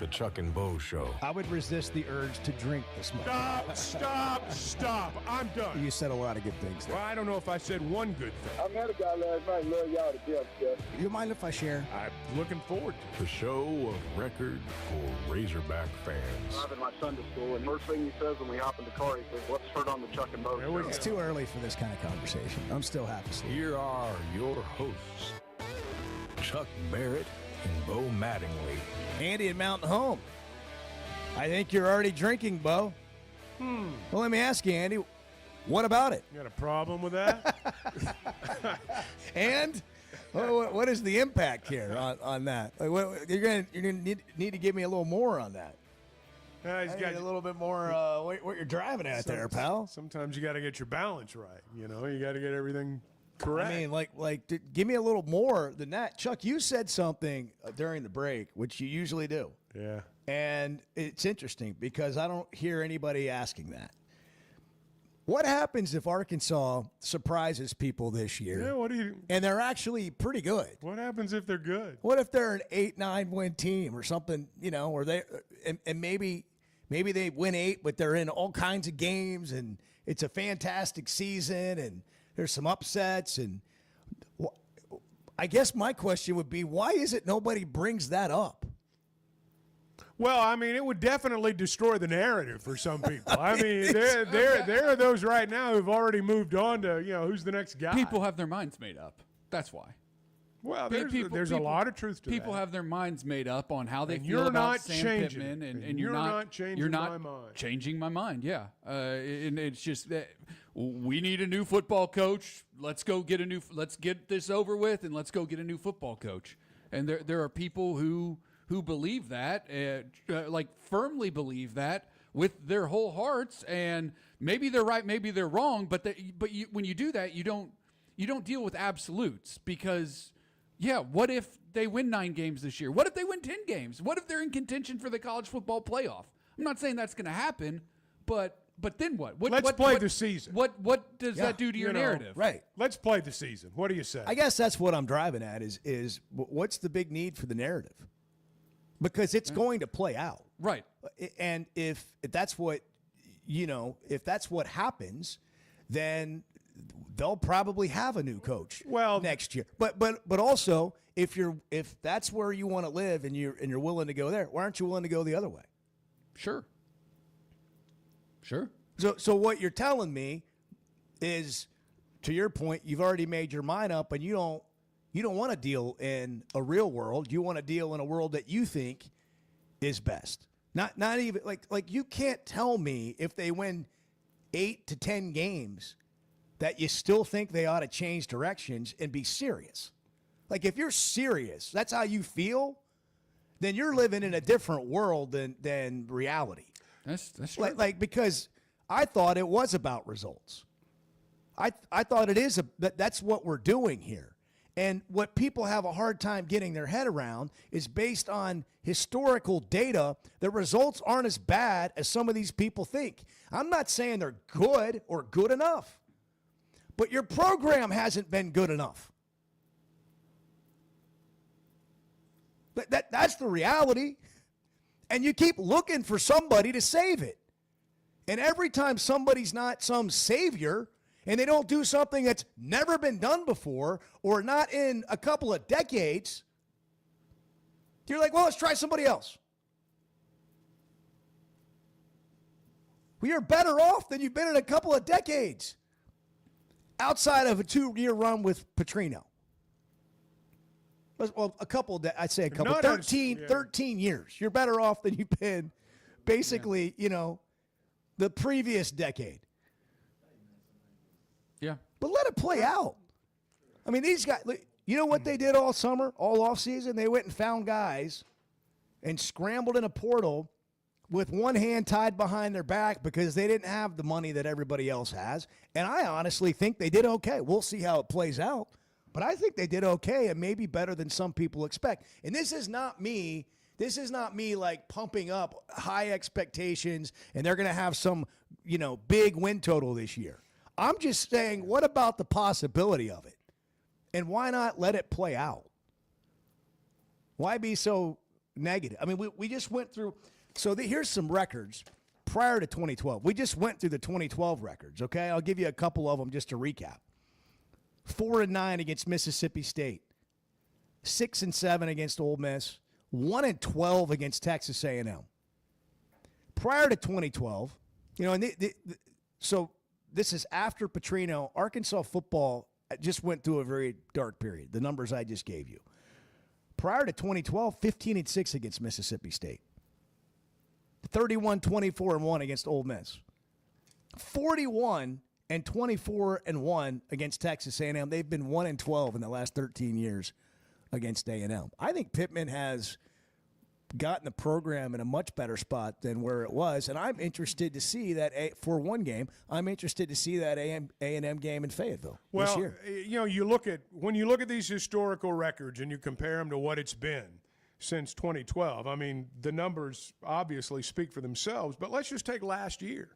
The Chuck and Bo Show. I would resist the urge to drink this morning. Stop. I'm done. You said a lot of good things there. Well, I don't know if I said one good thing. I met a guy last night. Love y'all to death, Jeff. You mind if I share? I'm looking forward to it. The show of record for Razorback fans. I'm in my Sunday school, and first thing he says when we hop in the car, he says, "What's heard on the Chuck and Bo Show?" It's too early for this kind of conversation. I'm still half asleep. Here are your hosts, Chuck Barrett and Bo Mattingly. Andy at Mountain Home. I think you're already drinking, Bo. Well, let me ask you, Andy, what about it? You got a problem with that? And what is the impact here on that? Like, you're gonna need to give me a little more on that. He's got a little bit more what you're driving at there, pal. Sometimes you got to get your balance right. You got to get everything correct. I mean, give me a little more than that. Chuck, you said something during the break, which you usually do. Yeah. And it's interesting because I don't hear anybody asking that. What happens if Arkansas surprises people this year? Yeah, and they're actually pretty good. What happens if they're good? What if they're an 8-9 win team or something, or they and maybe they win 8, but they're in all kinds of games and it's a fantastic season and there's some upsets. And I guess my question would be, why is it nobody brings that up? Well, I mean, it would definitely destroy the narrative for some people. I mean, there are those right now who've already moved on to, who's the next guy. People have their minds made up. That's why. Well, there's a lot of truth to that. People have their minds made up on how they and feel you're about not Sam changing Pittman, it. and you're not changing my mind. Changing my mind, yeah. And it's just that we need a new football coach. Let's get this over with, and let's go get a new football coach. And there are people who believe that, firmly believe that with their whole hearts, and maybe they're right, maybe they're wrong, but when you do that, you don't deal with absolutes because. Yeah, what if they win 9 games this year? What if they win 10 games? What if they're in contention for the college football playoff? I'm not saying that's going to happen, but then what? Let's play the season. What does that do to your narrative? Right. Let's play the season. What do you say? I guess that's what I'm driving at is what's the big need for the narrative? Because it's going to play out. Right. And if that's what, if that's what happens, then they'll probably have a new coach next year. But also if that's where you want to live and you're willing to go there, why aren't you willing to go the other way? Sure. So what you're telling me is, to your point, you've already made your mind up and you don't want to deal in a real world. You want to deal in a world that you think is best. Not even like you can't tell me if they win 8 to 10 games that you still think they ought to change directions and be serious. Like, if you're serious, that's how you feel, then you're living in a different world than reality. That's true. Because I thought it was about results. I thought it is that's what we're doing here. And what people have a hard time getting their head around is based on historical data, the results aren't as bad as some of these people think. I'm not saying they're good or good enough. But your program hasn't been good enough. That's the reality. And you keep looking for somebody to save it. And every time somebody's not some savior and they don't do something that's never been done before or not in a couple of decades, you're like, well, let's try somebody else. We are better off than you've been in a couple of decades. Outside of a 2-year run with Petrino. Well, I'd say a couple. 13 years. You're better off than you've been basically, the previous decade. Yeah. But let it play out. I mean, these guys, you know what they did all summer, all offseason? They went and found guys and scrambled in a portal with one hand tied behind their back because they didn't have the money that everybody else has. And I honestly think they did okay. We'll see how it plays out. But I think they did okay and maybe better than some people expect. And this is not me. This is not me like pumping up high expectations and they're going to have some, big win total this year. I'm just saying, what about the possibility of it? And why not let it play out? Why be so negative? I mean, we just went through. So here's some records prior to 2012. We just went through the 2012 records, okay? I'll give you a couple of them just to recap. 4-9 against Mississippi State. 6-7 against Ole Miss. 1-12 against Texas A&M. Prior to 2012, so this is after Petrino. Arkansas football just went through a very dark period, the numbers I just gave you. Prior to 2012, 15-6 against Mississippi State. 31-24-1 against Ole Miss. 41-24-1 against Texas A&M. They've been 1-12 in the last 13 years against A&M. I think Pittman has gotten the program in a much better spot than where it was, and I'm interested to see that for one game. I'm interested to see that A&M game in Fayetteville this year. When you look at these historical records and you compare them to what it's been since 2012. I mean, the numbers obviously speak for themselves, but let's just take last year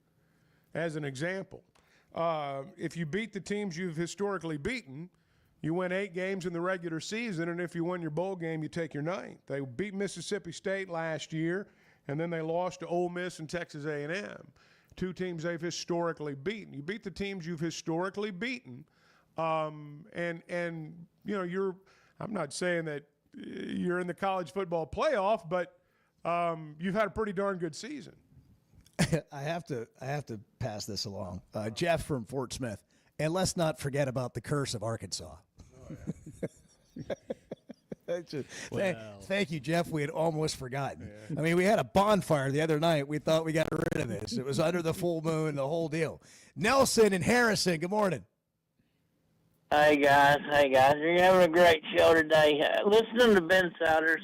as an example. If you beat the teams you've historically beaten, you win 8 games in the regular season, and if you win your bowl game, you take your 9th. They beat Mississippi State last year, and then they lost to Ole Miss and Texas A&M, 2 teams they've historically beaten. You beat the teams you've historically beaten, I'm not saying that you're in the college football playoff, but you've had a pretty darn good season. I have to pass this along. Jeff from Fort Smith. And let's not forget about the curse of Arkansas. Thank you, Jeff. We had almost forgotten. Yeah. I mean, we had a bonfire the other night. We thought we got rid of this. It was under the full moon, the whole deal. Nelson and Harrison, good morning. Hey, guys. You're having a great show today. Listening to Ben Souders,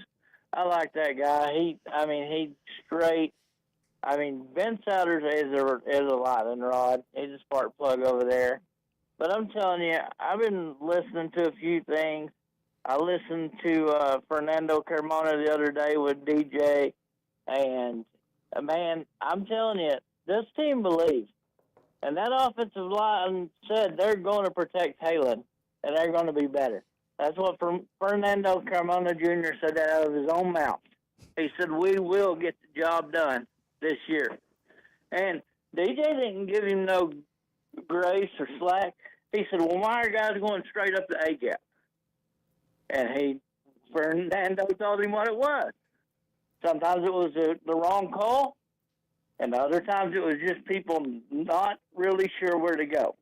I like that guy. He's great. I mean, Ben Souders is a lightning rod. He's a spark plug over there. But I'm telling you, I've been listening to a few things. I listened to Fernando Carmona the other day with DJ, and, man, I'm telling you, this team believes. And that offensive line said they're going to protect Halen, and they're going to be better. That's what Fernando Carmona Jr. said that out of his own mouth. He said, we will get the job done this year. And DJ didn't give him no grace or slack. He said, well, why are guys going straight up the A-gap? And Fernando told him what it was. Sometimes it was the wrong call, and other times it was just people not really sure where to go.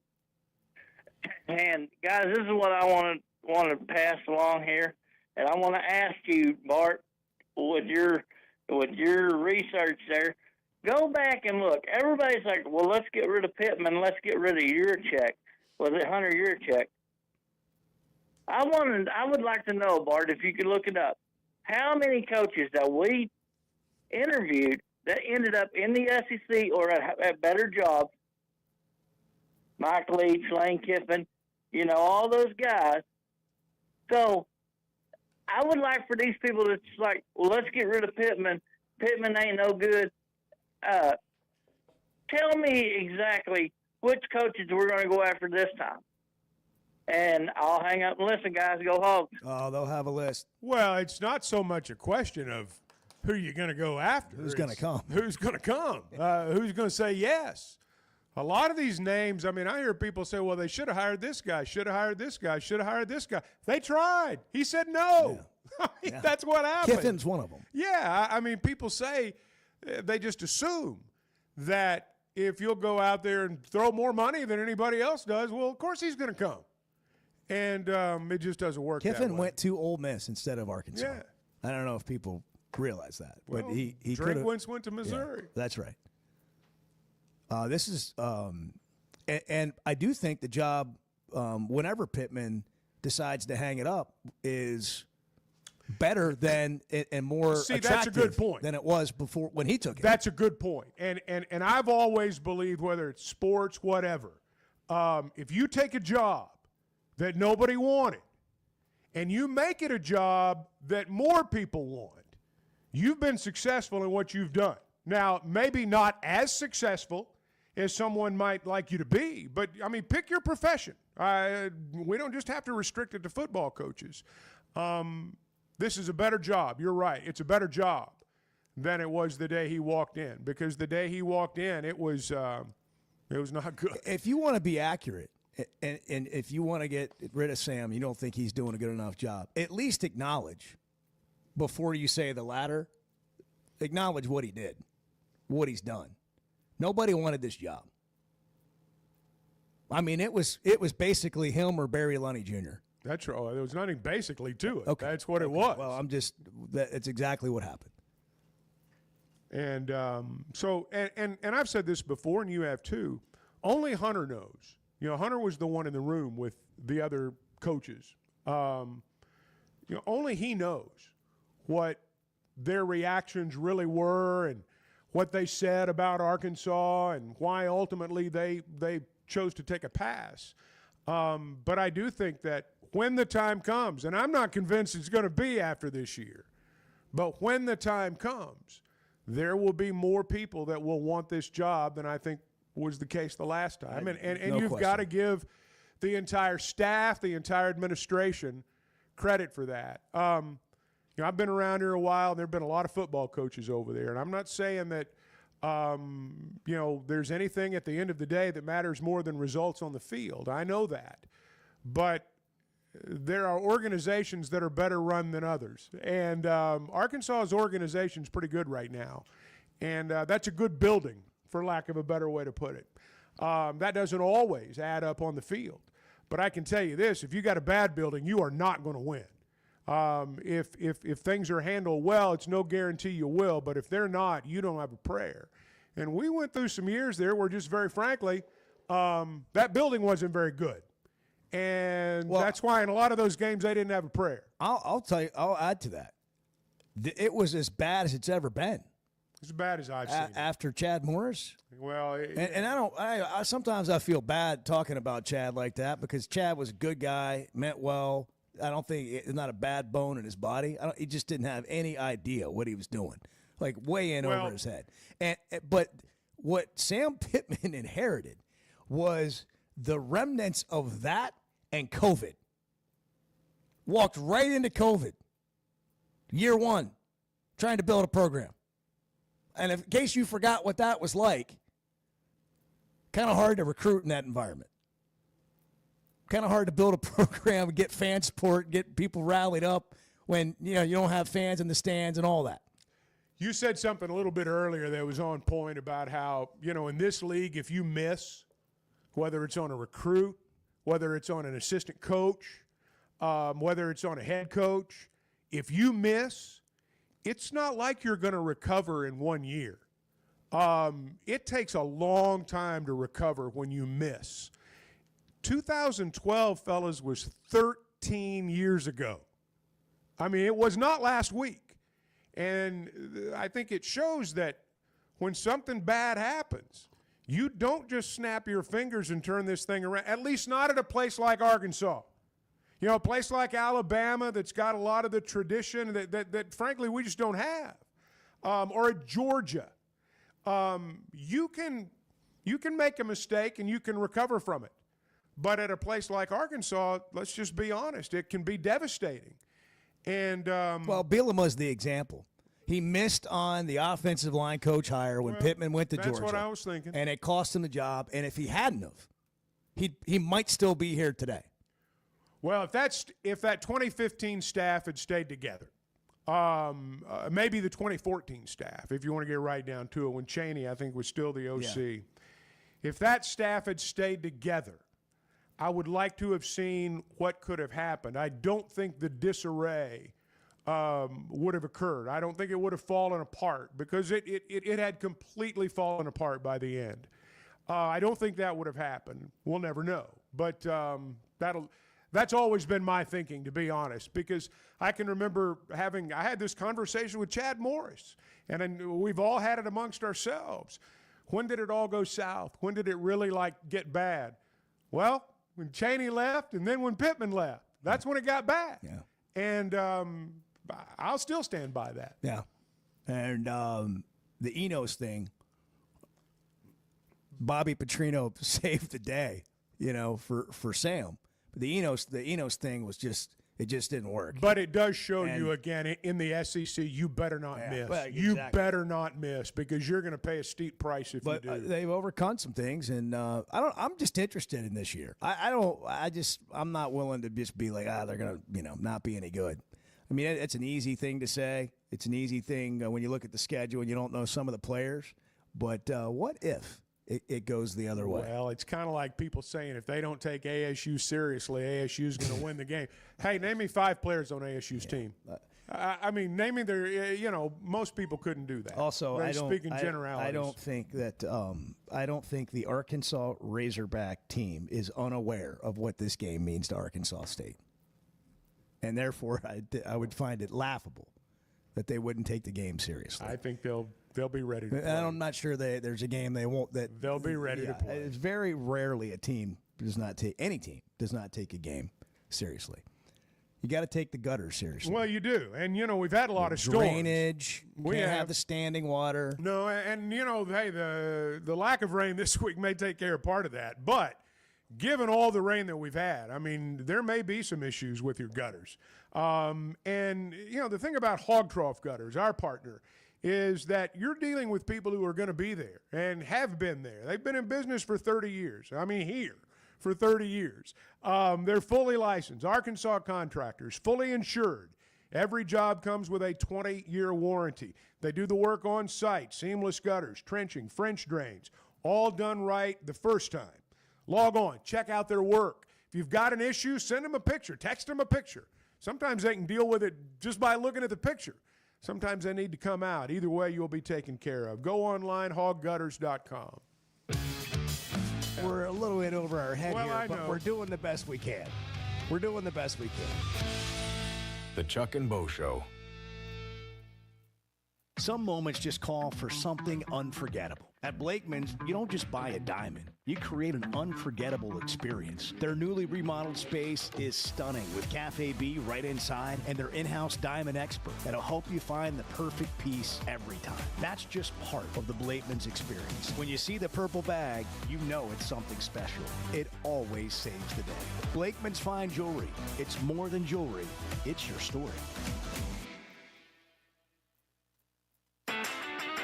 And, guys, this is what I want to pass along here. And I want to ask you, Bart, with your research there, go back and look. Everybody's like, well, let's get rid of Pittman. Let's get rid of Yurachek. Was it Hunter Yurachek? I would like to know, Bart, if you could look it up. How many coaches that we interviewed that ended up in the SEC or at better jobs? Mike Leach, Lane Kiffin, all those guys. So I would like for these people to just like, well, let's get rid of Pittman. Pittman ain't no good. Tell me exactly which coaches we're going to go after this time. And I'll hang up and listen, guys. Go Hogs. Oh, they'll have a list. Well, it's not so much a question of who you're going to go after. Who's going to come? Who's going to come? Who's going to say yes? A lot of these names, I mean, I hear people say, well, they should have hired this guy, should have hired this guy, should have hired this guy. They tried. He said no. Yeah. That's what happened. Kiffin's one of them. Yeah. I mean, people say they just assume that if you'll go out there and throw more money than anybody else does, well, of course he's going to come. And it just doesn't work that way. Kiffin went to Ole Miss instead of Arkansas. Yeah. I don't know if people realize that. Well, but he Drake Wentz went to Missouri. Yeah, that's right. This is and I do think the job, whenever Pittman decides to hang it up, is better than and more See, attractive that's a good point. than it was before when he took it. That's a good point. And I've always believed, whether it's sports, whatever, if you take a job that nobody wanted and you make it a job that more people want, you've been successful in what you've done. Now, maybe not as successful as someone might like you to be, but, I mean, pick your profession. We don't just have to restrict it to football coaches. This is a better job. You're right. It's a better job than it was the day he walked in, because the day he walked in, it was not good. If you want to be accurate and if you want to get rid of Sam, you don't think he's doing a good enough job, at least acknowledge before you say the latter, acknowledge what he did, what he's done. Nobody wanted this job. I mean, it was basically him or Barry Lunny Jr. That's right. There was nothing basically to it. Okay. That's what it was. Well, it's exactly what happened. And and I've said this before, and you have too. Only Hunter knows. You know, Hunter was the one in the room with the other coaches. Only he knows what their reactions really were and what they said about Arkansas and why ultimately they chose to take a pass. But I do think that when the time comes, and I'm not convinced it's going to be after this year, but when the time comes, there will be more people that will want this job than I think was the case the last time. And No you've question. got to give the entire staff, the entire administration credit for that. I've been around here a while, and there have been a lot of football coaches over there. And I'm not saying that, there's anything at the end of the day that matters more than results on the field. I know that. But there are organizations that are better run than others. And Arkansas's organization is pretty good right now. And that's a good building, for lack of a better way to put it. That doesn't always add up on the field. But I can tell you this, if you got a bad building, you are not going to win. If things are handled well, it's no guarantee you will. But if they're not, you don't have a prayer. And we went through some years there where, just very frankly, that building wasn't very good. And that's why in a lot of those games they didn't have a prayer. I'll tell you. I'll add to that. It was as bad as it's ever been. As bad as I've seen it. After Chad Morris. Well, and I sometimes I feel bad talking about Chad like that, because Chad was a good guy, meant well. I don't think it's not a bad bone in his body. He just didn't have any idea what he was doing, like way in over his head. But what Sam Pittman inherited was the remnants of that and COVID. Walked right into COVID. Year one, trying to build a program. And in case you forgot what that was like, kind of hard to recruit in that environment. Kind of hard to build a program, get fan support, get people rallied up when you don't have fans in the stands and all that. You said something a little bit earlier that was on point about how, in this league, if you miss, whether it's on a recruit, whether it's on an assistant coach, whether it's on a head coach, if you miss, it's not like you're going to recover in 1 year. It takes a long time to recover when you miss. 2012, fellas, was 13 years ago. I mean, it was not last week. And I think it shows that when something bad happens, you don't just snap your fingers and turn this thing around, at least not at a place like Arkansas. A place like Alabama that's got a lot of the tradition that frankly, we just don't have. Or at Georgia. You can make a mistake and you can recover from it. But at a place like Arkansas, let's just be honest, it can be devastating. And Bielema is the example. He missed on the offensive line coach hire when Pittman went to Georgia. That's what I was thinking. And it cost him the job. And if he hadn't have, he might still be here today. Well, if that 2015 staff had stayed together, maybe the 2014 staff, if you want to get right down to it, when Chaney, I think, was still the OC. Yeah. If that staff had stayed together, I would like to have seen what could have happened. I don't think the disarray would have occurred. I don't think it would have fallen apart, because it had completely fallen apart by the end. I don't think that would have happened. We'll never know. But That's always been my thinking, to be honest, because I can remember I had this conversation with Chad Morris, and then we've all had it amongst ourselves. When did it all go south? When did it really get bad? Well, when Chaney left and then when Pittman left. That's when it got bad. Yeah. And I'll still stand by that. Yeah. And the Enos thing, Bobby Petrino saved the day, for Sam. But the Enos thing was it just didn't work. But it does show you again in the SEC, you better not miss. Well, You exactly. better not miss because you're going to pay a steep price if But you do. they've overcome some things, and I'm just interested in this year. I'm not willing to just be like, they're gonna, not be any good. I mean, it's an easy thing to say. It's an easy thing when you look at the schedule and you don't know some of the players. But what if it goes the other way? Well, it's kind of like people saying if they don't take ASU seriously, ASU's going to win the game. Hey, name me 5 players on ASU's team. I mean, naming their, most people couldn't do that. Also, I don't think the Arkansas Razorback team is unaware of what this game means to Arkansas State, and therefore I would find it laughable that they wouldn't take the game seriously. I think they'll be ready to play. I'm not sure there's a game they won't. They'll be ready to play. It's very rarely any team does not take a game seriously. You got to take the gutters seriously. Well, you do, and we've had a lot of storms. Drainage. We can't have the standing water. No, and hey, the lack of rain this week may take care of part of that, but given all the rain that we've had, I mean, there may be some issues with your gutters. And the thing about Hog Trough Gutters, our partner, is that you're dealing with people who are going to be there and have been there. They've been in business for 30 years. I mean, here for 30 years. They're fully licensed, Arkansas contractors, fully insured. Every job comes with a 20-year warranty. They do the work on site, seamless gutters, trenching, French drains, all done right the first time. Log on, check out their work. If you've got an issue, send them a picture, text them a picture. Sometimes they can deal with it just by looking at the picture. Sometimes they need to come out. Either way, you'll be taken care of. Go online, hoggutters.com. We're a little bit over our head Well, here, I but know. we're doing the best we can. The Chuck and Bo Show. Some moments just call for something unforgettable. At Blakeman's, you don't just buy a diamond. You create an unforgettable experience. Their newly remodeled space is stunning with Cafe B right inside and their in-house diamond expert that'll help you find the perfect piece every time. That's just part of the Blakeman's experience. When you see the purple bag, you know it's something special. It always saves the day. Blakeman's Fine Jewelry. It's more than jewelry. It's your story.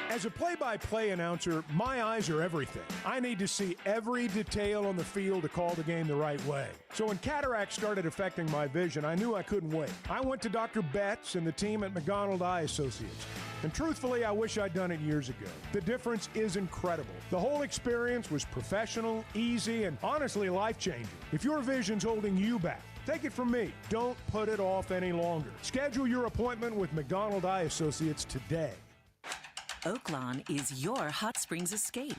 As a play-by-play announcer, my eyes are everything. I need to see every detail on the field to call the game the right way. So when cataracts started affecting my vision, I knew I couldn't wait. I went to Dr. Betts and the team at McDonald Eye Associates. And truthfully, I wish I'd done it years ago. The difference is incredible. The whole experience was professional, easy, and honestly life-changing. If your vision's holding you back, take it from me. Don't put it off any longer. Schedule your appointment with McDonald Eye Associates today. Oaklawn is your hot springs escape.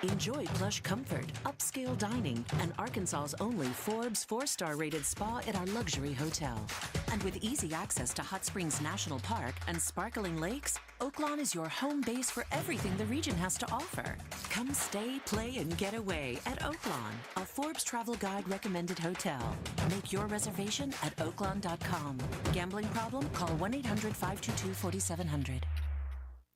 Enjoy plush comfort, upscale dining, and Arkansas's only Forbes 4-star rated spa at our luxury hotel. And with easy access to Hot Springs National Park and sparkling lakes, Oaklawn is your home base for everything the region has to offer. Come stay, play, and get away at Oaklawn, a Forbes Travel Guide recommended hotel. Make your reservation at oaklawn.com. Gambling problem? Call 1-800-522-4700.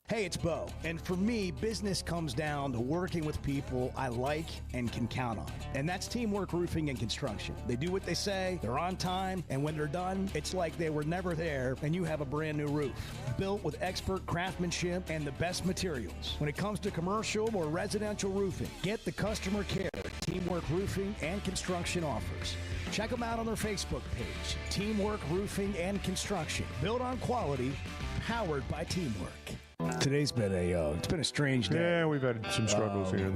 Hey, it's Bo. And for me, business comes down to working with people I like and can count on. And that's Teamwork Roofing and Construction. They do what they say, they're on time, and when they're done, it's like they were never there and you have a brand new roof. Built with expert craftsmanship and the best materials. When it comes to commercial or residential roofing, get the customer care Teamwork Roofing and Construction offers. Check them out on their Facebook page, Teamwork Roofing and Construction. Built on quality, powered by teamwork. Today's been it's been a strange day. Yeah, we've had some struggles here.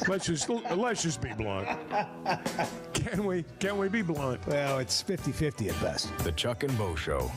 Let's just be blunt. Can we be blunt? Well, it's 50-50 at best. The Chuck and Bo Show.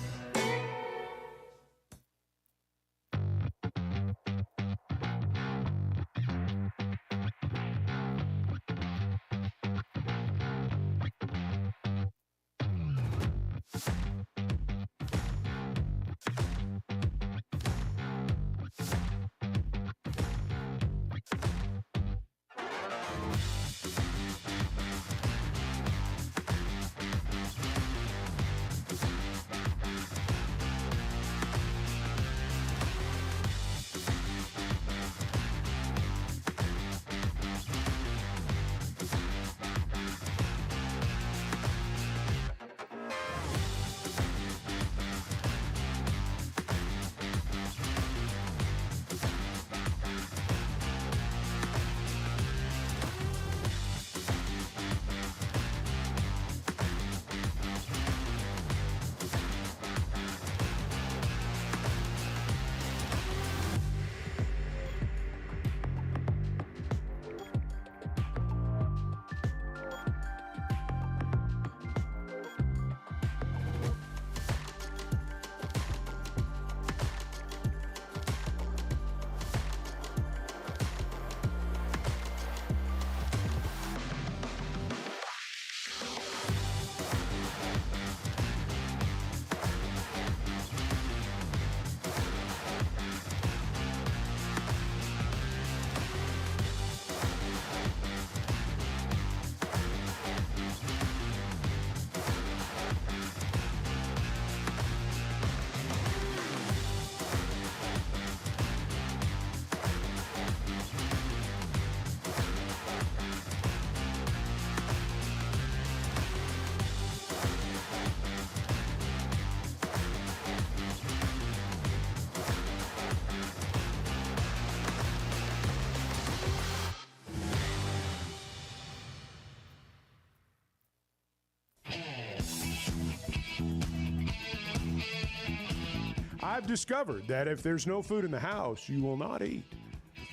I've discovered that if there's no food in the house, you will not eat.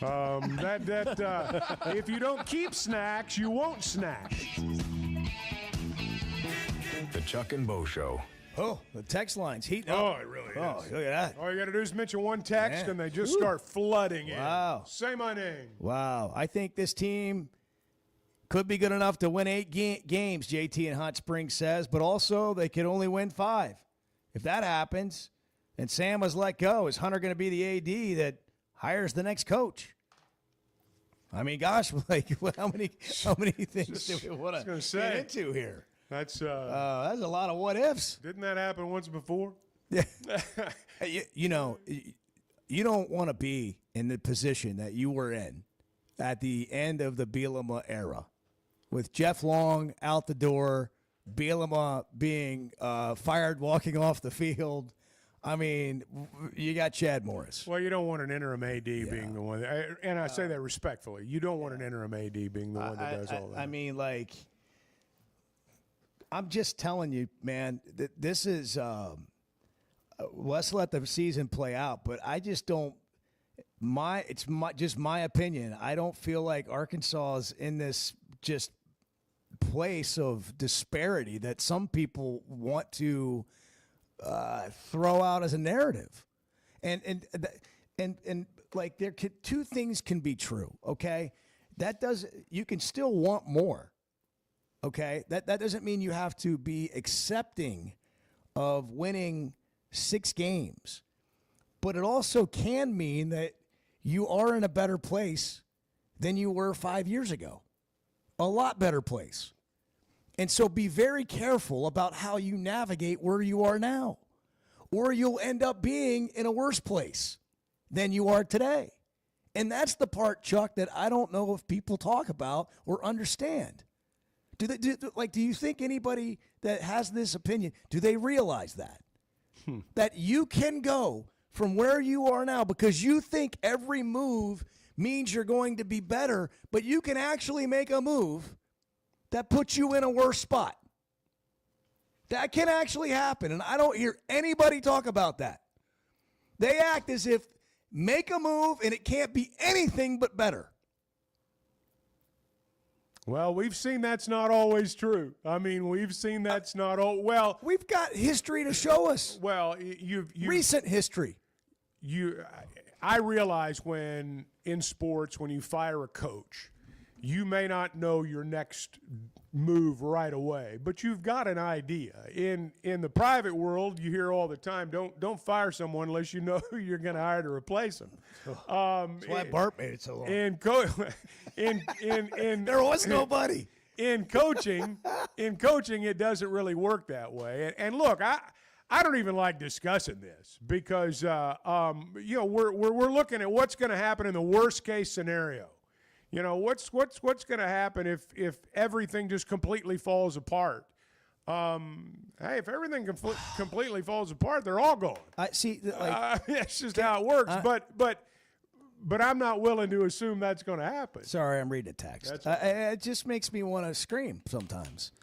If you don't keep snacks, you won't snack. The Chuck and Bo Show. Oh, the text line's heating Oh, up. it really is. Oh, look at that. All you got to do is mention one text, Man. and they just Woo. start flooding in. Wow. Say my name. Wow. I think this team could be good enough to win 8 games, JT in Hot Springs says, but also they could only win 5. If that happens, and Sam was let go, is Hunter going to be the AD that hires the next coach? I mean, gosh, like how many things do we want to get into here? That's that's a lot of what ifs. Didn't that happen once before? Yeah. you know, you don't want to be in the position that you were in at the end of the Bielema era, with Jeff Long out the door, Bielema being fired, walking off the field. I mean, you got Chad Morris. Well, you don't want an interim AD being the one. And I say that respectfully. You don't want an interim AD being the one that does all that. I mean, like, I'm just telling you, man, this is let's let the season play out. But I just don't. It's just my opinion. I don't feel like Arkansas is in this just place of disparity that some people want to throw out as a narrative, and like two things can be true. Okay, you can still want more. Okay, that doesn't mean you have to be accepting of winning 6 games, but it also can mean that you are in a better place than you were 5 years ago, a lot better place. And so be very careful about how you navigate where you are now, or you'll end up being in a worse place than you are today. And that's the part, Chuck, that I don't know if people talk about or understand. Do you think anybody that has this opinion, do they realize that? That you can go from where you are now because you think every move means you're going to be better, but you can actually make a move that puts you in a worse spot. That can actually happen, and I don't hear anybody talk about that. They act as if make a move and it can't be anything but better. Well, we've seen that's not always true. I mean, we've seen that's not all. Well, we've got history to show us. Well, recent history. I realize when in sports, when you fire a coach, you may not know your next move right away, but you've got an idea. In the private world, you hear all the time, don't fire someone unless you know who you're going to hire to replace them. That's why Bart made it so long. There was nobody. In coaching, it doesn't really work that way. And look, I don't even like discussing this because we're looking at what's going to happen in the worst case scenario. You know, what's going to happen if everything just completely falls apart? Hey, if everything completely falls apart, they're all gone. I see. That's just how it works. But I'm not willing to assume that's going to happen. Sorry, I'm reading a text. It just makes me want to scream sometimes.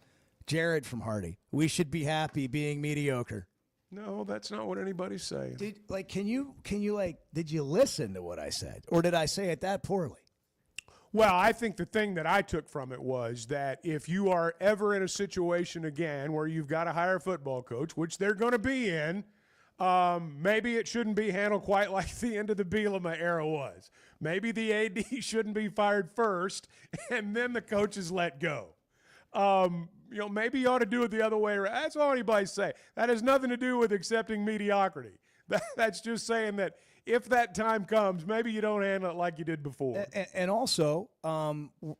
Jared from Hardy, we should be happy being mediocre. No, that's not what anybody's saying. Did you listen to what I said, or did I say it that poorly? Well, I think the thing that I took from it was that if you are ever in a situation again where you've got to hire a football coach, which they're going to be in, maybe it shouldn't be handled quite like the end of the Bielema era was. Maybe the AD shouldn't be fired first, and then the coach is let go. Maybe you ought to do it the other way around. That's all anybody's saying. That has nothing to do with accepting mediocrity. That's just saying that if that time comes, maybe you don't handle it like you did before. And also,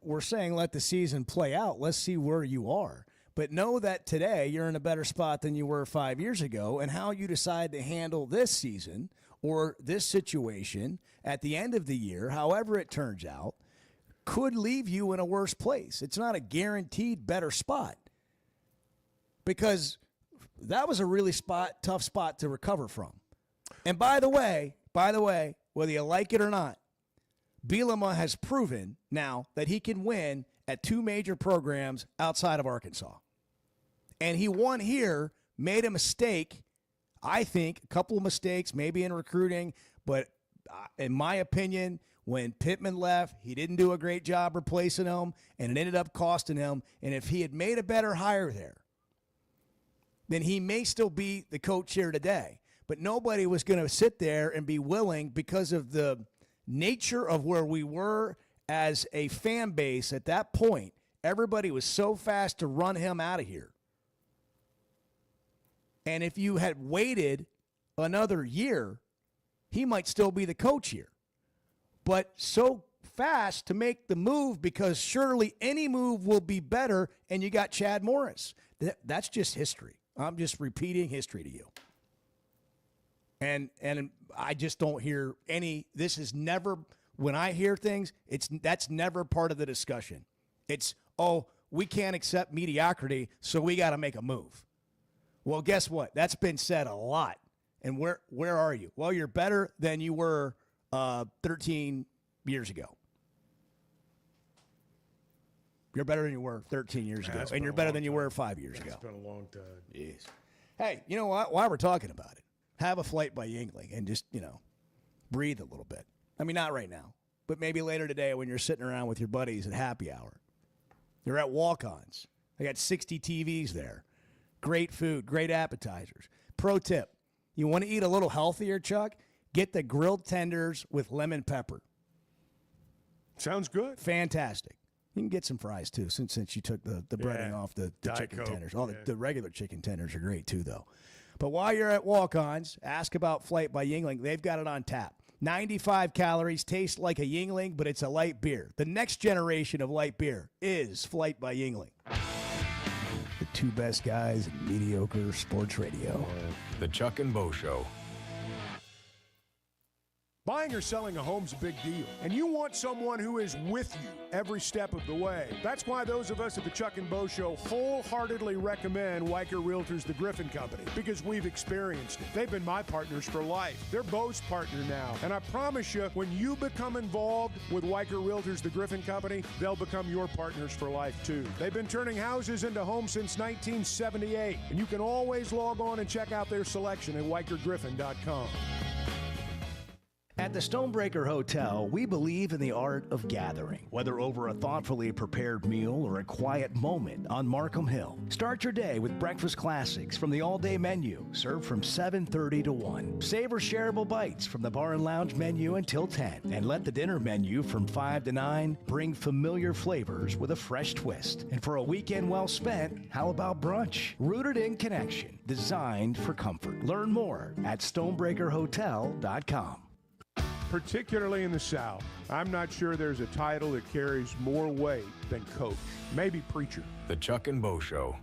we're saying let the season play out. Let's see where you are. But know that today you're in a better spot than you were 5 years ago, and how you decide to handle this season or this situation at the end of the year, however it turns out, could leave you in a worse place. It's not a guaranteed better spot, because that was a really tough spot to recover from. And by the way, whether you like it or not, Bielema has proven now that he can win at 2 major programs outside of Arkansas. And he won here, made a mistake I think a couple of mistakes, maybe in recruiting, but in my opinion, when Pittman left, he didn't do a great job replacing him, and it ended up costing him. And if he had made a better hire there, then he may still be the coach here today. But nobody was going to sit there and be willing, because of the nature of where we were as a fan base at that point. Everybody was so fast to run him out of here. And if you had waited another year, he might still be the coach here. But so fast to make the move, because surely any move will be better, and you got Chad Morris. That's just history. I'm just repeating history to you. And I just don't hear any. This is never, when I hear things, that's never part of the discussion. It's, oh, we can't accept mediocrity, so we got to make a move. Well, guess what? That's been said a lot. And where are you? Well, you're better than you were 13 years ago. You're better than you were 13 years ago. And you're better than you were 5 years ago. It's been a long time. Jeez. Hey, you know what? While we're talking about it, have a flight by Yuengling and just, breathe a little bit. I mean, not right now, but maybe later today when you're sitting around with your buddies at happy hour. You're at walk-ons. They got 60 TVs there. Great food, great appetizers. Pro tip, you want to eat a little healthier, Chuck? Get the grilled tenders with lemon pepper. Sounds good. Fantastic. You can get some fries, too, since you took the breading off the chicken Coke. tenders. The regular chicken tenders are great, too, though. But while you're at walk-ons, ask about Flight by Yuengling. They've got it on tap. 95 calories, tastes like a Yuengling, but it's a light beer. The next generation of light beer is Flight by Yuengling. The two best guys in mediocre sports radio. The Chuck and Bo Show. Buying or selling a home's a big deal, and you want someone who is with you every step of the way. That's why those of us at the Chuck and Bo Show wholeheartedly recommend Weicker Realtors, the Griffin Company, because we've experienced it. They've been my partners for life. They're Bo's partner now, and I promise you, when you become involved with Weicker Realtors, the Griffin Company, they'll become your partners for life, too. They've been turning houses into homes since 1978, and you can always log on and check out their selection at WeickerGriffin.com. At the Stonebreaker Hotel, we believe in the art of gathering, whether over a thoughtfully prepared meal or a quiet moment on Markham Hill. Start your day with breakfast classics from the all-day menu, served from 7:30 to 1. Savor shareable bites from the bar and lounge menu until 10. And let the dinner menu from 5 to 9 bring familiar flavors with a fresh twist. And for a weekend well spent, how about brunch? Rooted in connection, designed for comfort. Learn more at StonebreakerHotel.com. Particularly in the South, I'm not sure there's a title that carries more weight than coach. Maybe preacher. The Chuck and Bo Show.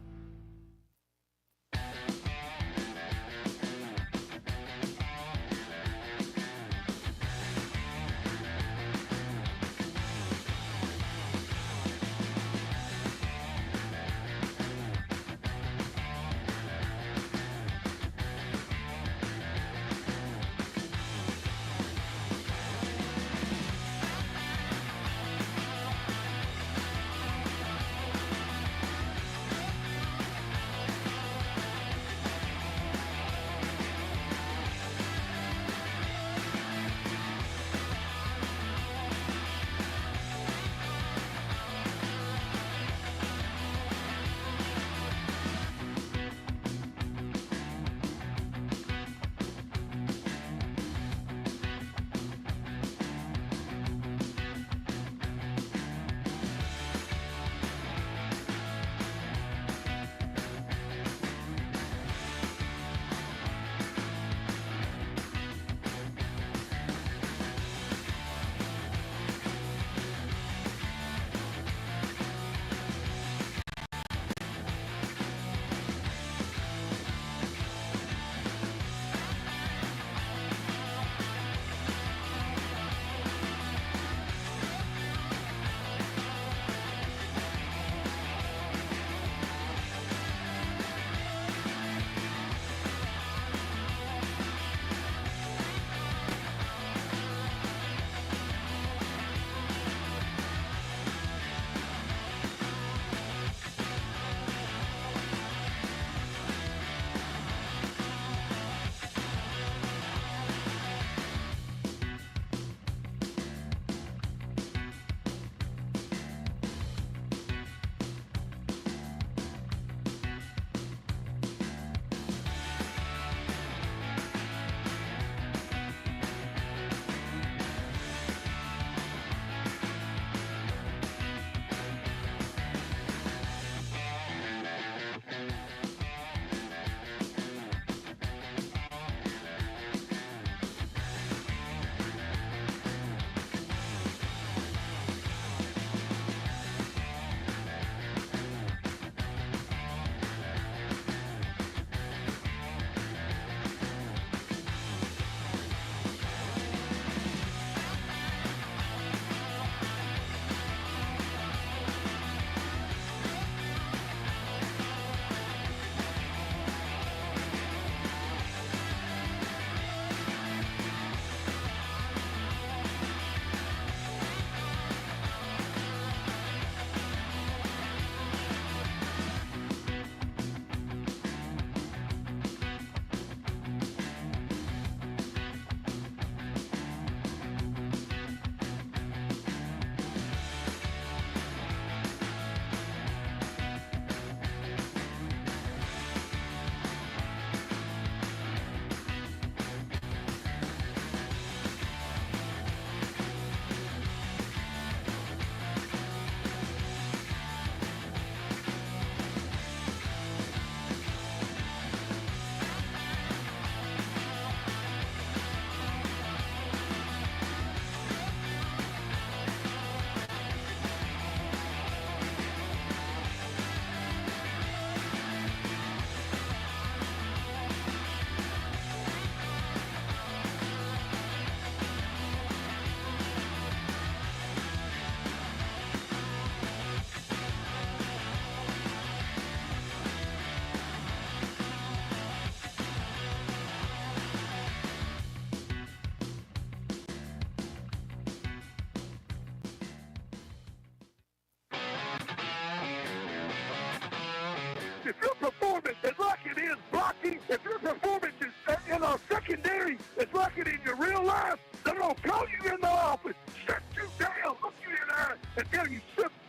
if your performance is like it is blocking, if your performance is in our secondary is like it in your real life, they're going to call you in the office, shut you down, look you in the eye, and tell you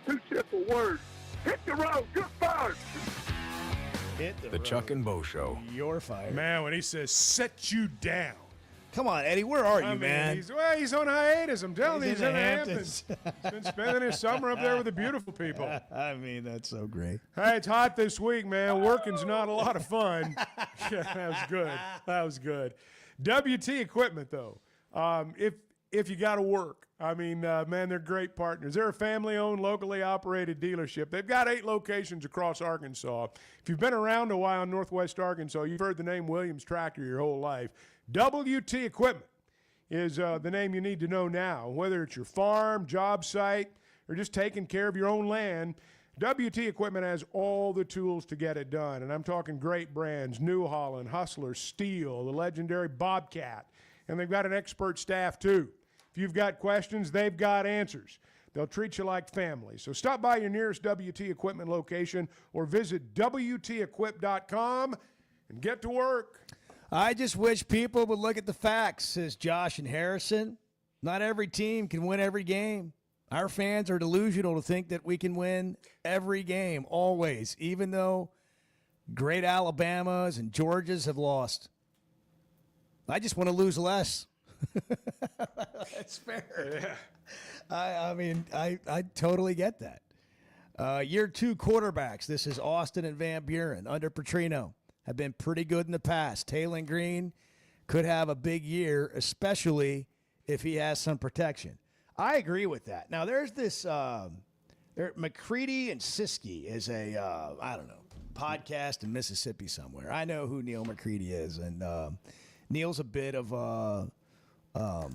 two simple words. Hit the road, you're fired. Hit The Chuck and Bo Show. You're fired. Man, when he says set you down. Come on, Eddie. Where are you, I mean, man? He's on hiatus. I'm telling you, He's he's in in the the Hamptons. He's been spending his summer up there with the beautiful people. I mean, that's so great. Hey, it's hot this week, man. Working's not a lot of fun. Yeah, that was good. That was good. WT Equipment, though, if you got to work, I mean, man, they're great partners. They're a family-owned, locally operated dealership. They've got 8 locations across Arkansas. If you've been around a while in Northwest Arkansas, you've heard the name Williams Tractor your whole life. WT Equipment is the name you need to know now. Whether it's your farm, job site, or just taking care of your own land, WT Equipment has all the tools to get it done. And I'm talking great brands, New Holland, Hustler, Steel, the legendary Bobcat. And they've got an expert staff, too. If you've got questions, they've got answers. They'll treat you like family. So stop by your nearest WT Equipment location or visit WTEquip.com and get to work. I just wish people would look at the facts, says Josh and Harrison. Not every team can win every game. Our fans are delusional to think that we can win every game, always, even though great Alabamas and Georgias have lost. I just want to lose less. That's fair. Yeah. I mean, I totally get that. Year 2 quarterbacks. This is Austin and Van Buren under Petrino. Have been pretty good in the past. Taylon Green could have a big year, especially if he has some protection. I agree with that. Now, there's this McCready and Siskey is a, I don't know, podcast in Mississippi somewhere. I know who Neil McCready is, and Neil's a bit of a, I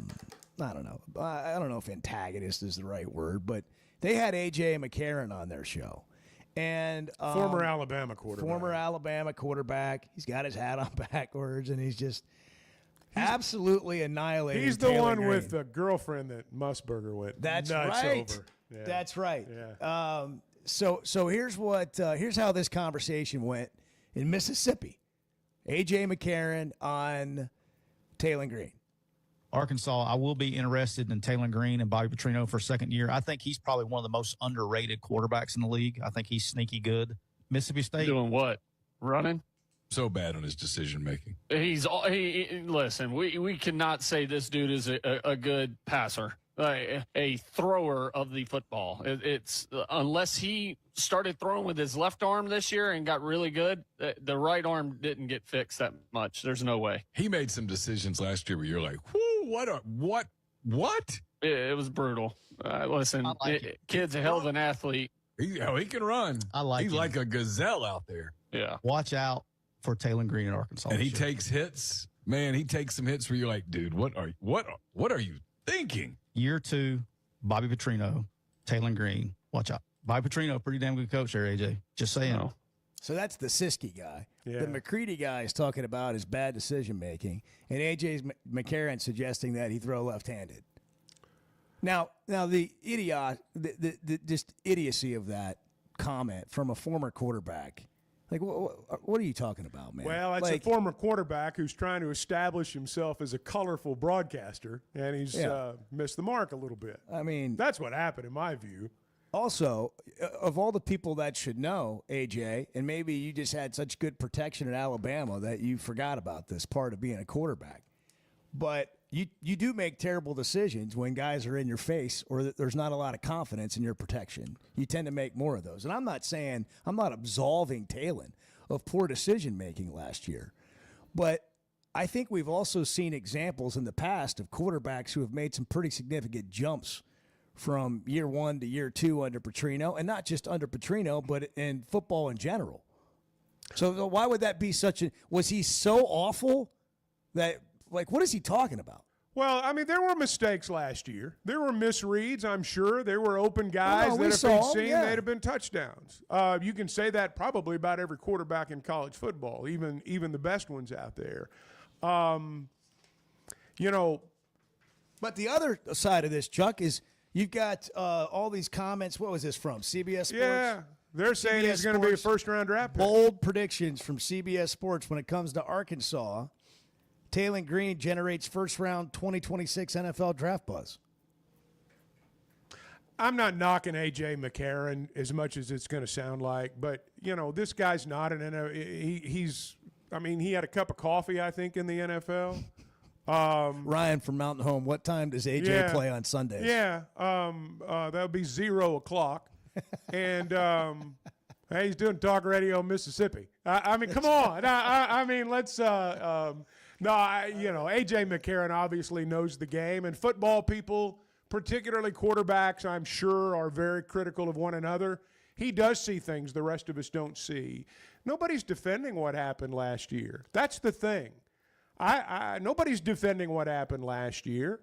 don't know. I don't know if antagonist is the right word, but they had A.J. McCarron on their show. And former Alabama quarterback. He's got his hat on backwards, and he's just absolutely annihilating. He's the Taylor one Green. with the girlfriend that Musburger went That's nuts right. over. Yeah. That's right. Yeah. So here's how this conversation went in Mississippi. A.J. McCarron on Taylon Green. Arkansas, I will be interested in Taylon Green and Bobby Petrino for a second year. I think he's probably one of the most underrated quarterbacks in the league. I think he's sneaky good. Mississippi State. Doing what? Running? So bad on his decision making. Listen, we cannot say this dude is a good passer, a thrower of the football. It's unless he started throwing with his left arm this year and got really good, the right arm didn't get fixed that much. There's no way. He made some decisions last year where you're like, whoo, what? It was brutal. Listen, kid's a hell of an athlete. He can run. He's him. like a gazelle out there. Yeah. Watch out for Taylon Green in Arkansas. And he takes hits. Man, he takes some hits where you're like, dude, what are you thinking? Year 2, Bobby Petrino, Taylon Green. Watch out. Bobby Petrino, pretty damn good coach there, AJ. Just saying. Oh. So that's the Siskey guy. Yeah. The McCready guy is talking about his bad decision making, and A.J. McCarron suggesting that he throw left-handed. Now the idiot, the just idiocy of that comment from a former quarterback. Like, what are you talking about, man? Well, it's a former quarterback who's trying to establish himself as a colorful broadcaster, and he's missed the mark a little bit. I mean, that's what happened in my view. Also, of all the people that should know, AJ, and maybe you just had such good protection in Alabama that you forgot about this part of being a quarterback. But you do make terrible decisions when guys are in your face or that there's not a lot of confidence in your protection. You tend to make more of those. And I'm not absolving Taylon of poor decision-making last year. But I think we've also seen examples in the past of quarterbacks who have made some pretty significant jumps from year 1 to year 2 under Petrino, and not just under Petrino, but in football in general. So why would that be was he so awful that, like, what is he talking about? Well, I mean, there were mistakes last year. There were misreads, I'm sure. There were open guys that if they'd seen, they'd have been touchdowns. You can say that probably about every quarterback in college football, even the best ones out there. But the other side of this, Chuck, is you've got all these comments. What was this from? CBS Sports? They're saying he's going to be a first-round draft pick. Bold predictions from CBS Sports when it comes to Arkansas. Taylon Green generates first-round 2026 NFL draft buzz. I'm not knocking A.J. McCarron as much as it's going to sound like, but, this guy's not an NFL. He had a cup of coffee, I think, in the NFL. Ryan from Mountain Home, what time does A.J. play on Sundays? Yeah, that would be 0 o'clock. And he's doing talk radio in Mississippi. Come on. Let's A.J. McCarron obviously knows the game, and football people, particularly quarterbacks, I'm sure, are very critical of one another. He does see things the rest of us don't see. Nobody's defending what happened last year. That's the thing. Nobody's defending what happened last year.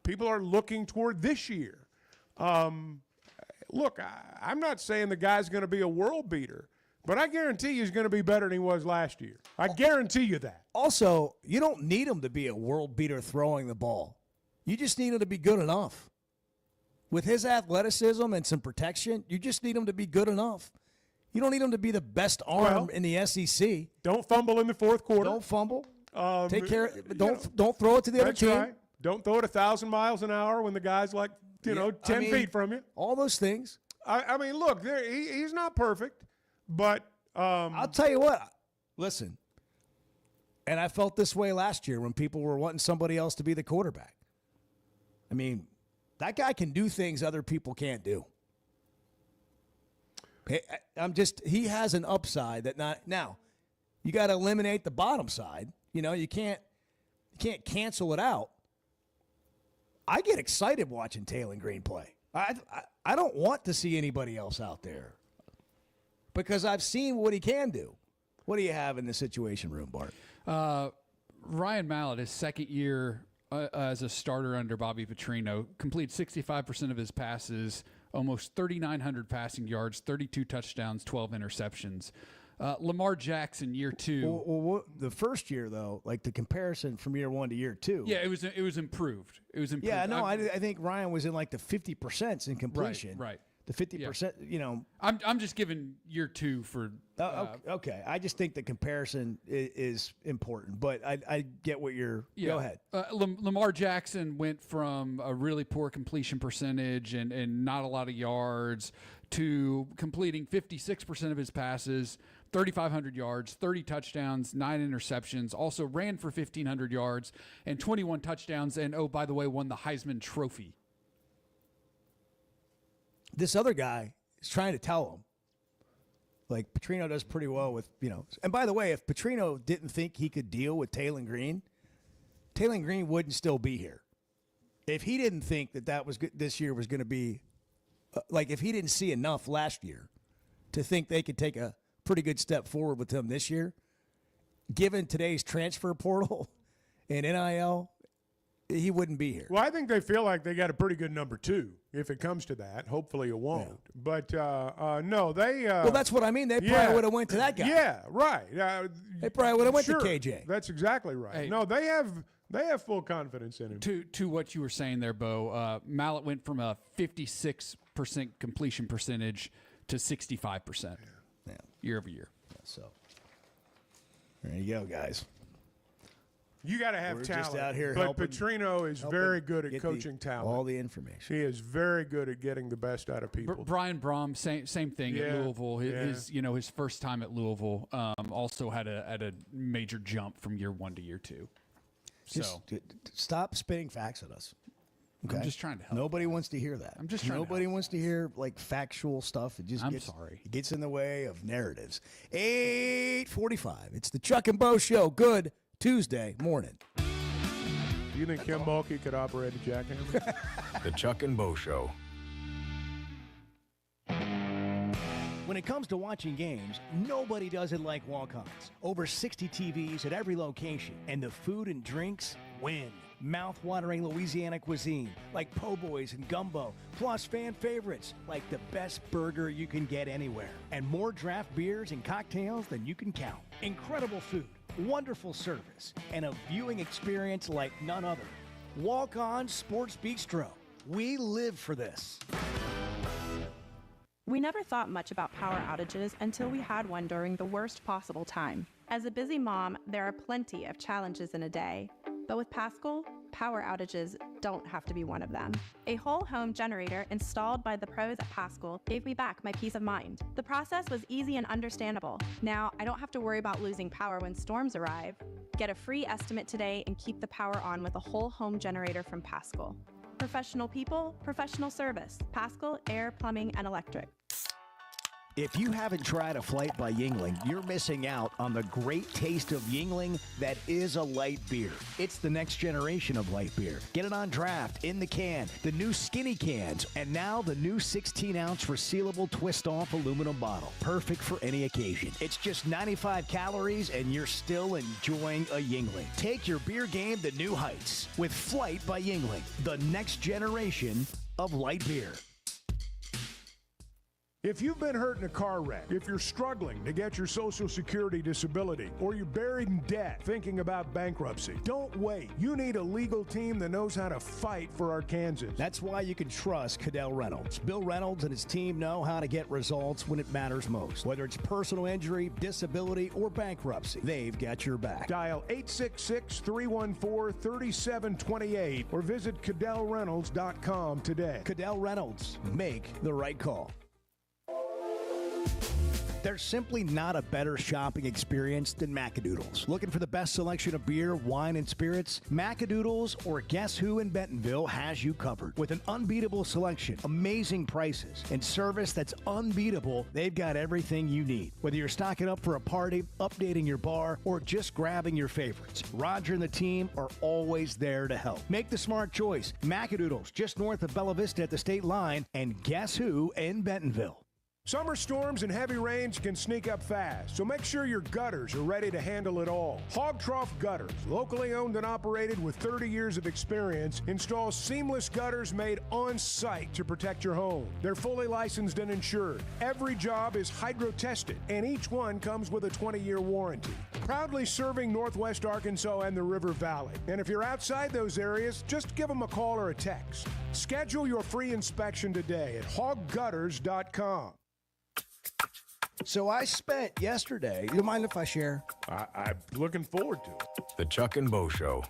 People are looking toward this year. Look, I'm not saying the guy's going to be a world beater, but I guarantee he's going to be better than he was last year. I guarantee you that. Also, you don't need him to be a world beater throwing the ball. You just need him to be good enough. With his athleticism and some protection, you just need him to be good enough. You don't need him to be the best arm in the SEC. Don't fumble in the fourth quarter. Don't fumble. Take care. Don't throw it to the other team. Right. Don't throw it 1,000 miles an hour when the guy's 10 feet from you. All those things. Look, he's not perfect, but I'll tell you what. Listen, and I felt this way last year when people were wanting somebody else to be the quarterback. That guy can do things other people can't do. He has an upside that now you got to eliminate the bottom side. You can't cancel it out. I get excited watching Taylon Green play. I don't want to see anybody else out there because I've seen what he can do. What do you have in the Situation Room, Bart? Ryan Mallett, his second year as a starter under Bobby Petrino, completed 65% of his passes, almost 3,900 passing yards, 32 touchdowns, 12 interceptions. Lamar Jackson, year 2. Well, the first year, though, the comparison from year 1 to year 2. Yeah, it was improved. It was improved. Yeah, no, I think Ryan was in the 50% in completion. Right. The 50%, I'm just giving year 2 for. Okay. I just think the comparison is important, but I get what you're. Yeah. Go ahead. Lamar Jackson went from a really poor completion percentage and not a lot of yards to completing 56% of his passes, 3,500 yards, 30 touchdowns, 9 interceptions, also ran for 1,500 yards and 21 touchdowns, and, oh, by the way, won the Heisman Trophy. This other guy is trying to tell him, Petrino does pretty well with, And by the way, if Petrino didn't think he could deal with Taylon Green wouldn't still be here. If he didn't think that was good, this year was going to be, if he didn't see enough last year to think they could take a pretty good step forward with him this year, given today's transfer portal and NIL, he wouldn't be here. Well, I think they feel like they got a pretty good number 2 if it comes to that. Hopefully it won't. Yeah. But, no, they well, that's what I mean. They probably would have went to that guy. Yeah, right. They probably would have went to KJ. That's exactly right. Hey, no, they have full confidence in him. To what you were saying there, Bo, Mallett went from a 56% completion percentage to 65% year over year. So there you go, guys. You got to have We're talent. Just out here but helping, Petrino is very good at coaching talent. All the information. He is very good at getting the best out of people. Brian Brom, same thing at Louisville. His first time at Louisville also had a major jump from year 1 to year 2. Just stop spitting facts at us. Okay? I'm just trying to help. Nobody wants to hear that. I'm just trying. Nobody wants to hear factual stuff. It just It gets in the way of narratives. 8:45. It's the Chuck and Bo Show. Good Tuesday morning. Do you think Kim Mulkey could operate a jackhammer? The Chuck and Bo Show. When it comes to watching games, nobody does it like Walk-Ons. Over 60 TVs at every location, and the food and drinks win. Mouth-watering Louisiana cuisine like po' boys and gumbo, plus fan favorites like the best burger you can get anywhere, and more draft beers and cocktails than you can count. Incredible food, wonderful service, and a viewing experience like none other. Walk-On Sports Bistro. We live for this. We never thought much about power outages until we had one during the worst possible time. As a busy mom, there are plenty of challenges in a day. But with Paschal, power outages don't have to be one of them. A whole home generator installed by the pros at Paschal gave me back my peace of mind. The process was easy and understandable. Now, I don't have to worry about losing power when storms arrive. Get a free estimate today and keep the power on with a whole home generator from Paschal. Professional people, professional service. Paschal Air, Plumbing, and Electric. If you haven't tried a flight by Yingling, you're missing out on the great taste of Yingling that is a light beer. It's the next generation of light beer. Get it on draft, in the can, the new skinny cans, and now the new 16-ounce resealable twist-off aluminum bottle. Perfect for any occasion. It's just 95 calories, and you're still enjoying a Yingling. Take your beer game to new heights with Flight by Yingling, the next generation of light beer. If you've been hurt in a car wreck, if you're struggling to get your Social Security disability, or you're buried in debt thinking about bankruptcy, don't wait. You need a legal team that knows how to fight for Arkansans. That's why you can trust Cadell Reynolds. Bill Reynolds and his team know how to get results when it matters most. Whether it's personal injury, disability, or bankruptcy, they've got your back. Dial 866-314-3728 or visit CadellReynolds.com today. Cadell Reynolds. Make the right call. There's simply not a better shopping experience than Macadoodles. Looking for the best selection of beer, wine, and spirits? Macadoodles or Guess Who in Bentonville has you covered. With an unbeatable selection, amazing prices, and service that's unbeatable, they've got everything you need. Whether you're stocking up for a party, updating your bar, or just grabbing your favorites, Roger and the team are always there to help. Make the smart choice. Macadoodles, just north of Bella Vista at the state line, and Guess Who in Bentonville. Summer storms and heavy rains can sneak up fast, so make sure your gutters are ready to handle it all. Hog Trough Gutters, locally owned and operated with 30 years of experience, installs seamless gutters made on site to protect your home. They're fully licensed and insured. Every job is hydro tested, and each one comes with a 20-year warranty. Proudly serving Northwest Arkansas and the River Valley. And if you're outside those areas, just give them a call or a text. Schedule your free inspection today at hoggutters.com. So I spent yesterday, you mind if I share? I'm looking forward to it. The Chuck and Bo Show.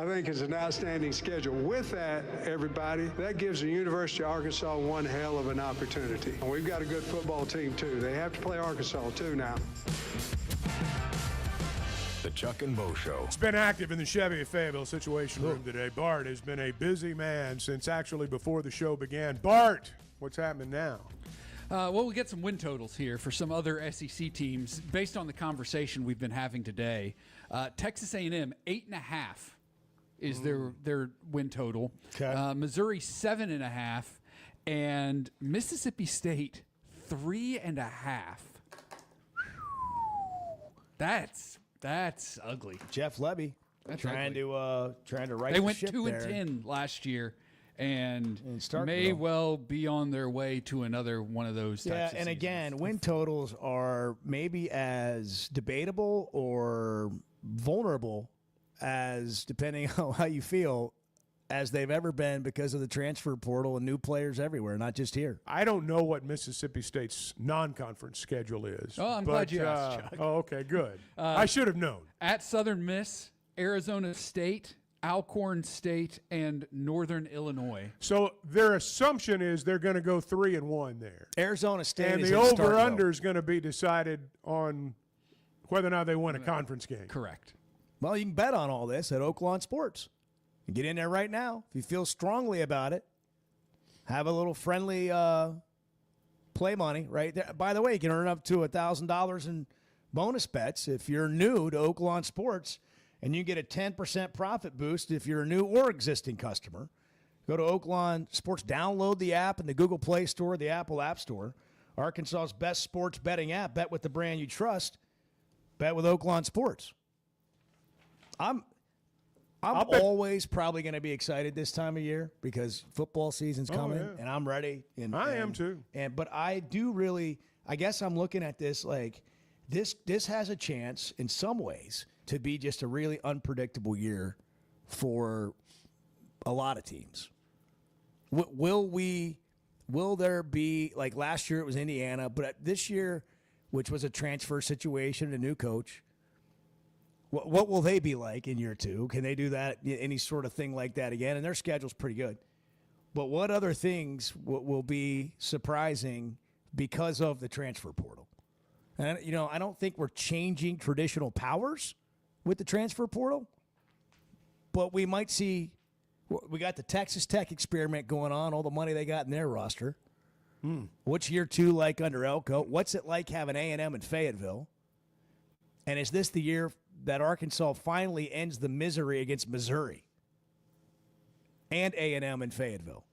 I think it's an outstanding schedule. With that, everybody, that gives the University of Arkansas one hell of an opportunity. And we've got a good football team, too. They have to play Arkansas, too, now. The Chuck and Bo Show. It's been active in the Chevy Fayetteville Situation Room today. Bart has been a busy man since actually before the show began. Bart, what's happening now? Well, we get some win totals here for some other SEC teams based on the conversation we've been having today. Texas A&M 8.5 is their win total. Okay. Missouri 7.5, and Mississippi State 3.5. That's ugly. Jeff Lebby trying to right. They the went ship 2-10 last year, and Starkville. may well be on their way to another one of those. Yeah, types of and seasons. again, win totals are maybe as debatable or vulnerable as, depending on how you feel, as they've ever been because of the transfer portal and new players everywhere, not just here. I don't know what Mississippi State's non-conference schedule is. Oh, I'm glad you asked, Chuck. Oh, okay, good. I should have known. At Southern Miss, Arizona State, Alcorn State, and Northern Illinois. So their assumption is they're going to go 3-1 there. Arizona State and is the in Starkville. over-under is going to be decided on whether or not they win a conference game. Correct. Well, you can bet on all this at Oaklawn Sports. You get in there right now. If you feel strongly about it, have a little friendly play money right there. By the way, you can earn up to $1,000 in bonus bets if you're new to Oaklawn Sports, and you get a 10% profit boost if you're a new or existing customer. Go to Oaklawn Sports, download the app in the Google Play Store, the Apple App Store. Arkansas's best sports betting app. Bet with the brand you trust. Bet with Oaklawn Sports. I'm always probably going to be excited this time of year because football season's coming, and I'm ready. And I am too. But I do really, I guess I'm looking at this like this has a chance in some ways to be just a really unpredictable year for a lot of teams. Will there be, like last year it was Indiana, but this year, which was a transfer situation, a new coach, what will they be like in year two? Can they do that, any sort of thing like that again? And their schedule's pretty good. But what other things will be surprising because of the transfer portal? And, I don't think we're changing traditional powers with the transfer portal, but we might see, we got the Texas Tech experiment going on, all the money they got in their roster. What's year two like under Elko? What's it like having A&M in Fayetteville? And is this the year that Arkansas finally ends the misery against Missouri and A&M in Fayetteville?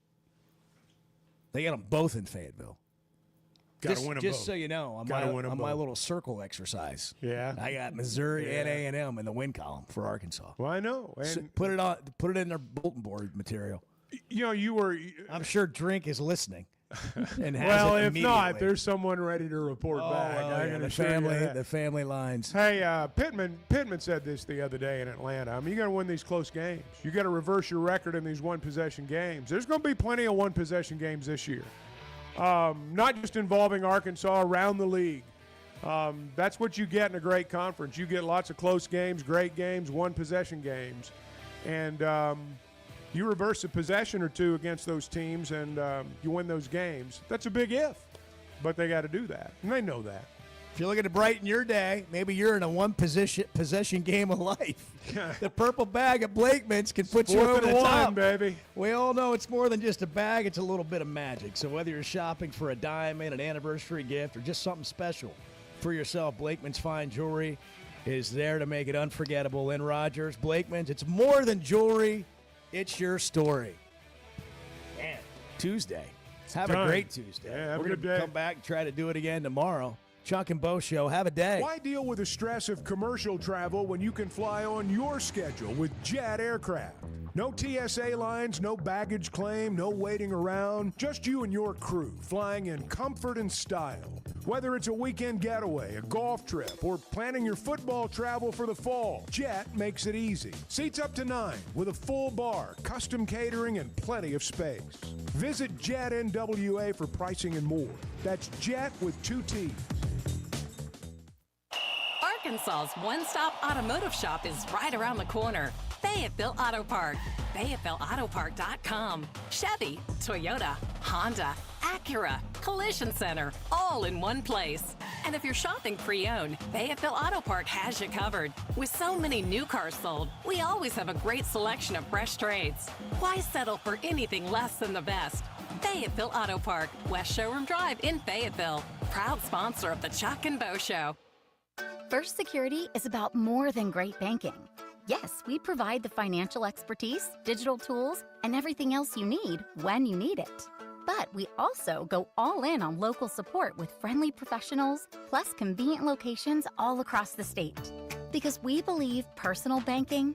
They got them both in Fayetteville. Got to win them both. Just so you know, on my little circle exercise, yeah, I got Missouri and A&M in the win column for Arkansas. Well, I know. And so put it in their bulletin board material. I'm sure Drink is listening. And well, if not, there's someone ready to report back. Well, the family lines. Hey, Pittman said this the other day in Atlanta. I mean, you got to win these close games. You got to reverse your record in these one-possession games. There's going to be plenty of one-possession games this year, not just involving Arkansas, around the league. That's what you get in a great conference. You get lots of close games, great games, one-possession games, and you reverse a possession or two against those teams and you win those games. That's a big if, but they got to do that, and they know that. If you're looking to brighten your day, maybe you're in a one-possession game of life. The purple bag at Blakeman's can put you over the top, baby. We all know it's more than just a bag. It's a little bit of magic. So whether you're shopping for a diamond, an anniversary gift, or just something special for yourself, Blakeman's Fine Jewelry is there to make it unforgettable. In Rogers, Blakeman's, it's more than jewelry. It's your story. Man, Tuesday. Have a great Tuesday. Yeah, have We're a good gonna day. come back and try to do it again tomorrow. Chuck and Bo Show. Have a day. Why deal with the stress of commercial travel when you can fly on your schedule with Jet Aircraft? No TSA lines, no baggage claim, no waiting around. Just you and your crew flying in comfort and style. Whether it's a weekend getaway, a golf trip, or planning your football travel for the fall, Jet makes it easy. Seats up to 9 with a full bar, custom catering, and plenty of space. Visit Jet NWA for pricing and more. That's Jet with 2 T's. Arkansas's one-stop automotive shop is right around the corner. They Fayetteville Auto Park. FayettevilleAutoPark.com. Chevy, Toyota, Honda, Acura, Collision Center, all in one place. And if you're shopping pre-owned, Fayetteville Auto Park has you covered. With so many new cars sold, we always have a great selection of fresh trades. Why settle for anything less than the best? Fayetteville Auto Park, West Showroom Drive in Fayetteville. Proud sponsor of the Chuck and Bo Show. First Security is about more than great banking. Yes, we provide the financial expertise, digital tools, and everything else you need when you need it. But we also go all in on local support with friendly professionals, plus convenient locations all across the state. Because we believe personal banking